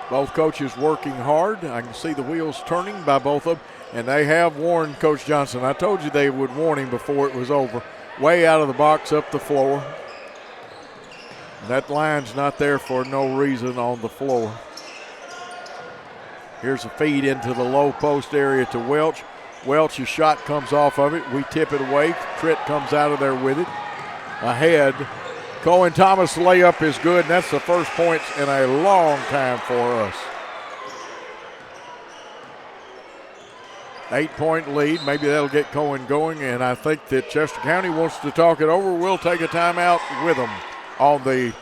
Both coaches working hard. I can see the wheels turning by both of them, and they have warned Coach Johnson. I told you they would warn him before it was over. Way out of the box, up the floor. That line's not there for no reason on the floor. Here's a feed into the low post area to Welch. Welch's shot comes off of it. We tip it away. Tritt comes out of there with it. Ahead. Cohen Thomas layup is good, and that's the first points in a long time for us. 8-point lead. Maybe that'll get Cohen going, and I think that Chester County wants to talk it over. We'll take a timeout with them on the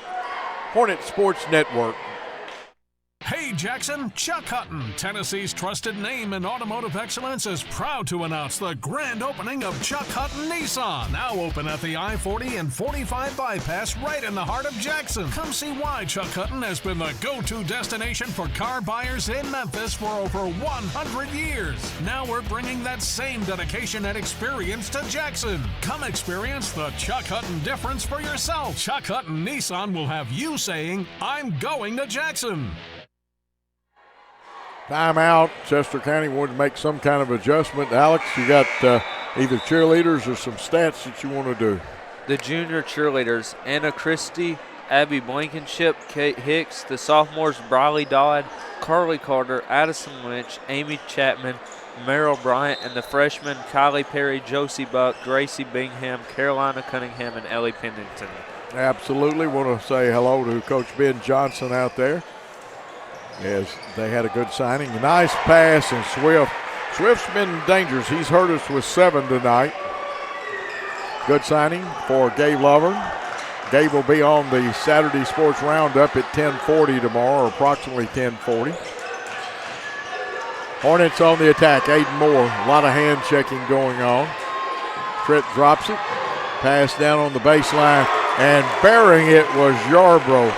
Hornet Sports Network. Hey Jackson, Chuck Hutton, Tennessee's trusted name in automotive excellence, is proud to announce the grand opening of Chuck Hutton Nissan, now open at the I-40 and 45 bypass right in the heart of Jackson. Come see why Chuck Hutton has been the go-to destination for car buyers in Memphis for over 100 years. Now we're bringing that same dedication and experience to Jackson. Come experience the Chuck Hutton difference for yourself. Chuck Hutton Nissan will have you saying, I'm going to Jackson. Timeout. Chester County wanted to make some kind of adjustment. Alex, you got either cheerleaders or some stats that you want to do. The junior cheerleaders, Anna Christie, Abby Blankenship, Kate Hicks, the sophomores, Briley Dodd, Carly Carter, Addison Lynch, Amy Chapman, Merrill Bryant, and the freshmen, Kylie Perry, Josie Buck, Gracie Bingham, Carolina Cunningham, and Ellie Pennington. Absolutely. Want to say hello to Coach Ben Johnson out there, as they had a good signing. Nice pass, and Swift's been dangerous. He's hurt us with 7 tonight. Good signing for Gabe Lovern. Gabe will be on the Saturday Sports Roundup at 10:40 tomorrow, or approximately 10:40. Hornets on the attack. Aiden Moore. A lot of hand checking going on. Trent drops it. Pass down on the baseline, and bearing it was Yarbrough.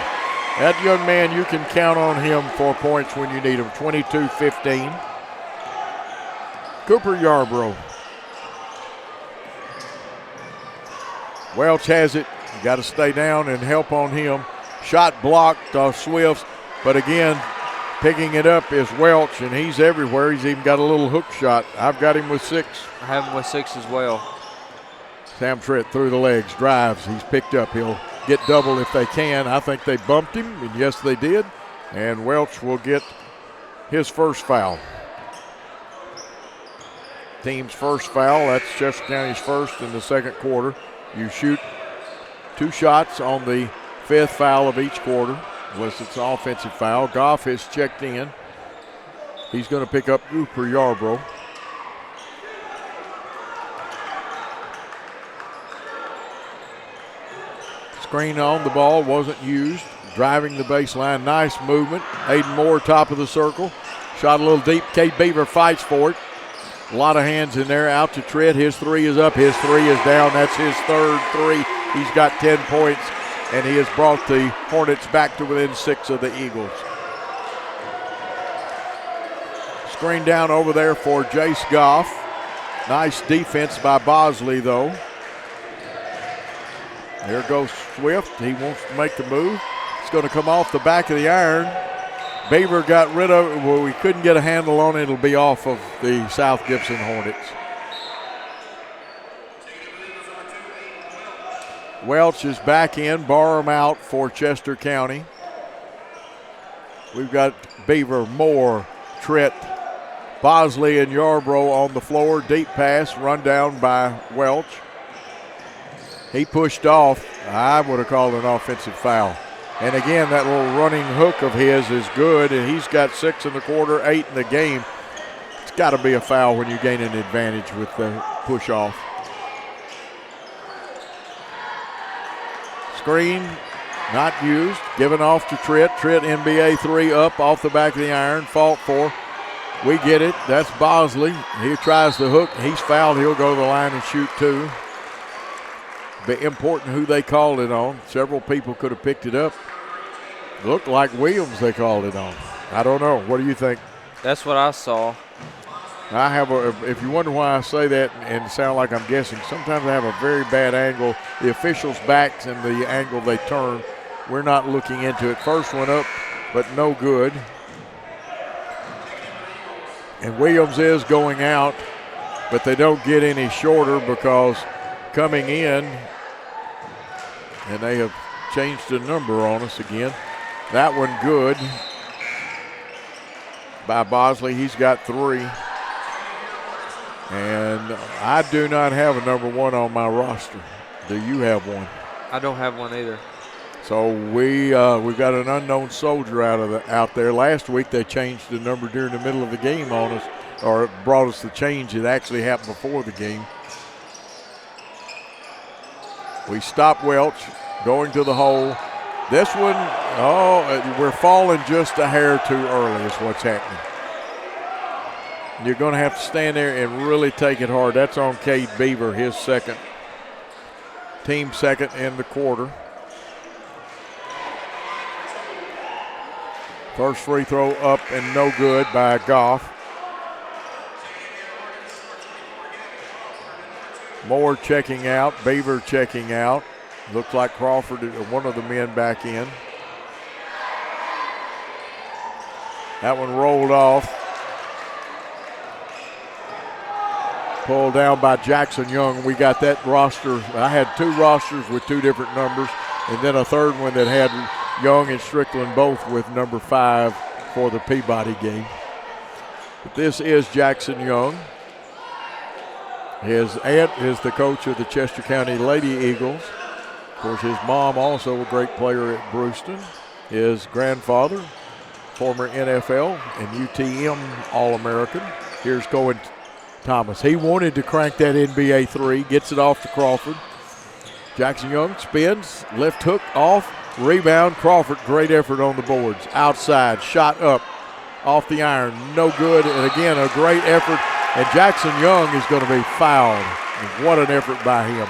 That young man, you can count on him for points when you need them. 22-15. Cooper Yarbrough. Welch has it. You got to stay down and help on him. Shot blocked off Swifts, but again, picking it up is Welch, and he's everywhere. He's even got a little hook shot. I've got him with 6. I have him with 6 as well. Sam Tritt through the legs, drives. He's picked up. He'll get double if they can. I think they bumped him, and yes, they did. And Welch will get his first foul. Team's first foul. That's Chester County's first in the second quarter. You shoot 2 shots on the 5th foul of each quarter, unless it's an offensive foul. Goff has checked in. He's going to pick up Cooper Yarbrough. Screen on the ball, wasn't used. Driving the baseline, nice movement. Aiden Moore, top of the circle. Shot a little deep. Cade Beaver fights for it. A lot of hands in there. Out to Tritt. His 3 is up. His 3 is down. That's his 3rd 3. He's got 10 points, and he has brought the Hornets back to within 6 of the Eagles. Screen down over there for Jace Goff. Nice defense by Bosley, though. There goes Swift. He wants to make the move. It's going to come off the back of the iron. Beaver got rid of it. Well, we couldn't get a handle on it. It'll be off of the South Gibson Hornets. Welch is back in. Barham out for Chester County. We've got Beaver, Moore, Tritt, Bosley, and Yarbrough on the floor. Deep pass, run down by Welch. He pushed off. I would have called an offensive foul. And again, that little running hook of his is good, and he's got 6 in the quarter, 8 in the game. It's got to be a foul when you gain an advantage with the push off. Screen not used, given off to Tritt. Tritt NBA 3 up off the back of the iron, fought for. We get it. That's Bosley. He tries the hook. He's fouled. He'll go to the line and shoot 2. Be important who they called it on. Several people could have picked it up. Looked like Williams they called it on. I don't know. What do you think? That's what I saw. I have if you wonder why I say that and sound like I'm guessing, sometimes I have a very bad angle. The officials' backs and the angle they turn, we're not looking into it. First one up, but no good. And Williams is going out, but they don't get any shorter because coming in, and they have changed the number on us again. That one good by Bosley. He's got 3. And I do not have a number 1 on my roster. Do you have one? I don't have one either. So we've got an unknown soldier out there. Last week they changed the number during the middle of the game on us, or brought us the change. It actually happened before the game. We stop Welch going to the hole. This one, we're falling just a hair too early is what's happening. You're going to have to stand there and really take it hard. That's on Cade Beaver, his second. Team second in the quarter. First free throw up and no good by Goff. Moore checking out, Beaver checking out. Looks like Crawford, one of the men back in. That one rolled off. Pulled down by Jackson Young. We got that roster. I had 2 rosters with 2 different numbers, and then a third one that had Young and Strickland both with number 5 for the Peabody game. But this is Jackson Young. His aunt is the coach of the Chester County Lady Eagles. Of course, his mom also a great player at Brewston. His grandfather, former NFL and UTM All-American. Here's Cohen Thomas. He wanted to crank that NBA 3, gets it off to Crawford. Jackson Young spins, left hook off, rebound. Crawford, great effort on the boards. Outside, shot up, off the iron, no good. And again, a great effort. And Jackson Young is going to be fouled. And what an effort by him.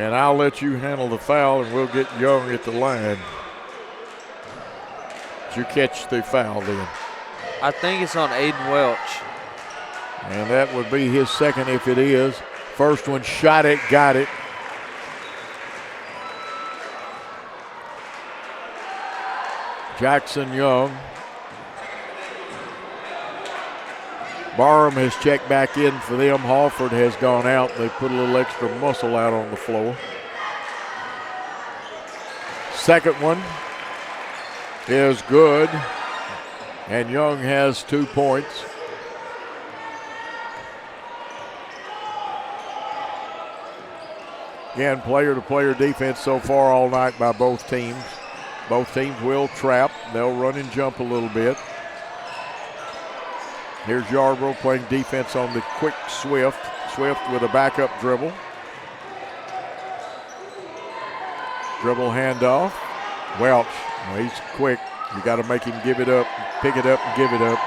And I'll let you handle the foul, and we'll get Young at the line. Did you catch the foul then? I think it's on Aiden Welch. And that would be his second if it is. First one, shot it, got it. Jackson Young. Barham has checked back in for them. Halford has gone out. They put a little extra muscle out on the floor. Second one is good. And Young has 2 points. Again, player-to-player defense so far all night by both teams. Both teams will trap. They'll run and jump a little bit. Here's Yarbrough playing defense on the quick Swift. Swift with a backup dribble. Dribble handoff. Welch, well, he's quick. You got to make him give it up, pick it up and give it up.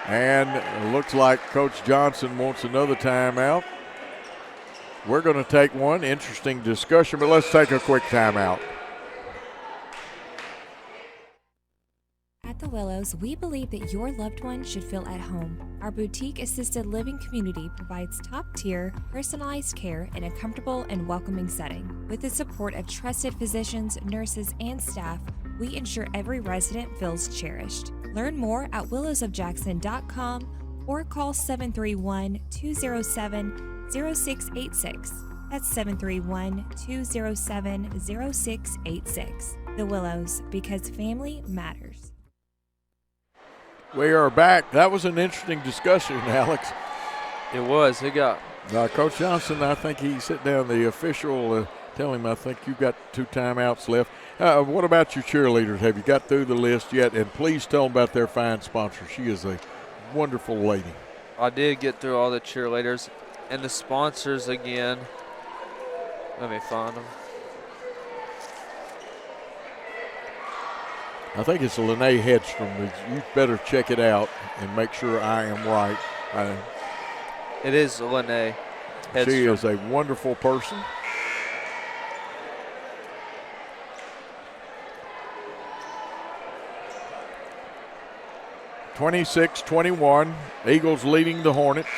And it looks like Coach Johnson wants another timeout. We're going to take one. Interesting discussion, but let's take a quick timeout. At the Willows, we believe that your loved one should feel at home. Our boutique assisted living community provides top-tier, personalized care in a comfortable and welcoming setting. With the support of trusted physicians, nurses, and staff, we ensure every resident feels cherished. Learn more at willowsofjackson.com or call 731-207-0686. That's 731-207-0686. The Willows, because family matters. We are back. That was an interesting discussion, Alex. It was. It got. Coach Johnson, I think he sit down the official, tell him I think you've got 2 timeouts left. What about your cheerleaders? Have you got through the list yet? And please tell them about their fine sponsor. She is a wonderful lady. I did get through all the cheerleaders. And the sponsors again. Let me find them. I think it's Lene Hedstrom. You better check it out and make sure I am right. It is Lene Hedstrom. She is a wonderful person. (26-21). Eagles leading the Hornets.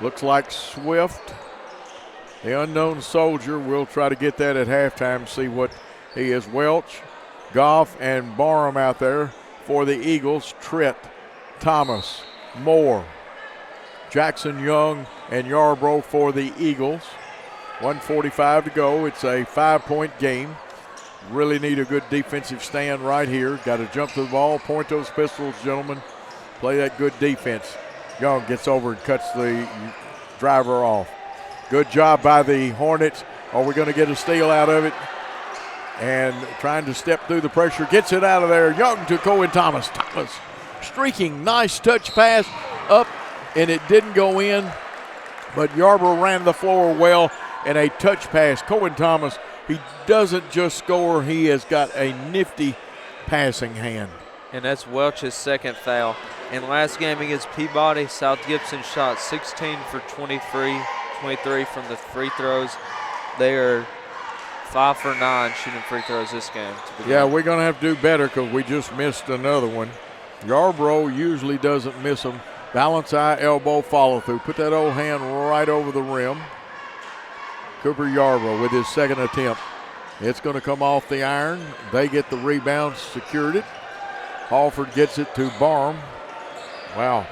Looks like Swift, the unknown soldier, will try to get that at halftime, see what he is. Welch, Goff, and Barham out there for the Eagles. Tritt, Thomas, Moore, Jackson Young, and Yarbrough for the Eagles. 1:45 to go. It's a 5-point game. Really need a good defensive stand right here. Got to jump to the ball, point those pistols, gentlemen. Play that good defense. Young gets over and cuts the driver off. Good job by the Hornets. Are we going to get a steal out of it? And trying to step through the pressure. Gets it out of there. Young to Cohen Thomas. Thomas streaking. Nice touch pass up, and it didn't go in. But Yarbrough ran the floor well, and a touch pass. Cohen Thomas, he doesn't just score. He has got a nifty passing hand. And that's Welch's second foul. In last game against Peabody, South Gibson shot 16 for 23 from the free throws. They are 5 for 9 shooting free throws this game. Yeah, we're going to have to do better because we just missed another one. Yarbrough usually doesn't miss them. Balance eye, elbow, follow through. Put that old hand right over the rim. Cooper Yarbrough with his second attempt. It's going to come off the iron. They get the rebound, secured it. Halford gets it to Barham. Wow.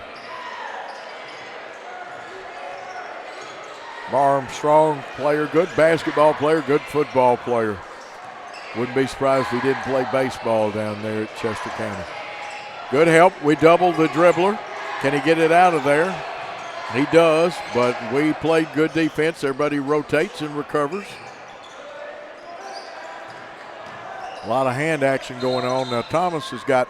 Barham, strong player, good basketball player, good football player. Wouldn't be surprised if he didn't play baseball down there at Chester County. Good help. We double the dribbler. Can he get it out of there? He does, but we played good defense. Everybody rotates and recovers. A lot of hand action going on. Now Thomas has got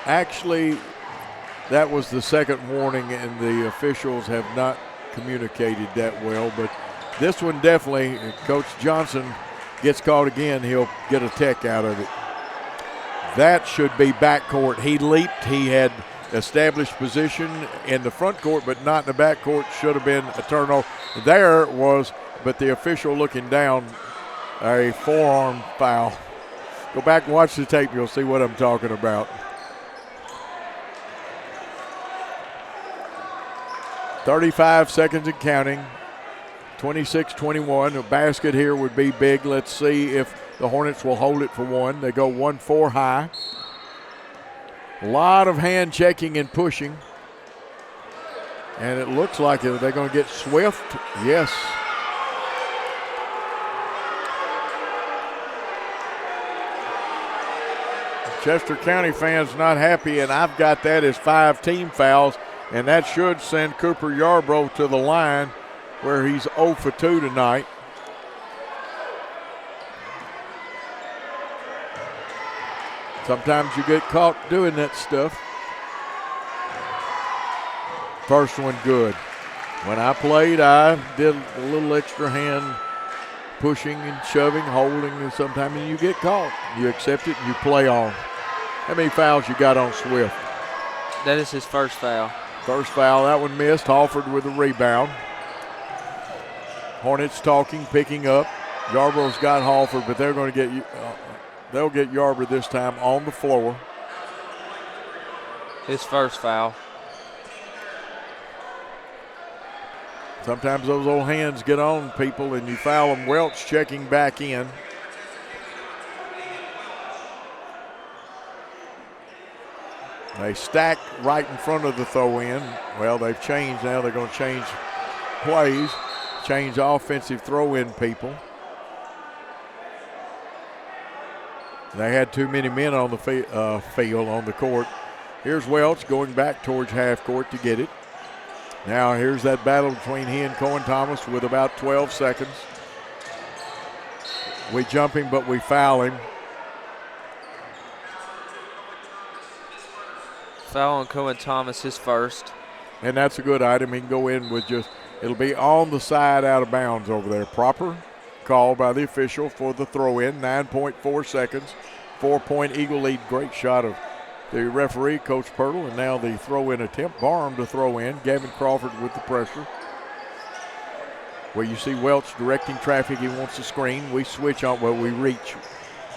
actually that was the second warning, and the officials have not communicated that well, but this one definitely, Coach Johnson gets caught again, he'll get a tech out of it. That should be backcourt. He leaped, he had established position in the front court, but not in the backcourt. Should have been a turnover. There was, but the official looking down, a forearm foul. Go back and watch the tape, you'll see what I'm talking about. 35 seconds and counting. 26-21. A basket here would be big. Let's see if the Hornets will hold it for one. They go 1-4 high. A lot of hand checking and pushing. And it looks like they're going to get Swift. Yes. Chester County fans not happy, and I've got that as 5 team fouls, and that should send Cooper Yarbrough to the line where he's 0 for 2 tonight. Sometimes you get caught doing that stuff. First one good. When I played, I did a little extra hand pushing and shoving, holding, and sometimes you get caught. You accept it and you play on. How many fouls you got on Swift? That is his first foul. First foul, that one missed. Halford with a rebound. Hornets talking, picking up. Yarbrough's got Halford, but they're going to get they'll get Yarbrough this time on the floor. His first foul. Sometimes those old hands get on people and you foul them. Welch checking back in. They stack right in front of the throw-in. Well, they've changed now. They're going to change plays, change offensive throw-in people. They had too many men on the field, on the court. Here's Welch going back towards half court to get it. Now here's that battle between he and Cohen Thomas with about 12 seconds. We jump him, but we foul him. Foul on Cohen Thomas, his first. And that's a good item. He can go in with just, it'll be on the side out of bounds over there. Proper call by the official for the throw-in. 9.4 seconds. 4-point Eagle lead. Great shot of the referee, Coach Pirtle, and now the throw-in attempt. Barham to throw in. Gavin Crawford with the pressure. Where you see Welch directing traffic. He wants the screen. We switch on, well, we reach.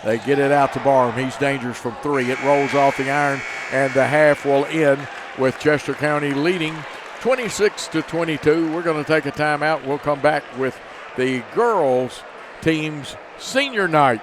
They get it out to Barham. He's dangerous from 3. It rolls off the iron, and the half will end with Chester County leading 26-22. We're going to take a timeout. We'll come back with the girls' team's senior night.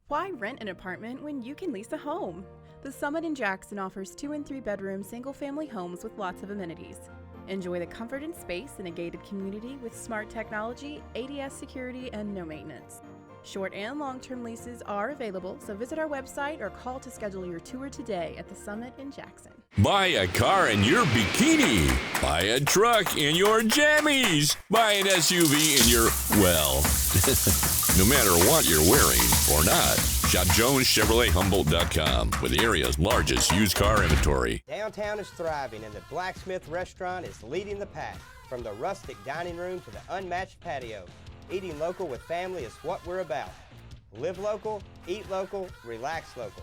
Why rent an apartment when you can lease a home? The Summit in Jackson offers 2- and 3-bedroom single-family homes with lots of amenities. Enjoy the comfort and space in a gated community with smart technology, ADS security, and no maintenance. Short and long-term leases are available, so visit our website or call to schedule your tour today at the Summit in Jackson. Buy a car in your bikini. Buy a truck in your jammies. Buy an SUV in your, well, no matter what you're wearing or not. Shop JonesChevroletHumboldt.com with the area's largest used car inventory. Downtown is thriving and the Blacksmith Restaurant is leading the pack. From the rustic dining room to the unmatched patio, eating local with family is what we're about. Live local, eat local, relax local.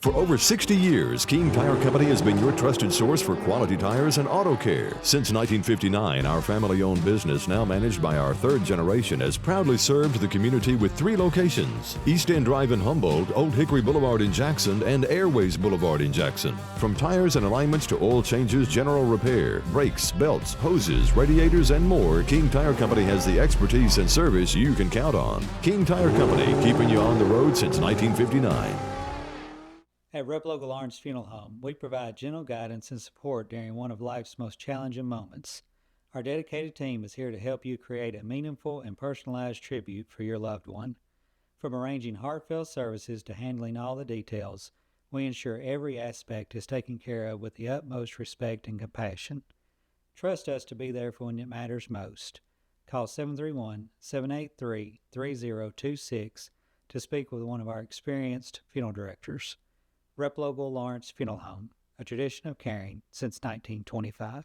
For over 60 years, King Tire Company has been your trusted source for quality tires and auto care. Since 1959, our family-owned business, now managed by our third generation, has proudly served the community with 3 locations: East End Drive in Humboldt, Old Hickory Boulevard in Jackson, and Airways Boulevard in Jackson. From tires and alignments to oil changes, general repair, brakes, belts, hoses, radiators, and more, King Tire Company has the expertise and service you can count on. King Tire Company, keeping you on the road since 1959. At Reploga Lawrence Funeral Home, we provide gentle guidance and support during one of life's most challenging moments. Our dedicated team is here to help you create a meaningful and personalized tribute for your loved one. From arranging heartfelt services to handling all the details, we ensure every aspect is taken care of with the utmost respect and compassion. Trust us to be there for when it matters most. Call 731-783-3026 to speak with one of our experienced funeral directors. Reploga Lawrence Funeral Home, a tradition of caring since 1925.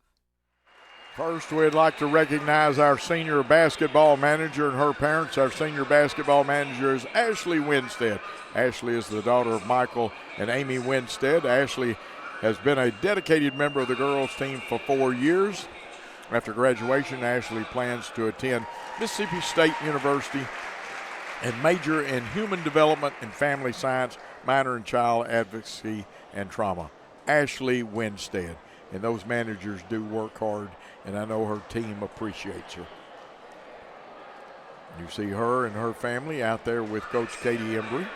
First, we'd like to recognize our senior basketball manager and her parents. Our senior basketball manager is Ashley Winstead. Ashley is the daughter of Michael and Amy Winstead. Ashley has been a dedicated member of the girls' team for 4 years. After graduation, Ashley plans to attend Mississippi State University and major in human development and family science, minor in child advocacy and trauma. Ashley Winstead. And those managers do work hard, and I know her team appreciates her. You see her and her family out there with Coach Katie Embry.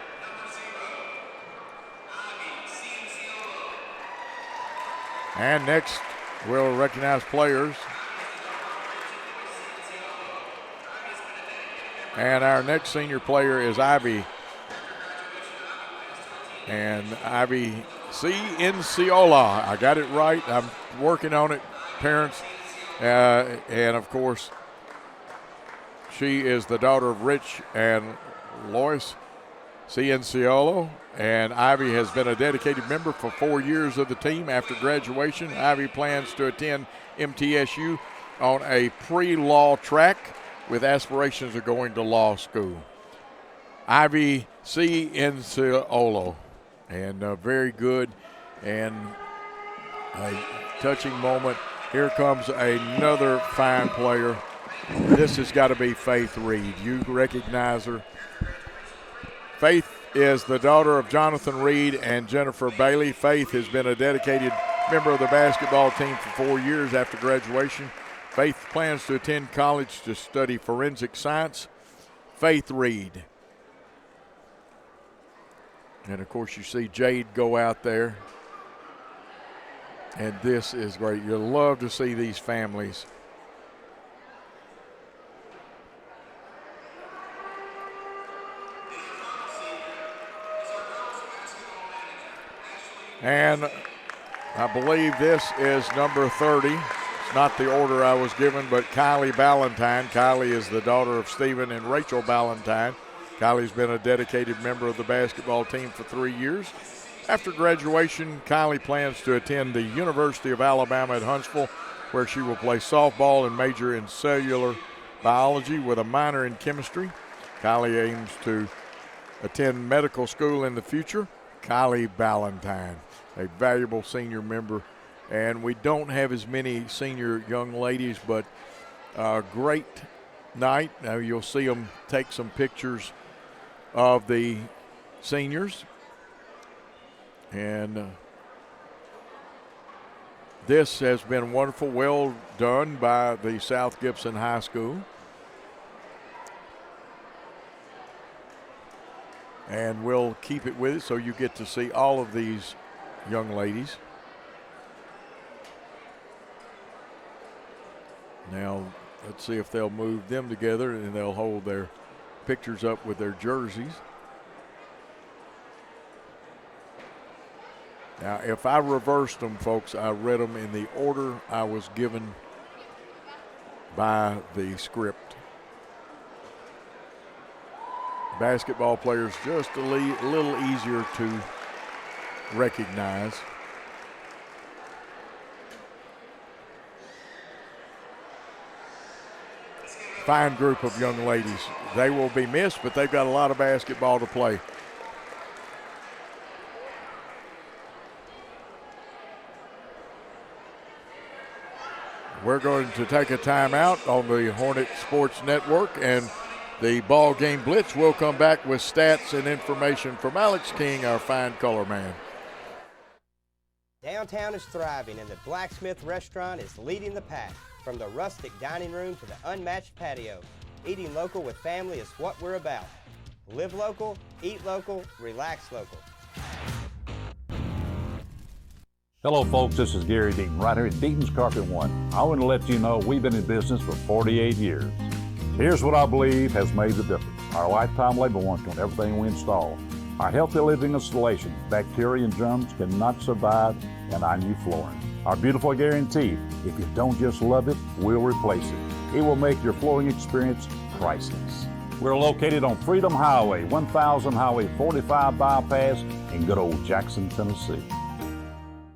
And next, we'll recognize players. And our next senior player is Ivy. And Ivy C. Enciola. I got it right. I'm working on it, parents. And, of course, she is the daughter of Rich and Lois C. Enciola. And Ivy has been a dedicated member for 4 years of the team. After graduation, Ivy plans to attend MTSU on a pre-law track with aspirations of going to law school. Ivy C. Enciola. And very good and a touching moment. Here comes another fine player. This has got to be Faith Reed. You recognize her. Faith is the daughter of Jonathan Reed and Jennifer Bailey. Faith has been a dedicated member of the basketball team for 4 years after graduation. Faith plans to attend college to study forensic science. Faith Reed. And, of course, you see Jade go out there. And this is great. You'll love to see these families. And I believe this is number 30. It's not the order I was given, but Kylie Ballantyne. Kylie is the daughter of Stephen and Rachel Ballantyne. Kylie's been a dedicated member of the basketball team for 3 years. After graduation, Kylie plans to attend the University of Alabama at Huntsville, where she will play softball and major in cellular biology with a minor in chemistry. Kylie aims to attend medical school in the future. Kylie Ballantyne, a valuable senior member. And we don't have as many senior young ladies, but a great night. Now you'll see them take some pictures of the seniors. And this has been wonderful, well done by the South Gibson High School. And we'll keep it with it so you get to see all of these young ladies. Now, let's see if they'll move them together and they'll hold their pictures up with their jerseys. Now, if I reversed them, folks, I read them in the order I was given by the script. Basketball players just a little easier to recognize. Fine group of young ladies. They will be missed, but they've got a lot of basketball to play. we're going to take a timeout on the Hornet Sports Network, and the Ball Game Blitz will come back with stats and information from Alex King, our fine color man. Downtown is thriving, and the Blacksmith Restaurant is leading the pack. From the rustic dining room to the unmatched patio, eating local with family is what we're about. Live local, eat local, relax local. Hello folks, this is Gary Deaton right here at Deaton's Carpet One. I want to let you know we've been in business for 48 years. Here's what I believe has made the difference. Our lifetime labor warranty on everything we install. Our healthy living installation, bacteria and germs cannot survive in our new flooring. Our beautiful guarantee, if you don't just love it, we'll replace it. It will make your flooring experience priceless. We're located on Freedom Highway, 1000 Highway 45 bypass in good old Jackson, Tennessee.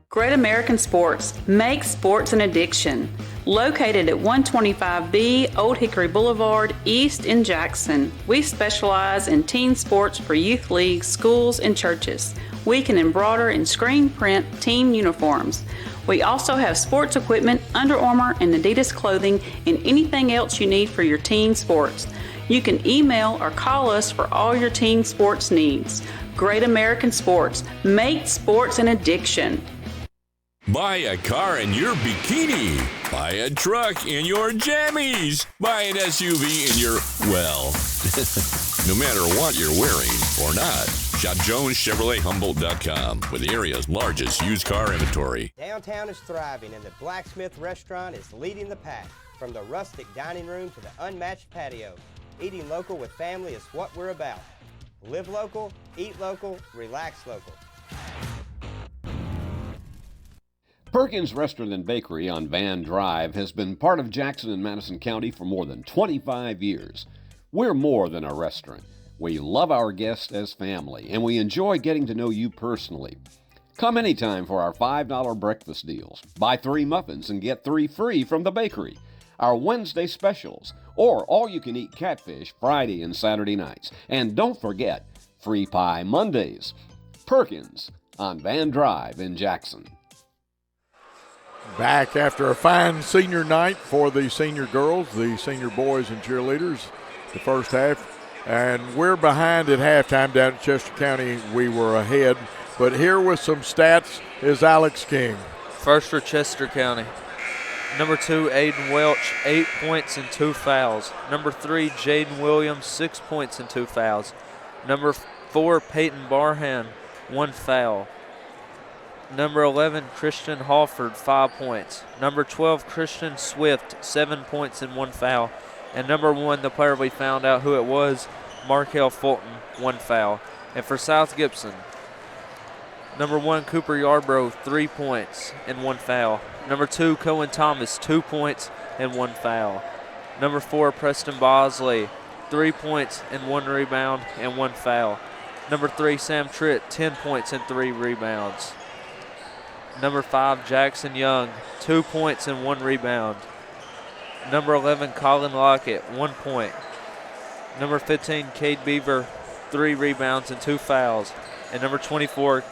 Great American Sports, make sports an addiction. Located at 125B Old Hickory Boulevard, East in Jackson. We specialize in teen sports for youth leagues, schools, and churches. We can embroider and screen print team uniforms. We also have sports equipment, Under Armour, and Adidas clothing, and anything else you need for your teen sports. You can email or call us for all your teen sports needs. Great American Sports, make sports an addiction. Buy a car in your bikini. Buy a truck in your jammies. Buy an SUV in your, well, no matter what you're wearing or not. Shop JonesChevroletHumboldt.com with the area's largest used car inventory. Downtown is thriving, and the Blacksmith Restaurant is leading the pack. From the rustic dining room to the unmatched patio, eating local with family is what we're about. Live local, eat local, relax local. Perkins Restaurant and Bakery on Van Drive has been part of Jackson and Madison County for more than 25 years. We're more than a restaurant. We love our guests as family, and we enjoy getting to know you personally. Come anytime for our $5 breakfast deals. Buy 3 muffins and get 3 free from the bakery. Our Wednesday specials, or all-you-can-eat catfish Friday and Saturday nights. And don't forget, free pie Mondays. Perkins on Van Drive in Jackson. Back after a fine senior night for the senior girls, the senior boys and cheerleaders, the first half. And we're behind at halftime down in Chester County. We were ahead. But here with some stats is Alex King. First for Chester County. Number 2, Aiden Welch, 8 points and 2 fouls. Number 3, Jaden Williams, 6 points and 2 fouls. Number 4, Peyton Barhan, 1 foul. Number 11, Christian Hawford, 5 points. Number 12, Christian Swift, 7 points and 1 foul. And number 1, the player we found out who it was, Markel Fulton, 1 foul. And for South Gibson, number 1, Cooper Yarbrough, 3 points and 1 foul. Number 2, Cohen Thomas, 2 points and 1 foul. Number 4, Preston Bosley, 3 points and 1 rebound and 1 foul. Number 3, Sam Tritt, 10 points and 3 rebounds. Number 5, Jackson Young, 2 points and 1 rebound. Number 11, Colin Lockett, 1 point. Number 15, Cade Beaver, 3 rebounds and 2 fouls. And number 24,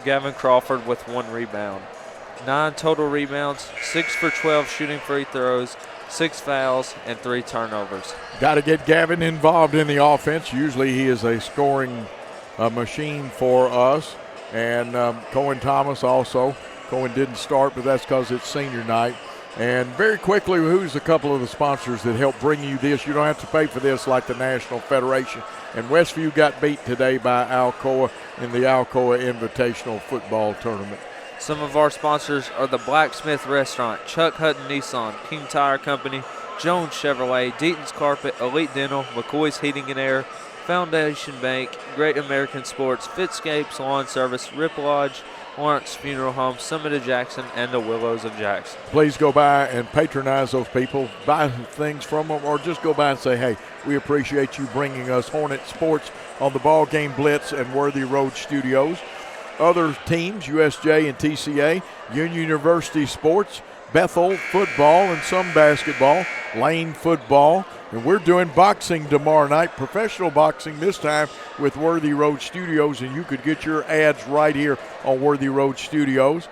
Gavin Crawford with 1 rebound. 9 total rebounds, 6 for 12 shooting free throws, 6 fouls, and 3 turnovers. Got to get Gavin involved in the offense. Usually he is a scoring machine for us. And Cohen Thomas also. Cohen didn't start, but that's because it's senior night. And very quickly, who's a couple of the sponsors that help bring you this? You don't have to pay for this like the National Federation. And Westview got beat today by Alcoa in the Alcoa Invitational Football Tournament. Some of our sponsors are the Blacksmith Restaurant, Chuck Hutton Nissan, King Tire Company, Jones Chevrolet, Deaton's Carpet, Elite Dental, McCoy's Heating and Air, Foundation Bank, Great American Sports, Fitscapes Lawn Service, Rip Lodge, Lawrence Funeral Home, Summit of Jackson, and the Willows of Jackson. Please go by and patronize those people, buy things from them, or just go by and say, hey, we appreciate you bringing us Hornet Sports on the Ball Game Blitz and Worthy Road Studios. Other teams, USJ and TCA, Union University Sports, Bethel football and some basketball, Lane football. And we're doing boxing tomorrow night, professional boxing this time with Worthy Road Studios, and you could get your ads right here on Worthy Road Studios.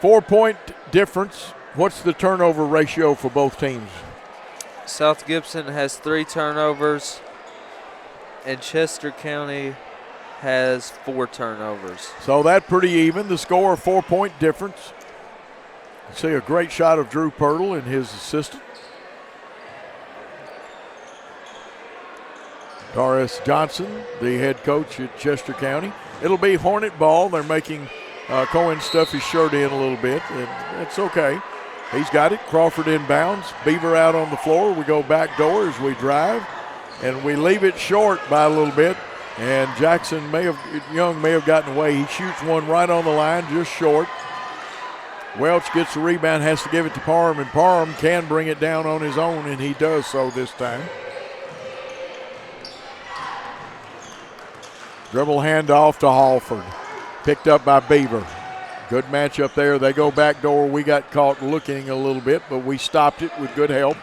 4-point difference What's the turnover ratio for both teams? South Gibson has 3 turnovers, and Chester County has 4 turnovers. So that's pretty even. The score, a 4-point difference. You see a great shot of Drew Pirtle and his assistant. Doris Johnson, the head coach at Chester County. It'll be Hornet ball. They're making Cohen stuff his shirt in a little bit, and it's okay. He's got it. Crawford inbounds. Beaver out on the floor. We go back door as we drive, and we leave it short by a little bit. And Young may have gotten away. He shoots one right on the line, just short. Welch gets the rebound, has to give it to Parham, and Parham can bring it down on his own, and he does so this time. Dribble handoff to Halford. Picked up by Beaver. Good matchup there. They go back door. We got caught looking a little bit, but we stopped it with good help.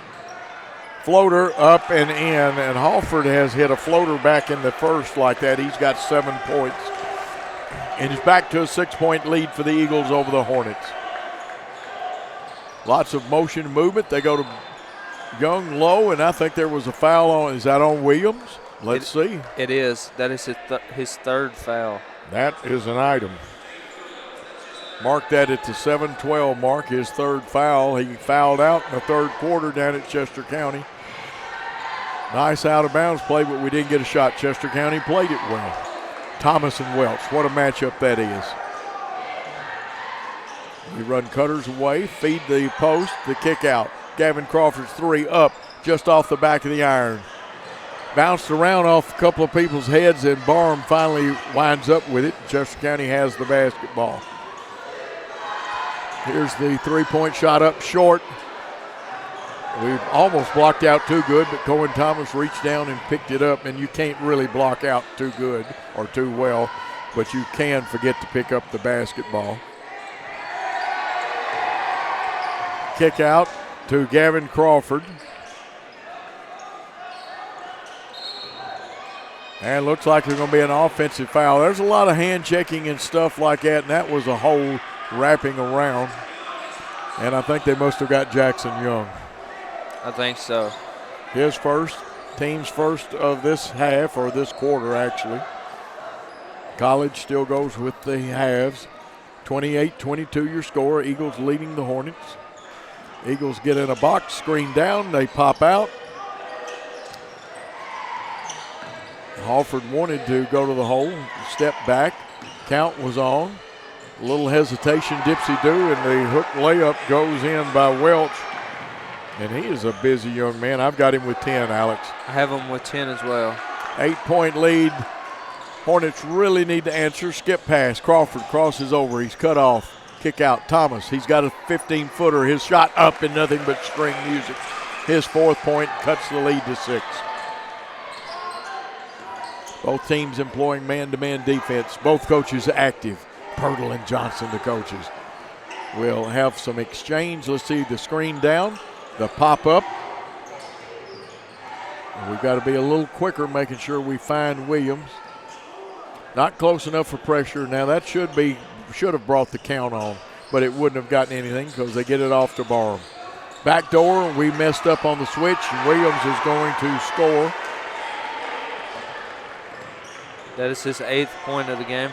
Floater up and in, and Halford has hit a floater back in the first like that. He's got 7 points. And he's back to a 6-point lead for the Eagles over the Hornets. Lots of motion movement. They go to Young low, and I think there was a foul on. Is that on Williams? Let's see. It is. That is his third foul. That is an item. Mark that at the 7-12 mark, his third foul. He fouled out in the third quarter down at Chester County. Nice out-of-bounds play, but we didn't get a shot. Chester County played it well. Thomas and Welch, what a matchup that is. We run cutters away, feed the post, the kick out. Gavin Crawford's 3 up, just off the back of the iron. Bounced around off a couple of people's heads, and Barham finally winds up with it. Chester County has the basketball. Here's the 3-point shot up short. We've almost blocked out too good, but Cohen Thomas reached down and picked it up, and you can't really block out too good or too well, but you can forget to pick up the basketball. Kick out to Gavin Crawford. And looks like there's going to be an offensive foul. There's a lot of hand checking and stuff like that, and that was a hole wrapping around. And I think they must have got Jackson Young. I think so. His first, team's first of this half, or this quarter actually. College still goes with the halves. 28-22 your score. Eagles leading the Hornets. Eagles get in a box, screen down, they pop out. Halford wanted to go to the hole, step back, count was on. A little hesitation, dipsy-do, and the hook layup goes in by Welch. And he is a busy young man. I've got him with 10, Alex. I have him with 10 as well. 8-point lead. Hornets really need to answer. Skip pass. Crawford crosses over. He's cut off. Kick out. Thomas. He's got a 15-footer. His shot up and nothing but string music. His 4th point cuts the lead to 6. Both teams employing man-to-man defense. Both coaches active. Pirtle and Johnson, the coaches. We'll have some exchange. Let's see the screen down. The pop-up. We've got to be a little quicker making sure we find Williams. Not close enough for pressure. Now that should have brought the count on, but it wouldn't have gotten anything because they get it off to Barham. Back door, we messed up on the switch, and Williams is going to score. That is his 8th point of the game.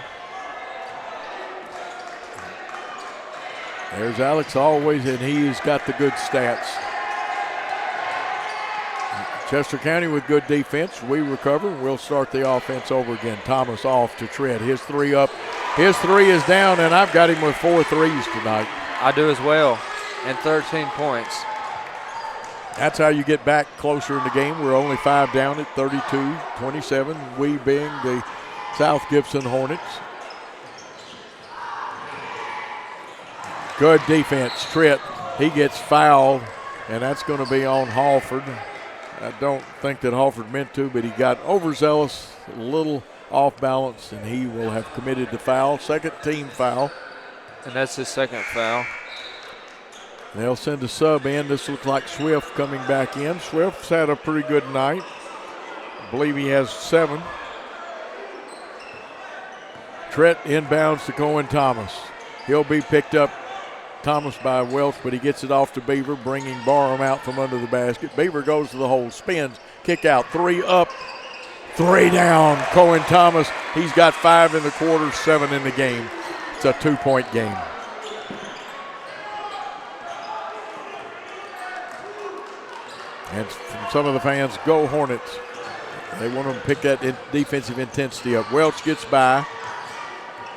There's Alex always, and he's got the good stats. Chester County with good defense. We recover. We'll start the offense over again. Thomas off to Tread. His 3 up. His 3 is down, and I've got him with 4 threes tonight. I do as well, and 13 points. That's how you get back closer in the game. We're only 5 down at 32-27, we being the South Gibson Hornets. Good defense. Tritt, he gets fouled, and that's going to be on Halford. I don't think that Halford meant to, but he got overzealous, a little off balance, and he will have committed the foul. 2nd team foul. And that's his 2nd foul. They'll send a sub in. This looks like Swift coming back in. Swift's had a pretty good night. I believe he has 7. Tritt inbounds to Cohen Thomas. He'll be picked up Thomas by Welch, but he gets it off to Beaver, bringing Barham out from under the basket. Beaver goes to the hole, spins, kick out, 3 up, 3 down. Cohen Thomas, he's got 5 in the quarter, 7 in the game. It's a 2-point game. And from some of the fans, go Hornets. They want to pick that defensive intensity up. Welch gets by.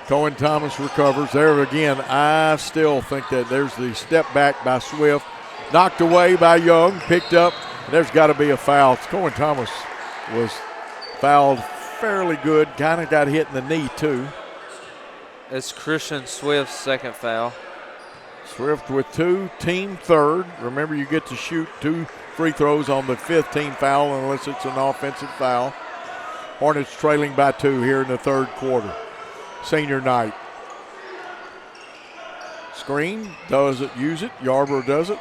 Cohen Thomas recovers. There again, I still think that there's the step back by Swift. Knocked away by Young, picked up. There's got to be a foul. Cohen Thomas was fouled fairly good. Kind of got hit in the knee, too. It's Christian Swift's second foul. Swift with 2, team third. Remember, you get to shoot 2 free throws on the 5th team foul unless it's an offensive foul. Hornets trailing by 2 here in the third quarter. Senior night. Screen, doesn't use it. Yarborough does it.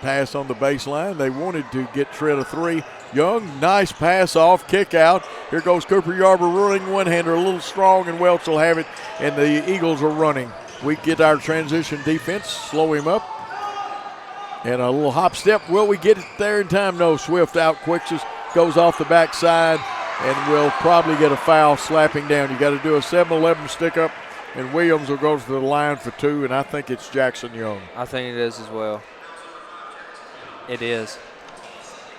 Pass on the baseline. They wanted to get rid of 3. Young, nice pass off, kick out. Here goes Cooper Yarborough running one-hander, a little strong, and Welch will have it, and the Eagles are running. We get our transition defense, slow him up. And a little hop step. Will we get it there in time? No. Swift out quicks us, goes off the backside, and will probably get a foul slapping down. You got to do a 7-11 stick up, and Williams will go to the line for 2, and I think it's Jackson Young. I think it is as well. It is.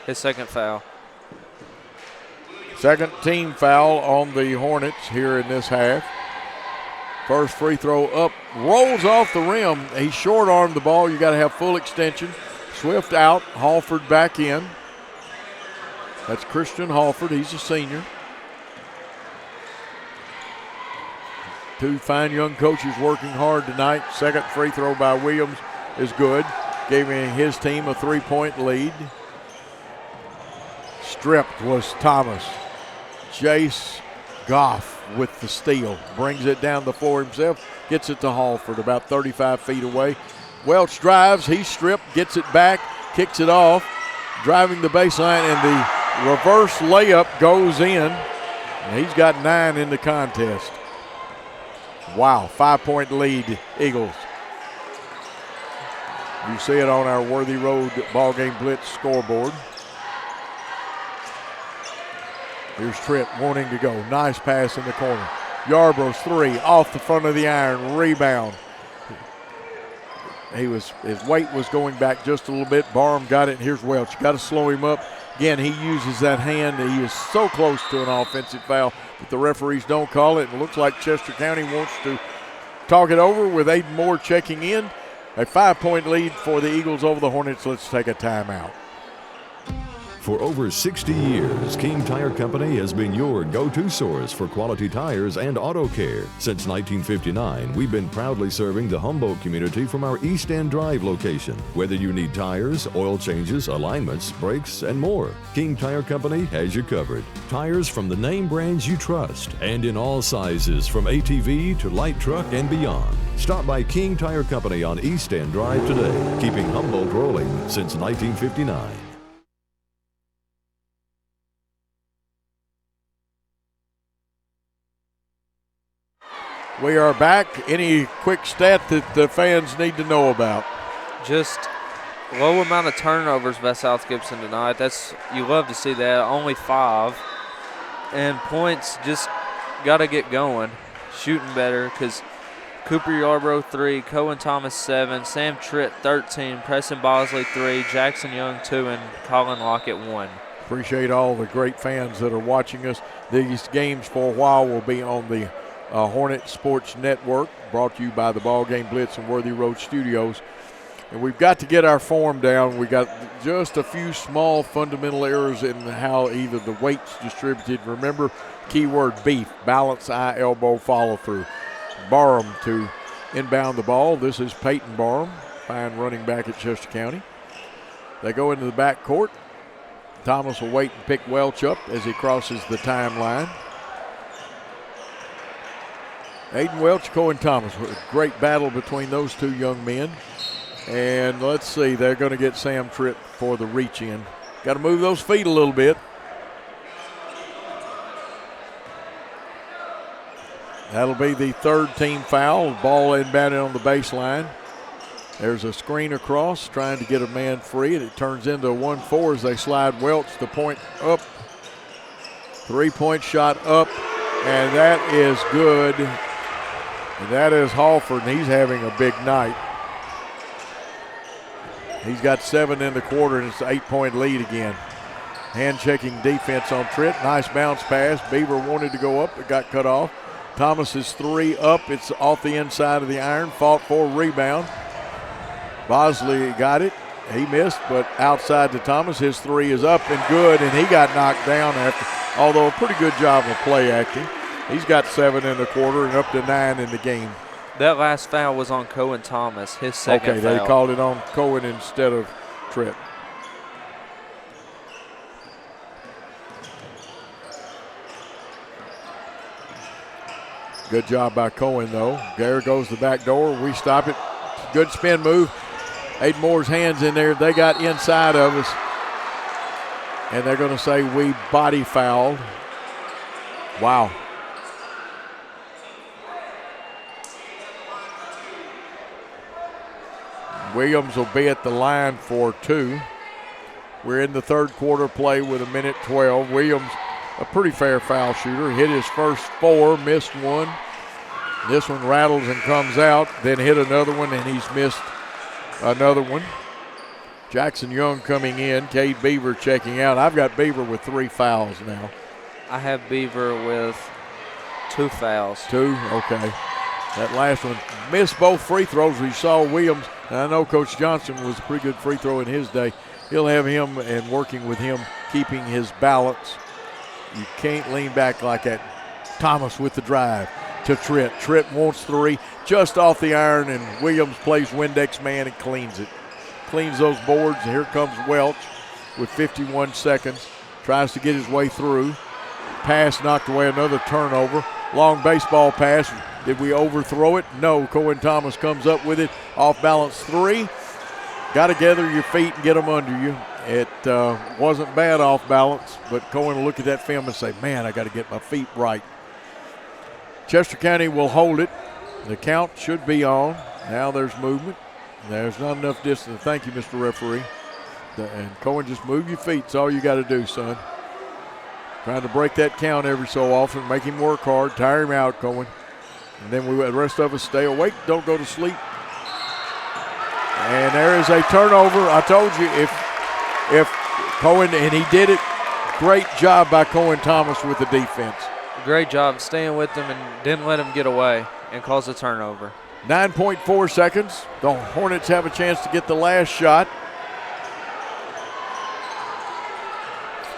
His second foul. Second team foul on the Hornets here in this half. First free throw up, rolls off the rim. He short-armed the ball. You got to have full extension. Swift out, Halford back in. That's Christian Halford. He's a senior. 2 fine young coaches working hard tonight. Second free throw by Williams is good, giving his team a 3-point lead. Stripped was Thomas. Jace Goff with the steal, brings it down the floor himself, gets it to Halford about 35 feet away. Welch drives, he's stripped, gets it back, kicks it off, driving the baseline, and the reverse layup goes in. And he's got 9 in the contest. Wow, 5-point lead, Eagles. You see it on our Worthy Road BallGame Blitz scoreboard. Here's Trent wanting to go. Nice pass in the corner. Yarborough's 3 off the front of the iron. Rebound. His weight was going back just a little bit. Barham got it. Here's Welch. Got to slow him up. Again, he uses that hand. He is so close to an offensive foul, but the referees don't call it. It looks like Chester County wants to talk it over with Aiden Moore checking in. A 5-point lead for the Eagles over the Hornets. Let's take a timeout. For over 60 years, King Tire Company has been your go-to source for quality tires and auto care. Since 1959, we've been proudly serving the Humboldt community from our East End Drive location. Whether you need tires, oil changes, alignments, brakes, and more, King Tire Company has you covered. Tires from the name brands you trust, and in all sizes, from ATV to light truck and beyond. Stop by King Tire Company on East End Drive today, keeping Humboldt rolling since 1959. We are back. Any quick stat that the fans need to know about? Just low amount of turnovers by South Gibson tonight. You love to see that. Only 5. And points just got to get going. Shooting better because Cooper Yarborough 3, Cohen Thomas 7, Sam Tritt 13, Preston Bosley 3, Jackson Young 2, and Colin Lockett 1. Appreciate all the great fans that are watching us. These games for a while will be on the Hornet Sports Network, brought to you by the BallGame Blitz and Worthy Road Studios. And we've got to get our form down. We got just a few small fundamental errors in how either the weight's distributed. Remember, keyword beef, balance, eye, elbow, follow through. Barham to inbound the ball. This is Peyton Barham, fine running back at Chester County. They go into the backcourt. Thomas will wait and pick Welch up as he crosses the timeline. Aiden Welch, Cohen Thomas. A great battle between those two young men. And let's see, they're going to get Sam Tripp for the reach in. Got to move those feet a little bit. That'll be the 3rd team foul. Ball inbounded on the baseline. There's a screen across, trying to get a man free, and it turns into a 1-4 as they slide Welch the point up. 3-point shot up, and that is good. And that is Halford, and he's having a big night. He's got 7 in the quarter, and it's an 8-point lead again. Hand-checking defense on Trent. Nice bounce pass. Beaver wanted to go up, but got cut off. Thomas's 3 up. It's off the inside of the iron. Fought for a rebound. Bosley got it. He missed, but outside to Thomas. His 3 is up and good, and he got knocked down after, although a pretty good job of play acting. He's got 7 in the quarter and up to 9 in the game. That last foul was on Cohen Thomas, his second foul. Okay, they called it on Cohen instead of Trent. Good job by Cohen, though. There goes the back door. We stop it. Good spin move. Aiden Moore's hands in there. They got inside of us. And they're going to say we body fouled. Wow. Williams will be at the line for 2. We're in the third quarter play with 1:12. Williams, a pretty fair foul shooter, hit his first 4, missed 1. This one rattles and comes out, then hit another one, and he's missed another one. Jackson Young coming in, Cade Beaver checking out. I've got Beaver with 3 fouls now. I have Beaver with 2 fouls. 2, okay. That last one missed both free throws. We saw Williams, and I know Coach Johnson was a pretty good free throw in his day. He'll have him and working with him, keeping his balance. You can't lean back like that. Thomas with the drive to Trent. Trent wants 3, just off the iron, and Williams plays Windex man and cleans it. Cleans those boards. Here comes Welch with 51 seconds. Tries to get his way through. Pass knocked away, another turnover. Long baseball pass. Did we overthrow it? No. Cohen Thomas comes up with it. Off balance 3. Got to gather your feet and get them under you. It wasn't bad off balance, but Cohen will look at that film and say, man, I got to get my feet right. Chester County will hold it. The count should be on. Now there's movement. There's not enough distance. Thank you, Mr. Referee. And Cohen, just move your feet. That's all you got to do, son. Trying to break that count every so often, make him work hard, tire him out, Cohen. And then the rest of us stay awake, don't go to sleep. And there is a turnover. I told you if Cohen, and he did it, great job by Cohen Thomas with the defense. Great job staying with them and didn't let him get away and cause a turnover. 9.4 seconds. The Hornets have a chance to get the last shot.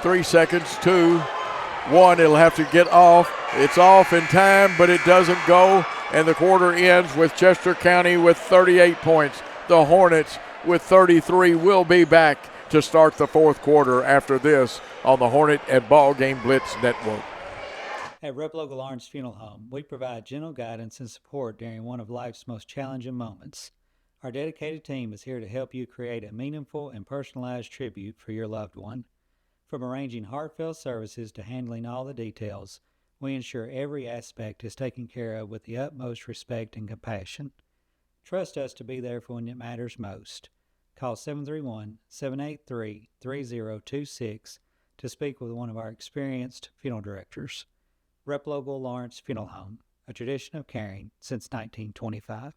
3 seconds, 2, 1. It'll have to get off. It's off in time, but it doesn't go. And the quarter ends with Chester County with 38 points. The Hornets with 33 will be back to start the fourth quarter after this on the Hornet and BallGame Blitz Network. At Rep Local Lawrence Funeral Home, we provide gentle guidance and support during one of life's most challenging moments. Our dedicated team is here to help you create a meaningful and personalized tribute for your loved one. From arranging heartfelt services to handling all the details, we ensure every aspect is taken care of with the utmost respect and compassion. Trust us to be there for when it matters most. Call 731-783-3026 to speak with one of our experienced funeral directors. Rep Local Lawrence Funeral Home, a tradition of caring since 1925.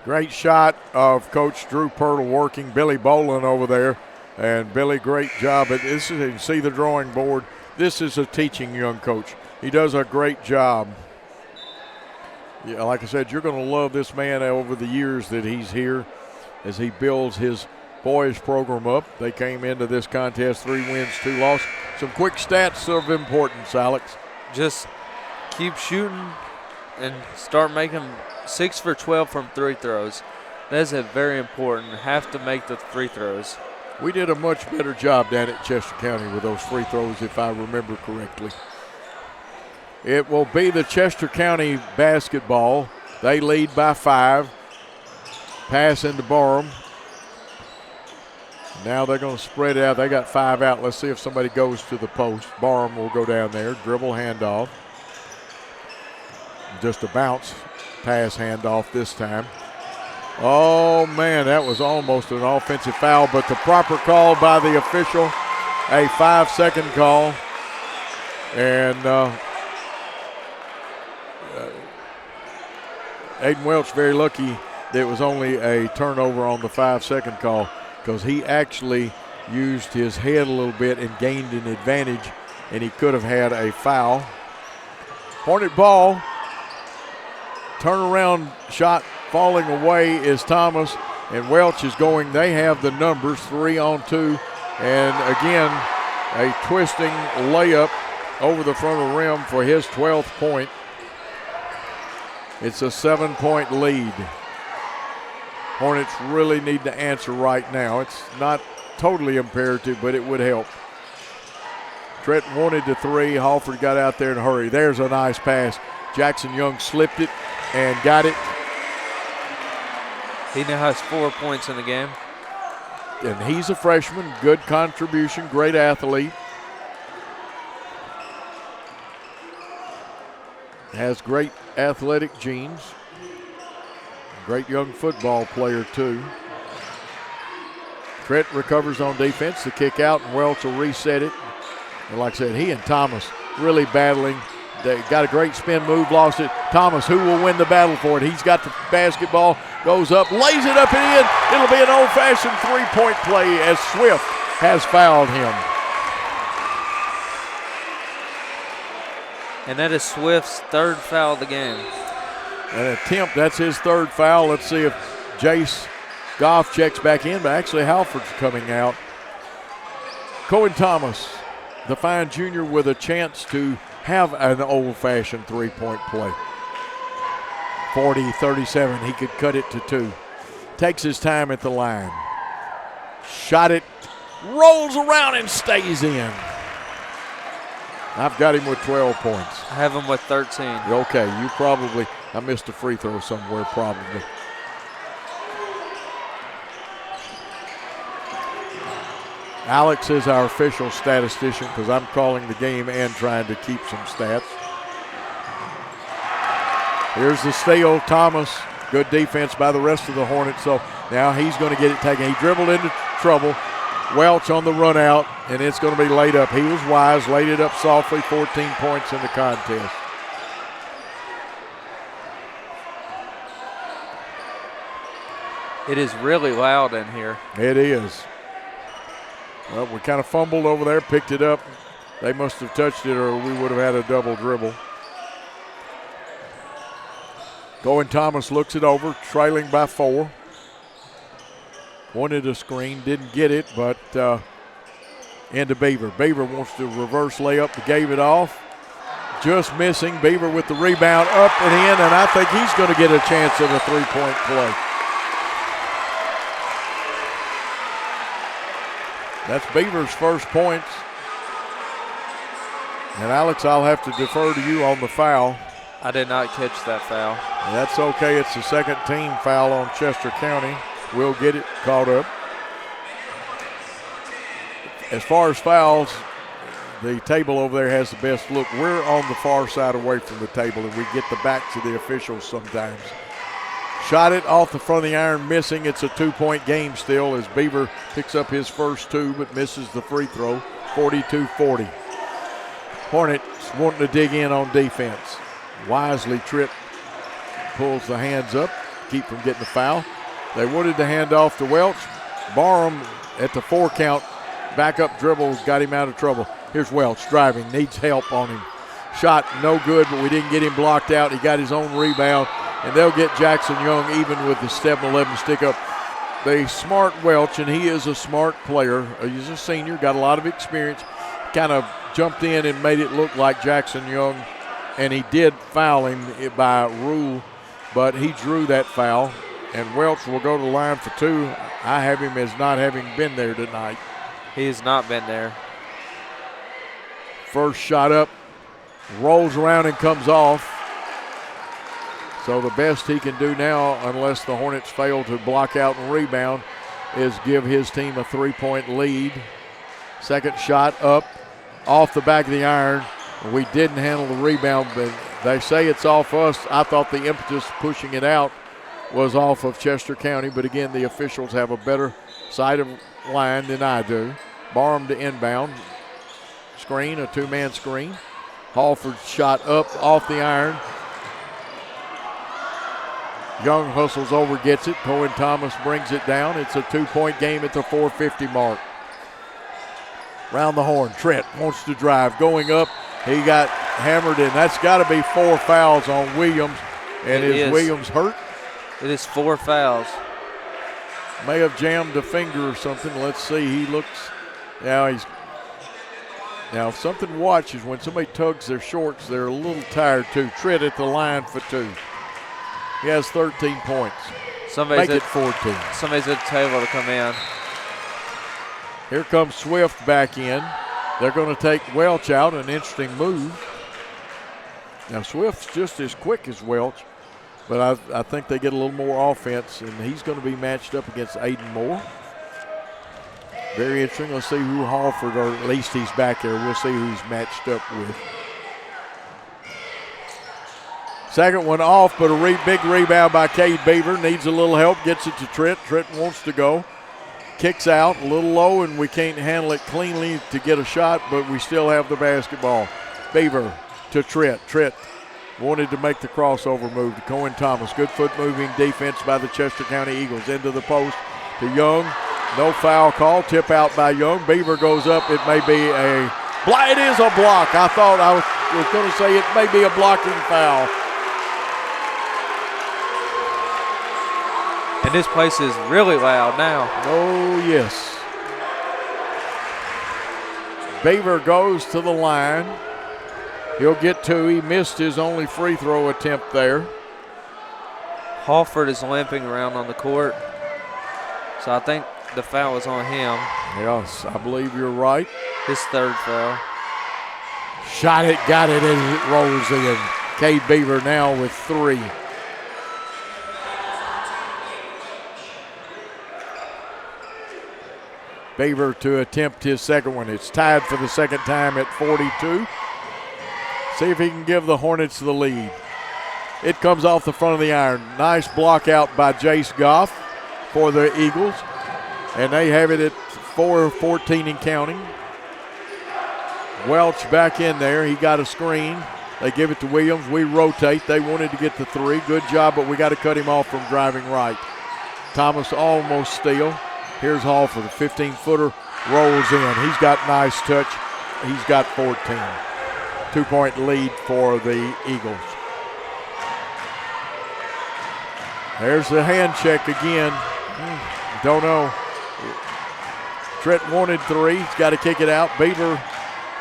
Great shot of Coach Drew Pirtle working Billy Boland over there. And Billy, great job. You can see the drawing board. This is a teaching young coach. He does a great job. Yeah, like I said, you're going to love this man over the years that he's here as he builds his boys program up. They came into this contest 3 wins, 2 losses. Some quick stats of importance, Alex. Just keep shooting and start making 6 for 12 from 3 throws. That's very important. Have to make the free throws. We did a much better job down at Chester County with those free throws, if I remember correctly. It will be the Chester County basketball. They lead by 5. Pass into Barham. Now they're going to spread it out. They got 5 out. Let's see if somebody goes to the post. Barham will go down there. Dribble handoff. Just a bounce pass handoff this time. Oh, man, that was almost an offensive foul, but the proper call by the official, a 5-second call. And Aiden Welch very lucky that it was only a turnover on the 5-second call, because he actually used his head a little bit and gained an advantage, and he could have had a foul. Hornet ball, turnaround shot falling away is Thomas, and Welch is going. They have the numbers, 3-on-2, and again, a twisting layup over the front of the rim for his 12th point. It's a 7-point lead. Hornets really need to answer right now. It's not totally imperative, but it would help. Trenton wanted the three. Halford got out there in a hurry. There's a nice pass. Jackson Young slipped it and got it. He now has 4 points in the game. And he's a freshman. Good contribution. Great athlete. Has great athletic genes. Great young football player, too. Trent recovers on defense. The kick out, and Welch will reset it. And like I said, he and Thomas really battling. They got a great spin move, lost it. Thomas, who will win the battle for it? He's got the basketball, goes up, lays it up and in. It'll be an old-fashioned three-point play as Swift has fouled him. And that is Swift's third foul of the game. An attempt, that's his third foul. Let's see if Jace Goff checks back in, but actually Halford's coming out. Cohen Thomas, the fine junior, with a chance to have an old-fashioned three-point play. 40-37, he could cut it to 2. Takes his time at the line. Shot it, rolls around and stays in. I've got him with 12 points. I have him with 13. Okay, you probably, I missed a free throw somewhere probably. Alex is our official statistician because I'm calling the game and trying to keep some stats. Here's the steal. Thomas, good defense by the rest of the Hornets. So now he's going to get it taken. He dribbled into trouble. Welch on the run out, and it's going to be laid up. He was wise, laid it up softly, 14 points in the contest. It is really loud in here. It is. Well, we kind of fumbled over there, picked it up. They must have touched it or we would have had a double dribble. Cohen Thomas looks it over, trailing by 4. Wanted a screen, didn't get it, but into Beaver. Beaver wants to reverse layup, gave it off. Just missing. Beaver with the rebound, up and in, and I think he's going to get a chance at a three-point play. That's Beaver's first points. And Alex, I'll have to defer to you on the foul. I did not catch that foul. That's okay. It's the second team foul on Chester County. We'll get it caught up. As far as fouls, the table over there has the best look. We're on the far side away from the table, and we get the backs of the officials sometimes. Shot it off the front of the iron, missing. It's a 2-point game still as Beaver picks up his first 2 but misses the free throw, 42-40. Hornets wanting to dig in on defense. Wisely, Tripp pulls the hands up, keep from getting the foul. They wanted to hand off to Welch. Barham at the 4 count, back-up dribble, got him out of trouble. Here's Welch driving, needs help on him. Shot no good, but we didn't get him blocked out. He got his own rebound, and they'll get Jackson Young even with the 7-11 stick up. The smart Welch, and he is a smart player. He's a senior, got a lot of experience. Kind of jumped in and made it look like Jackson Young, and he did foul him by rule, but he drew that foul. And Welch will go to the line for 2. I have him as not having been there tonight. He has not been there. First shot up, rolls around and comes off. So the best he can do now, unless the Hornets fail to block out and rebound, is give his team a 3-point lead. Second shot up, off the back of the iron. We didn't handle the rebound, but they say it's off us. I thought the impetus pushing it out was off of Chester County, but again, the officials have a better sight of line than I do. Barham to inbound. Screen, a two-man screen. Halford shot up off the iron. Young hustles over, gets it. Cohen Thomas brings it down. It's a 2-point game at the 4:50 mark. Round the horn, Trent wants to drive. Going up, he got hammered in. That's got to be 4 fouls on Williams. And is Williams hurt? It is 4 fouls. May have jammed a finger or something. Let's see. He looks. Now if something watches, when somebody tugs their shorts, they're a little tired too. Trent at the line for 2. He has 13 points. Make it 14. Somebody's at the table to come in. Here comes Swift back in. They're going to take Welch out, an interesting move. Now Swift's just as quick as Welch, but I think they get a little more offense, and he's going to be matched up against Aiden Moore. Very interesting. Let's see who Halford, or at least he's back there. We'll see who he's matched up with. Second one off, but a big rebound by Cade Beaver. Needs a little help, gets it to Trent. Trent wants to go. Kicks out a little low, and we can't handle it cleanly to get a shot, but we still have the basketball. Beaver to Trent. Trent wanted to make the crossover move to Cohen Thomas. Good foot moving defense by the Chester County Eagles. Into the post to Young. No foul call. Tip out by Young. Beaver goes up. It may be it is a block. I thought I was going to say it may be a blocking foul. And this place is really loud now. Oh, yes. Beaver goes to the line. He'll get 2. He missed his only free throw attempt there. Halford is limping around on the court. So I think the foul is on him. Yes, I believe you're right. His 3rd foul. Shot it, got it as it rolls in. Cade Beaver now with 3. Beaver to attempt his second one. It's tied for the second time at 42. See if he can give the Hornets the lead. It comes off the front of the iron. Nice block out by Jace Goff for the Eagles. And they have it at 4-14 and counting. Welch back in there. He got a screen. They give it to Williams. We rotate. They wanted to get the 3. Good job, but we got to cut him off from driving right. Thomas almost steal. Here's Halford. The 15-footer rolls in. He's got nice touch. He's got 14. 2-point lead for the Eagles. There's the hand check again. Don't know. Trent wanted 3. He's got to kick it out. Beaver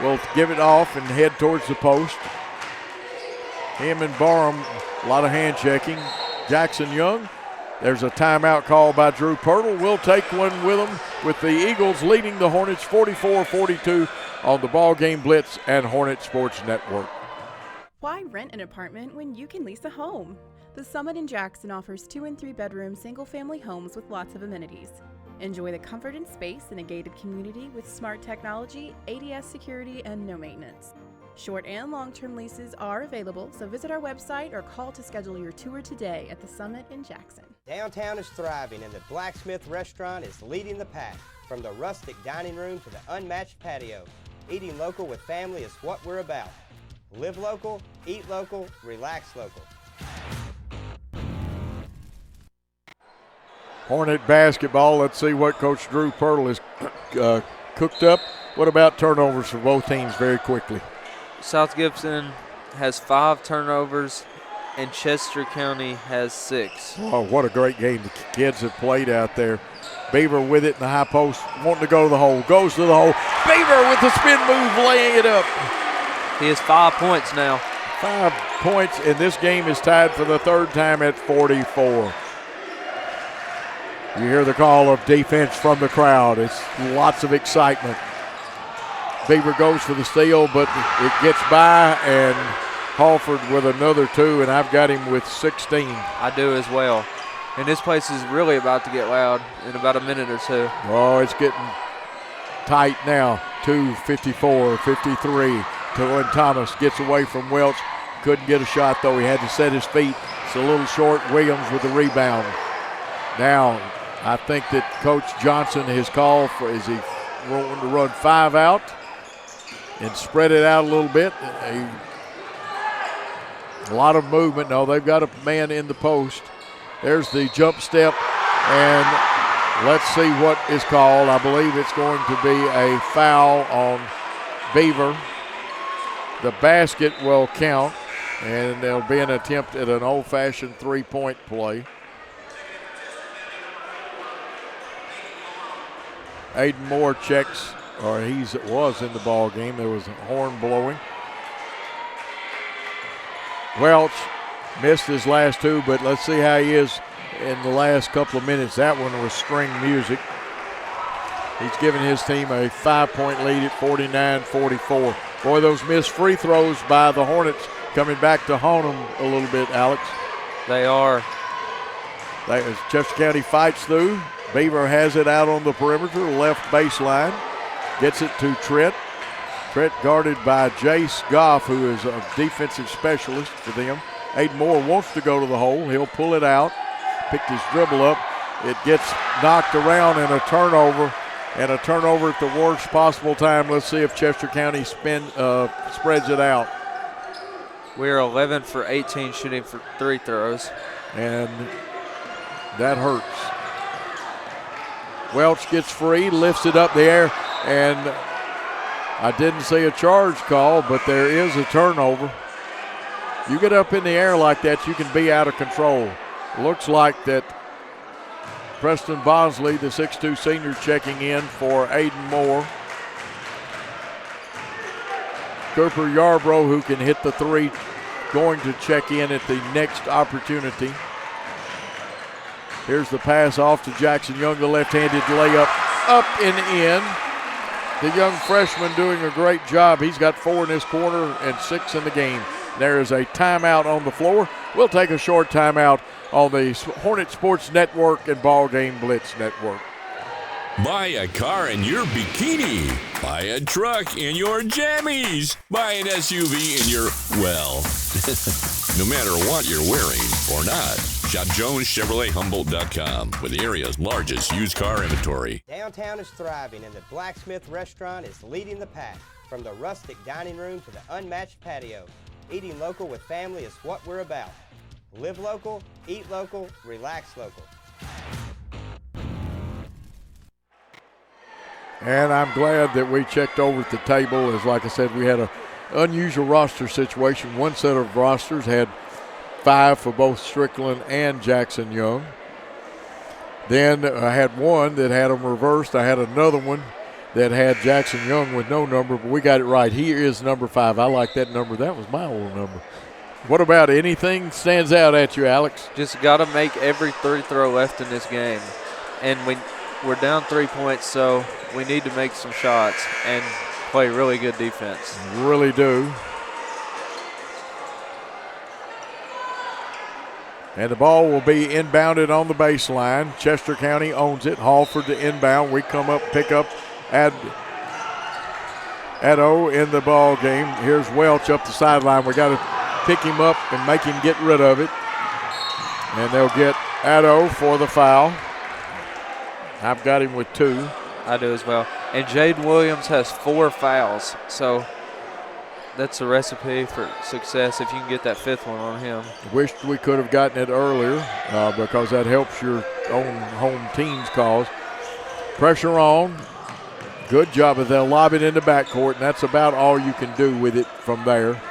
will give it off and head towards the post. Him and Barham, a lot of hand checking. Jackson Young. There's a timeout call by Drew Pirtle. We'll take one with him, with the Eagles leading the Hornets 44-42 on the BallGame Blitz and Hornet Sports Network. Why rent an apartment when you can lease a home? The Summit in Jackson offers 2- and 3-bedroom single-family homes with lots of amenities. Enjoy the comfort and space in a gated community with smart technology, ADS security, and no maintenance. Short and long-term leases are available, so visit our website or call to schedule your tour today at the Summit in Jackson. Downtown is thriving, and the Blacksmith Restaurant is leading the pack. From the rustic dining room to the unmatched patio, eating local with family is what we're about. Live local, eat local, relax local. Hornet basketball. Let's see what Coach Drew Pirtle has cooked up. What about turnovers for both teams very quickly? South Gibson has 5 turnovers, and Chester County has 6. Oh, what a great game the kids have played out there. Beaver with it in the high post, wanting to go to the hole. Goes to the hole. Beaver with the spin move, laying it up. He has 5 points now. 5 points, and this game is tied for the 3rd time at 44. You hear the call of defense from the crowd. It's lots of excitement. Beaver goes for the steal, but it gets by, and Halford with another 2, and I've got him with 16. I do as well. And this place is really about to get loud in about a minute or 2. Oh, it's getting tight now. 2:54, 53. Cohen Thomas gets away from Welch. couldn't get a shot, though. He had to set his feet. It's a little short. Williams with the rebound. Now, I think that Coach Johnson has called for, is he wanting to run 5 out and spread it out a little bit? A lot of movement. No, they've got a man in the post. There's the jump step, and let's see what is called. I believe it's going to be a foul on Beaver. The basket will count, and there'll be an attempt at an old-fashioned three-point play. Aiden Moore checks, or was in the ball game. There was a horn blowing. Welch missed his last 2, but let's see how he is in the last couple of minutes. That one was string music. He's given his team a 5-point lead at 49-44. Boy, those missed free throws by the Hornets coming back to haunt them a little bit, Alex. They are. As Chester County fights through, Beaver has it out on the perimeter, left baseline. Gets it to Trent. Trent guarded by Jace Goff, who is a defensive specialist for them. Aiden Moore wants to go to the hole. He'll pull it out, picked his dribble up. It gets knocked around and a turnover at the worst possible time. Let's see if Chester County spreads it out. We're 11 for 18 shooting for 3 throws. And that hurts. Welch gets free, lifts it up the air, and I didn't see a charge call, but there is a turnover. You get up in the air like that, you can be out of control. Looks like that Preston Bosley, the 6'2 senior, checking in for Aiden Moore. Cooper Yarbrough, who can hit the 3, going to check in at the next opportunity. Here's the pass off to Jackson Young, the left-handed layup up and in. The young freshman doing a great job. He's got 4 in this quarter and 6 in the game. There is a timeout on the floor. We'll take a short timeout on the Hornet Sports Network and BallGame Blitz Network. Buy a car in your bikini. Buy a truck in your jammies. Buy an SUV in your, well, no matter what you're wearing or not. Shop JonesChevroletHumboldt.com with the area's largest used car inventory. Downtown is thriving and the Blacksmith Restaurant is leading the pack. From the rustic dining room to the unmatched patio, eating local with family is what we're about. Live local, eat local, relax local. And I'm glad that we checked over at the table. As like I said, we had an unusual roster situation. One set of rosters had 5 for both Strickland and Jackson Young. Then I had one that had them reversed. I had another one that had Jackson Young with no number, but we got it right. He is number 5. I like that number. That was my old number. What about anything stands out at you, Alex? Just got to make every 3 throw left in this game. And we're down 3 points, so we need to make some shots and play really good defense. Really do. And the ball will be inbounded on the baseline. Chester County owns it. Halford to inbound. We come up, pick up Addo in the ball game. Here's Welch up the sideline. We got to pick him up and make him get rid of it. And they'll get Addo for the foul. I've got him with 2. I do as well. And Jaden Williams has 4 fouls. So that's a recipe for success if you can get that 5th one on him. Wished we could have gotten it earlier because that helps your own home team's cause. Pressure on. Good job, but they'll lob it in the backcourt, and that's about all you can do with it from there.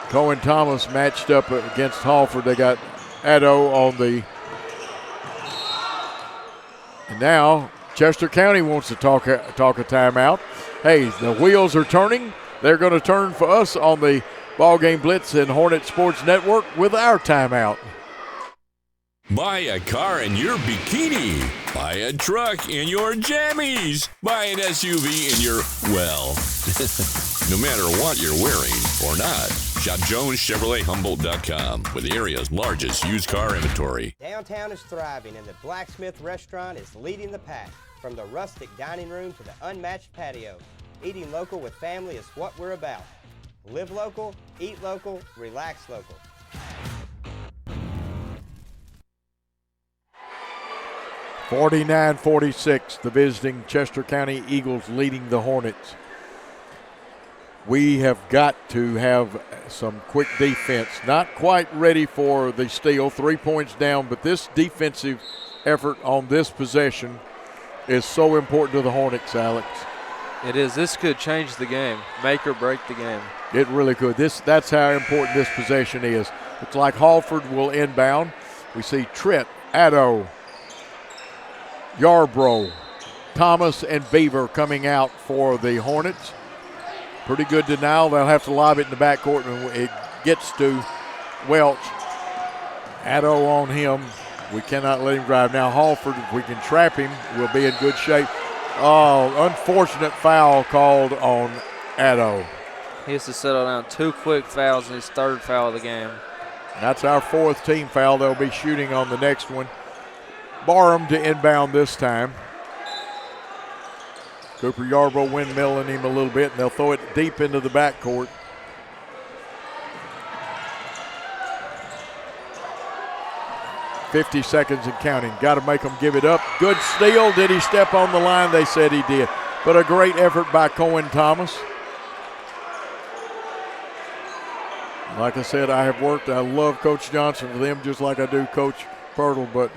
Cohen Thomas matched up against Halford. They got Addo on the. And now Chester County wants to talk a timeout. Hey, the wheels are turning. They're going to turn for us on the BallGame Blitz and Hornet Sports Network with our timeout. Buy a car in your bikini. Buy a truck in your jammies. Buy an SUV in your, well, no matter what you're wearing or not. Shop JonesChevroletHumboldt.com with the area's largest used car inventory. Downtown is thriving and the Blacksmith Restaurant is leading the pack. From the rustic dining room to the unmatched patio, eating local with family is what we're about. Live local, eat local, relax local. (49-46), the visiting Chester County Eagles leading the Hornets. We have got to have some quick defense. Not quite ready for the steal, 3 points down, but this defensive effort on this possession is so important to the Hornets, Alex. It is. This could change the game, make or break the game. It really could. That's how important this possession is. Looks like Halford will inbound. We see Tritt, Addo, Yarbrough, Thomas, and Beaver coming out for the Hornets. Pretty good denial. They'll have to lob it in the backcourt, and it gets to Welch. Addo on him. We cannot let him drive. Now Halford, if we can trap him, we'll be in good shape. Oh, unfortunate foul called on Addo. He has to settle down. 2 quick fouls and his 3rd foul of the game. That's our 4th team foul. They'll be shooting on the next one. Barham to inbound this time. Cooper Yarbrough windmilling him a little bit, and they'll throw it deep into the backcourt. .50 seconds and counting. Got to make them give it up. Good steal. Did he step on the line? They said he did. But a great effort by Cohen Thomas. Like I said, I love Coach Johnson for them just like I do Coach Pirtle, but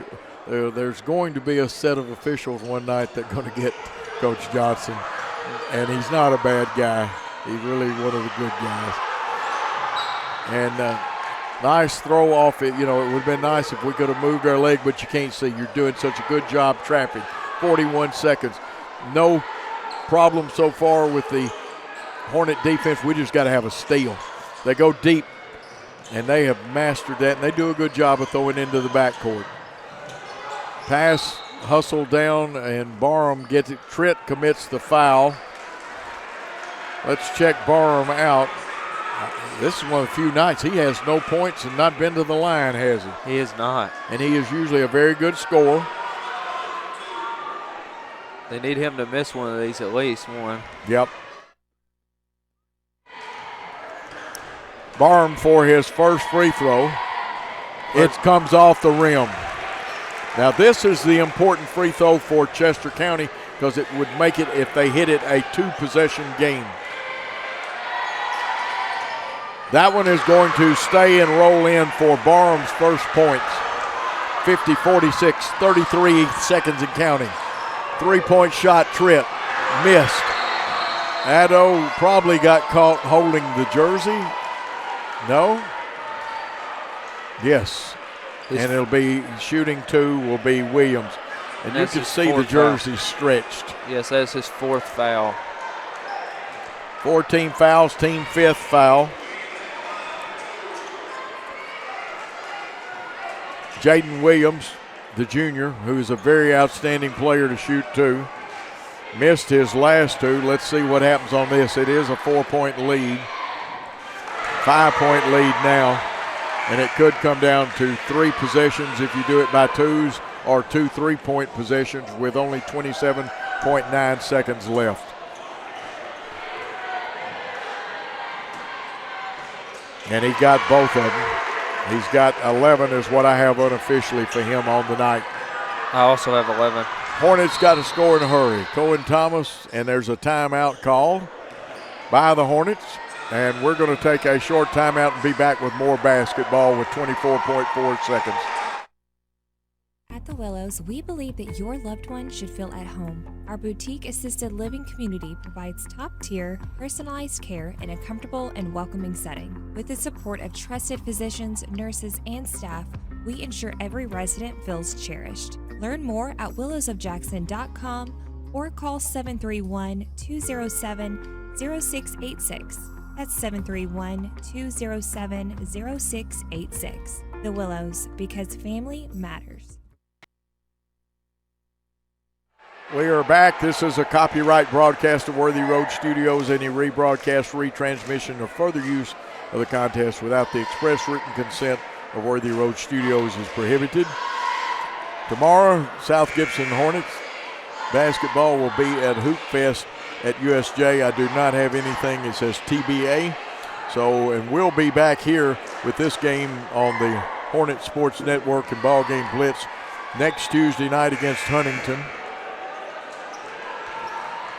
there's going to be a set of officials one night that are going to get Coach Johnson, and he's not a bad guy. He's really one of the good guys. And nice throw off it. You know, it would have been nice if we could have moved our leg, but you can't see. You're doing such a good job trapping. 41 seconds. No problem so far with the Hornet defense. We just got to have a steal. They go deep, and they have mastered that, and they do a good job of throwing into the backcourt. Pass, hustle down, and Barham gets it. Tritt commits the foul. Let's check Barham out. This is one of the few nights he has no points and not been to the line, has he? He is not. And he is usually a very good scorer. They need him to miss one of these, at least one. Yep. Barham for his first free throw. It comes off the rim. Now this is the important free throw for Chester County because it would make it, if they hit it, a 2-possession game. That one is going to stay and roll in for Barham's first points. 50-46, 33 seconds and counting. 3-point shot, Tritt, missed. Addo probably got caught holding the jersey. No? Yes. And it'll be shooting 2 will be Williams. And you can see the jersey stretched. Yes, that's his 4th foul. 14 fouls, team 5th foul. Jaden Williams, the junior, who is a very outstanding player to shoot 2, missed his last 2. Let's see what happens on this. It is a 4-point lead. 5-point lead now. And it could come down to 3 possessions if you do it by 2s, or 2 3-point possessions with only 27.9 seconds left. And he got both of them. He's got 11 is what I have unofficially for him on the night. I also have 11. Hornets got to score in a hurry. Cohen Thomas, and there's a timeout called by the Hornets. And we're going to take a short timeout and be back with more basketball with 24.4 seconds. At the Willows, we believe that your loved one should feel at home. Our boutique assisted living community provides top-tier, personalized care in a comfortable and welcoming setting. With the support of trusted physicians, nurses, and staff, we ensure every resident feels cherished. Learn more at willowsofjackson.com or call 731-207-0686. That's 731-207-0686. The Willows, because family matters. We are back. This is a copyright broadcast of Worthy Road Studios. Any rebroadcast, retransmission, or further use of the contest without the express written consent of Worthy Road Studios is prohibited. Tomorrow, South Gibson Hornets basketball will be at Hoop Fest at USJ. I do not have anything. It says TBA. So, and we'll be back here with this game on the Hornet Sports Network and BallGame Blitz next Tuesday night against Huntington.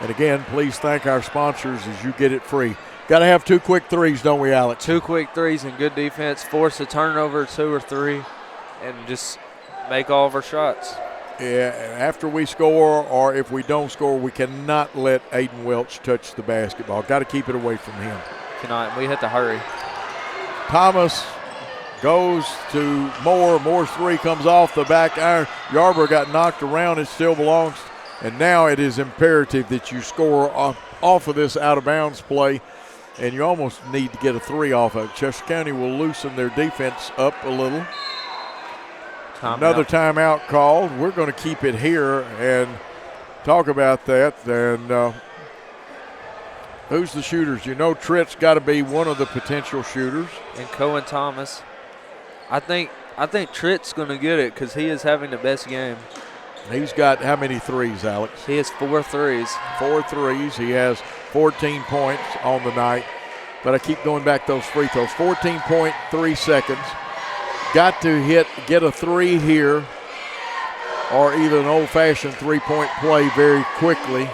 And again, please thank our sponsors as you get it free. Got to have 2 quick threes, don't we, Alex? 2 quick threes and good defense. Force a turnover, 2 or 3, and just make all of our shots. Yeah, after we score or if we don't score, we cannot let Aiden Welch touch the basketball. Got to keep it away from him. Cannot. We have to hurry. Thomas goes to Moore. Moore's 3 comes off the back iron. Yarborough got knocked around. It still belongs. And now it is imperative that you score off of this out-of-bounds play. And you almost need to get a 3 off of it. Chester County will loosen their defense up a little. Another timeout called. We're going to keep it here and talk about that. And who's the shooters? You know Tritt's got to be one of the potential shooters. And Cohen Thomas. I think Tritt's going to get it because he is having the best game. He's got how many threes, Alex? He has 4 threes. 4 threes. He has 14 points on the night. But I keep going back those free throws. 14.3 seconds. Got to get a 3 here or either an old-fashioned three-point play very quickly.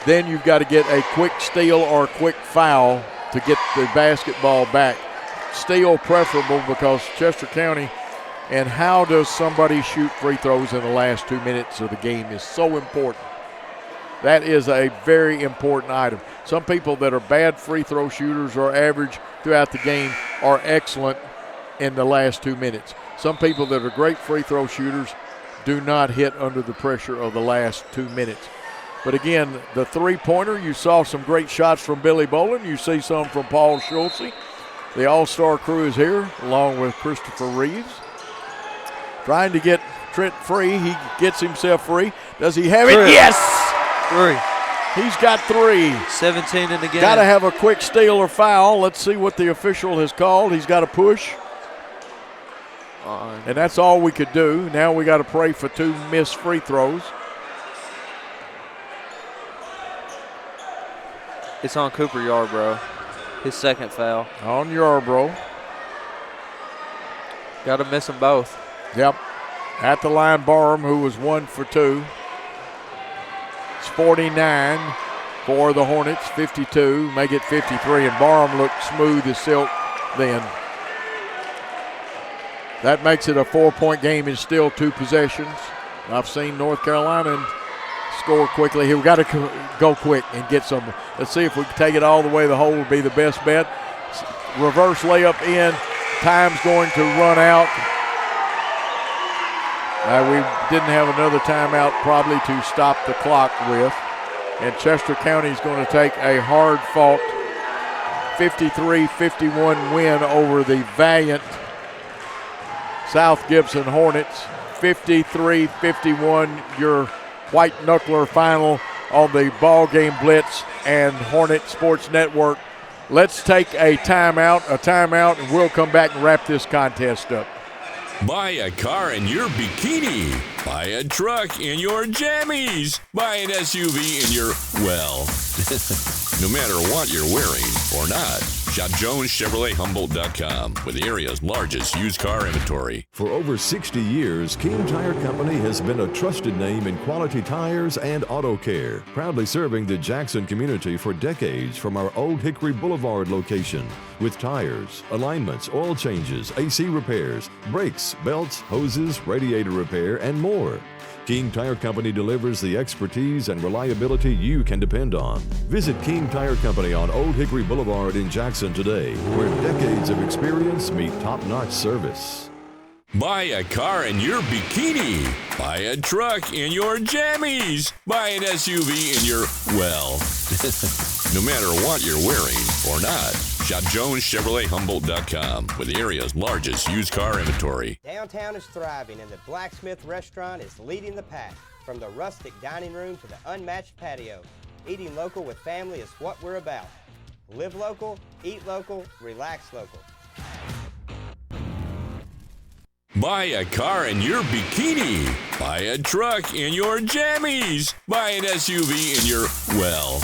Then you've got to get a quick steal or a quick foul to get the basketball back. Steal preferable because Chester County, and how does somebody shoot free throws in the last 2 minutes of the game is so important. That is a very important item. Some people that are bad free throw shooters or average throughout the game are excellent in the last 2 minutes. Some people that are great free throw shooters do not hit under the pressure of the last 2 minutes. But again, the three-pointer, you saw some great shots from Billy Bolin. You see some from Paul Schultze. The all-star crew is here along with Christopher Reeves. Trying to get Trent free. He gets himself free. Does he have it? Yes! 3. He's got 3. 17 in the game. Got to have a quick steal or foul. Let's see what the official has called. He's got a push. And that's all we could do. Now we got to pray for 2 missed free throws. It's on Cooper Yarbrough. His second foul. On Yarbrough. Got to miss them both. Yep. At the line, Barham, who was 1 for 2. It's 49 for the Hornets, 52. Make it 53, and Barham looked smooth as silk then. That makes it a 4-point game and still 2 possessions. I've seen North Carolina score quickly here. We got to go quick and get some. Let's see if we can take it all the way. The hole would be the best bet. Reverse layup in. Time's going to run out. We didn't have another timeout probably to stop the clock with. And Chester County is going to take a hard-fought 53-51 win over the valiant South Gibson Hornets. 53-51, your white knuckler final on the BallGame Blitz and Hornet Sports Network. Let's take a timeout, and we'll come back and wrap this contest up. Buy a car in your bikini. Buy a truck in your jammies. Buy an SUV in your, well, no matter what you're wearing or not. Shop JonesChevroletHumboldt.com with the area's largest used car inventory. For over 60 years, King Tire Company has been a trusted name in quality tires and auto care, proudly serving the Jackson community for decades from our Old Hickory Boulevard location. With tires, alignments, oil changes, AC repairs, brakes, belts, hoses, radiator repair, and more. King Tire Company delivers the expertise and reliability you can depend on. Visit King Tire Company on Old Hickory Boulevard in Jackson today, where decades of experience meet top-notch service. Buy a car in your bikini. Buy a truck in your jammies. Buy an SUV in your, well, no matter what you're wearing or not. Shop JonesChevroletHumboldt.com with the area's largest used car inventory. Downtown is thriving and the Blacksmith Restaurant is leading the pack. From the rustic dining room to the unmatched patio, eating local with family is what we're about. Live local, eat local, relax local. Buy a car in your bikini. Buy a truck in your jammies. Buy an SUV in your, well,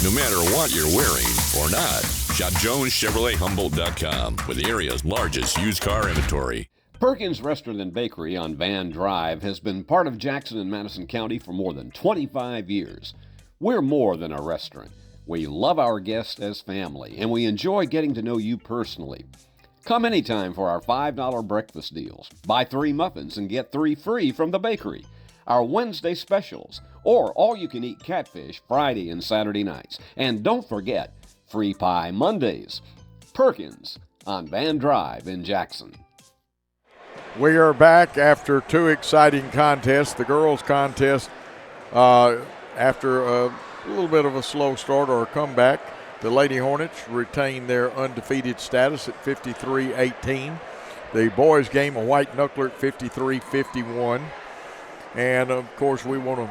no matter what you're wearing or not. Shop JonesChevroletHumboldt.com with the area's largest used car inventory. Perkins Restaurant and Bakery on Van Drive has been part of Jackson and Madison County for more than 25 years. We're more than a restaurant. We love our guests as family, and we enjoy getting to know you personally. Come anytime for our $5 breakfast deals. Buy 3 muffins and get 3 free from the bakery. Our Wednesday specials, or all-you-can-eat catfish Friday and Saturday nights. And don't forget, free pie Mondays. Perkins on Van Drive in Jackson. We are back after 2 exciting contests. The girls' contest, after a little bit of a slow start or a comeback, the Lady Hornets retain their undefeated status at 53-18. The boys' game, a white knuckler at 53-51. And, of course, we want to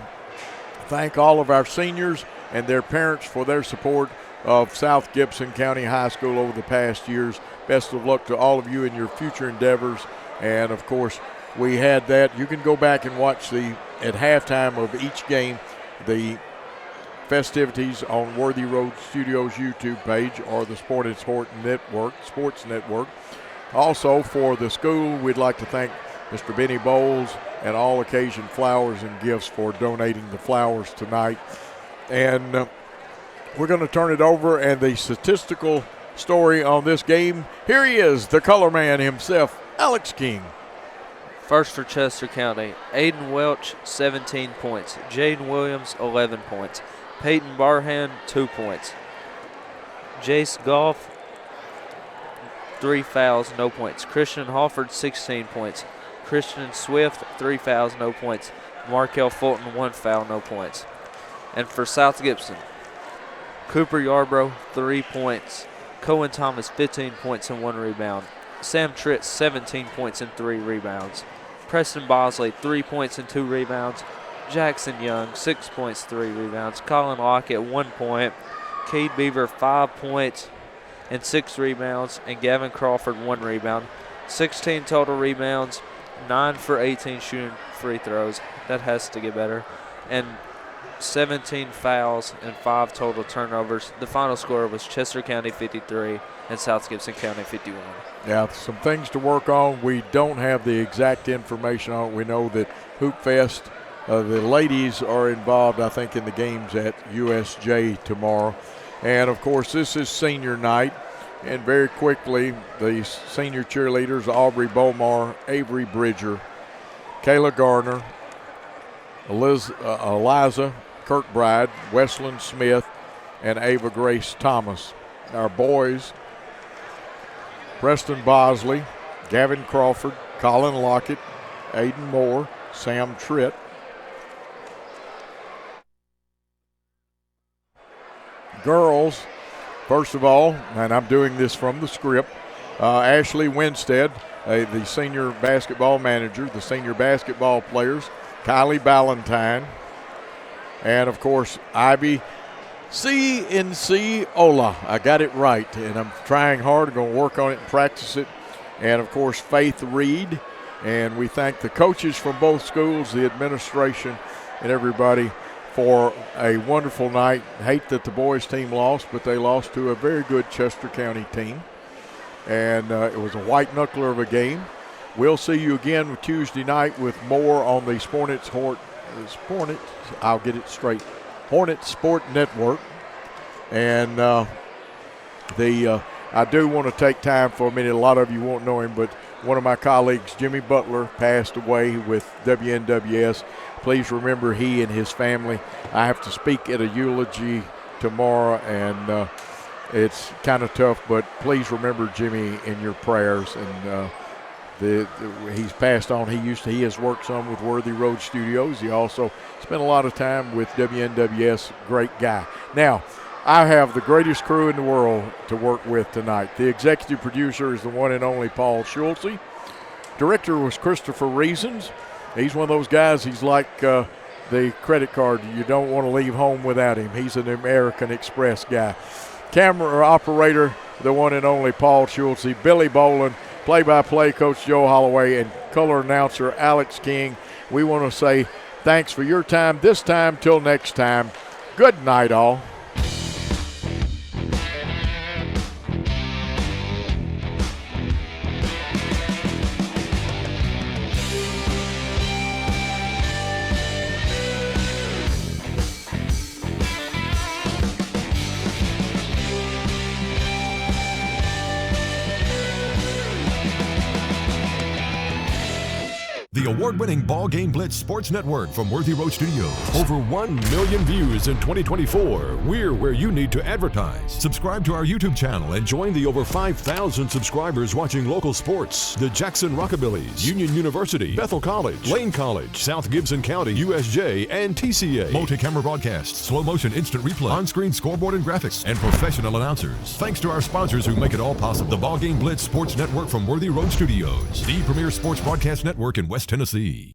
thank all of our seniors and their parents for their support of South Gibson County High School over the past years. Best of luck to all of you in your future endeavors. And, of course, we had that. You can go back and watch at halftime of each game, the festivities on Worthy Road Studios YouTube page or the Sports Network. Also, for the school, we'd like to thank Mr. Benny Bowles and All Occasion Flowers and Gifts for donating the flowers tonight. And we're going to turn it over, and the statistical story on this game, here he is, the color man himself, Alex King. First for Chester County, Aiden Welch, 17 points. Jaden Williams, 11 points. Peyton Barhan, 2 points. Jace Goff, 3 fouls, no points. Christian Hawford, 16 points. Christian Swift, 3 fouls, no points. Markel Fulton, 1 foul, no points. And for South Gibson, Cooper Yarbrough, 3 points. Cohen Thomas, 15 points and 1 rebound. Sam Tritt, 17 points and 3 rebounds. Preston Bosley, 3 points and 2 rebounds. Jackson Young, 6 points, 3 rebounds. Colin Lockett, 1 point. Cade Beaver, 5 points and 6 rebounds. And Gavin Crawford, 1 rebound. 16 total rebounds, 9 for 18 shooting free throws. That has to get better. And 17 fouls and 5 total turnovers. The final score was Chester County 53 and South Gibson County 51. Yeah, some things to work on. We don't have the exact information on it. We know that Hoop Fest, the ladies are involved, I think, in the games at USJ tomorrow. And, of course, this is senior night. And very quickly, the senior cheerleaders, Aubrey Bomar, Avery Bridger, Kayla Garner, Eliza Kirkbride, Wesleyan Smith, and Ava Grace Thomas. Our boys, Preston Bosley, Gavin Crawford, Colin Lockett, Aiden Moore, Sam Tritt. Girls, first of all, and I'm doing this from the script, Ashley Winstead, the senior basketball manager, the senior basketball players, Kylie Ballantyne, and, of course, Ivy C.N.C. Ola. I got it right, and I'm trying hard. I'm going to work on it and practice it. And, of course, Faith Reed. And we thank the coaches from both schools, the administration, and everybody for a wonderful night. Hate that the boys team lost, but they lost to a very good Chester County team. And it was a white knuckler of a game. We'll see you again Tuesday night with more on the Hornet Sport Network. And I do want to take time for a minute. A lot of you won't know him, but one of my colleagues, Jimmy Butler, passed away with WNWS. Please remember he and his family. I have to speak at a eulogy tomorrow, and it's kind of tough, but please remember Jimmy in your prayers. And he's passed on. He has worked some with Worthy Road Studios. He also spent a lot of time with WNWS. Great guy. Now, I have the greatest crew in the world to work with tonight. The executive producer is the one and only Paul Schulze. Director was Christopher Reasons. He's one of those guys, he's like the credit card. You don't want to leave home without him. He's an American Express guy. Camera operator, the one and only Paul Schulze. Billy Boland play-by-play Coach Joe Holloway, and color announcer Alex King. We want to say thanks for your time this time. Till next time, good night all. The award-winning BallGame Blitz Sports Network from Worthy Road Studios. Over 1 million views in 2024. We're where you need to advertise. Subscribe to our YouTube channel and join the over 5,000 subscribers watching local sports. The Jackson Rockabillys, Union University, Bethel College, Lane College, South Gibson County, USJ, and TCA. Multi-camera broadcasts, slow motion instant replay, on-screen scoreboard and graphics, and professional announcers. Thanks to our sponsors who make it all possible. The BallGame Blitz Sports Network from Worthy Road Studios. The premier sports broadcast network in West Tennessee.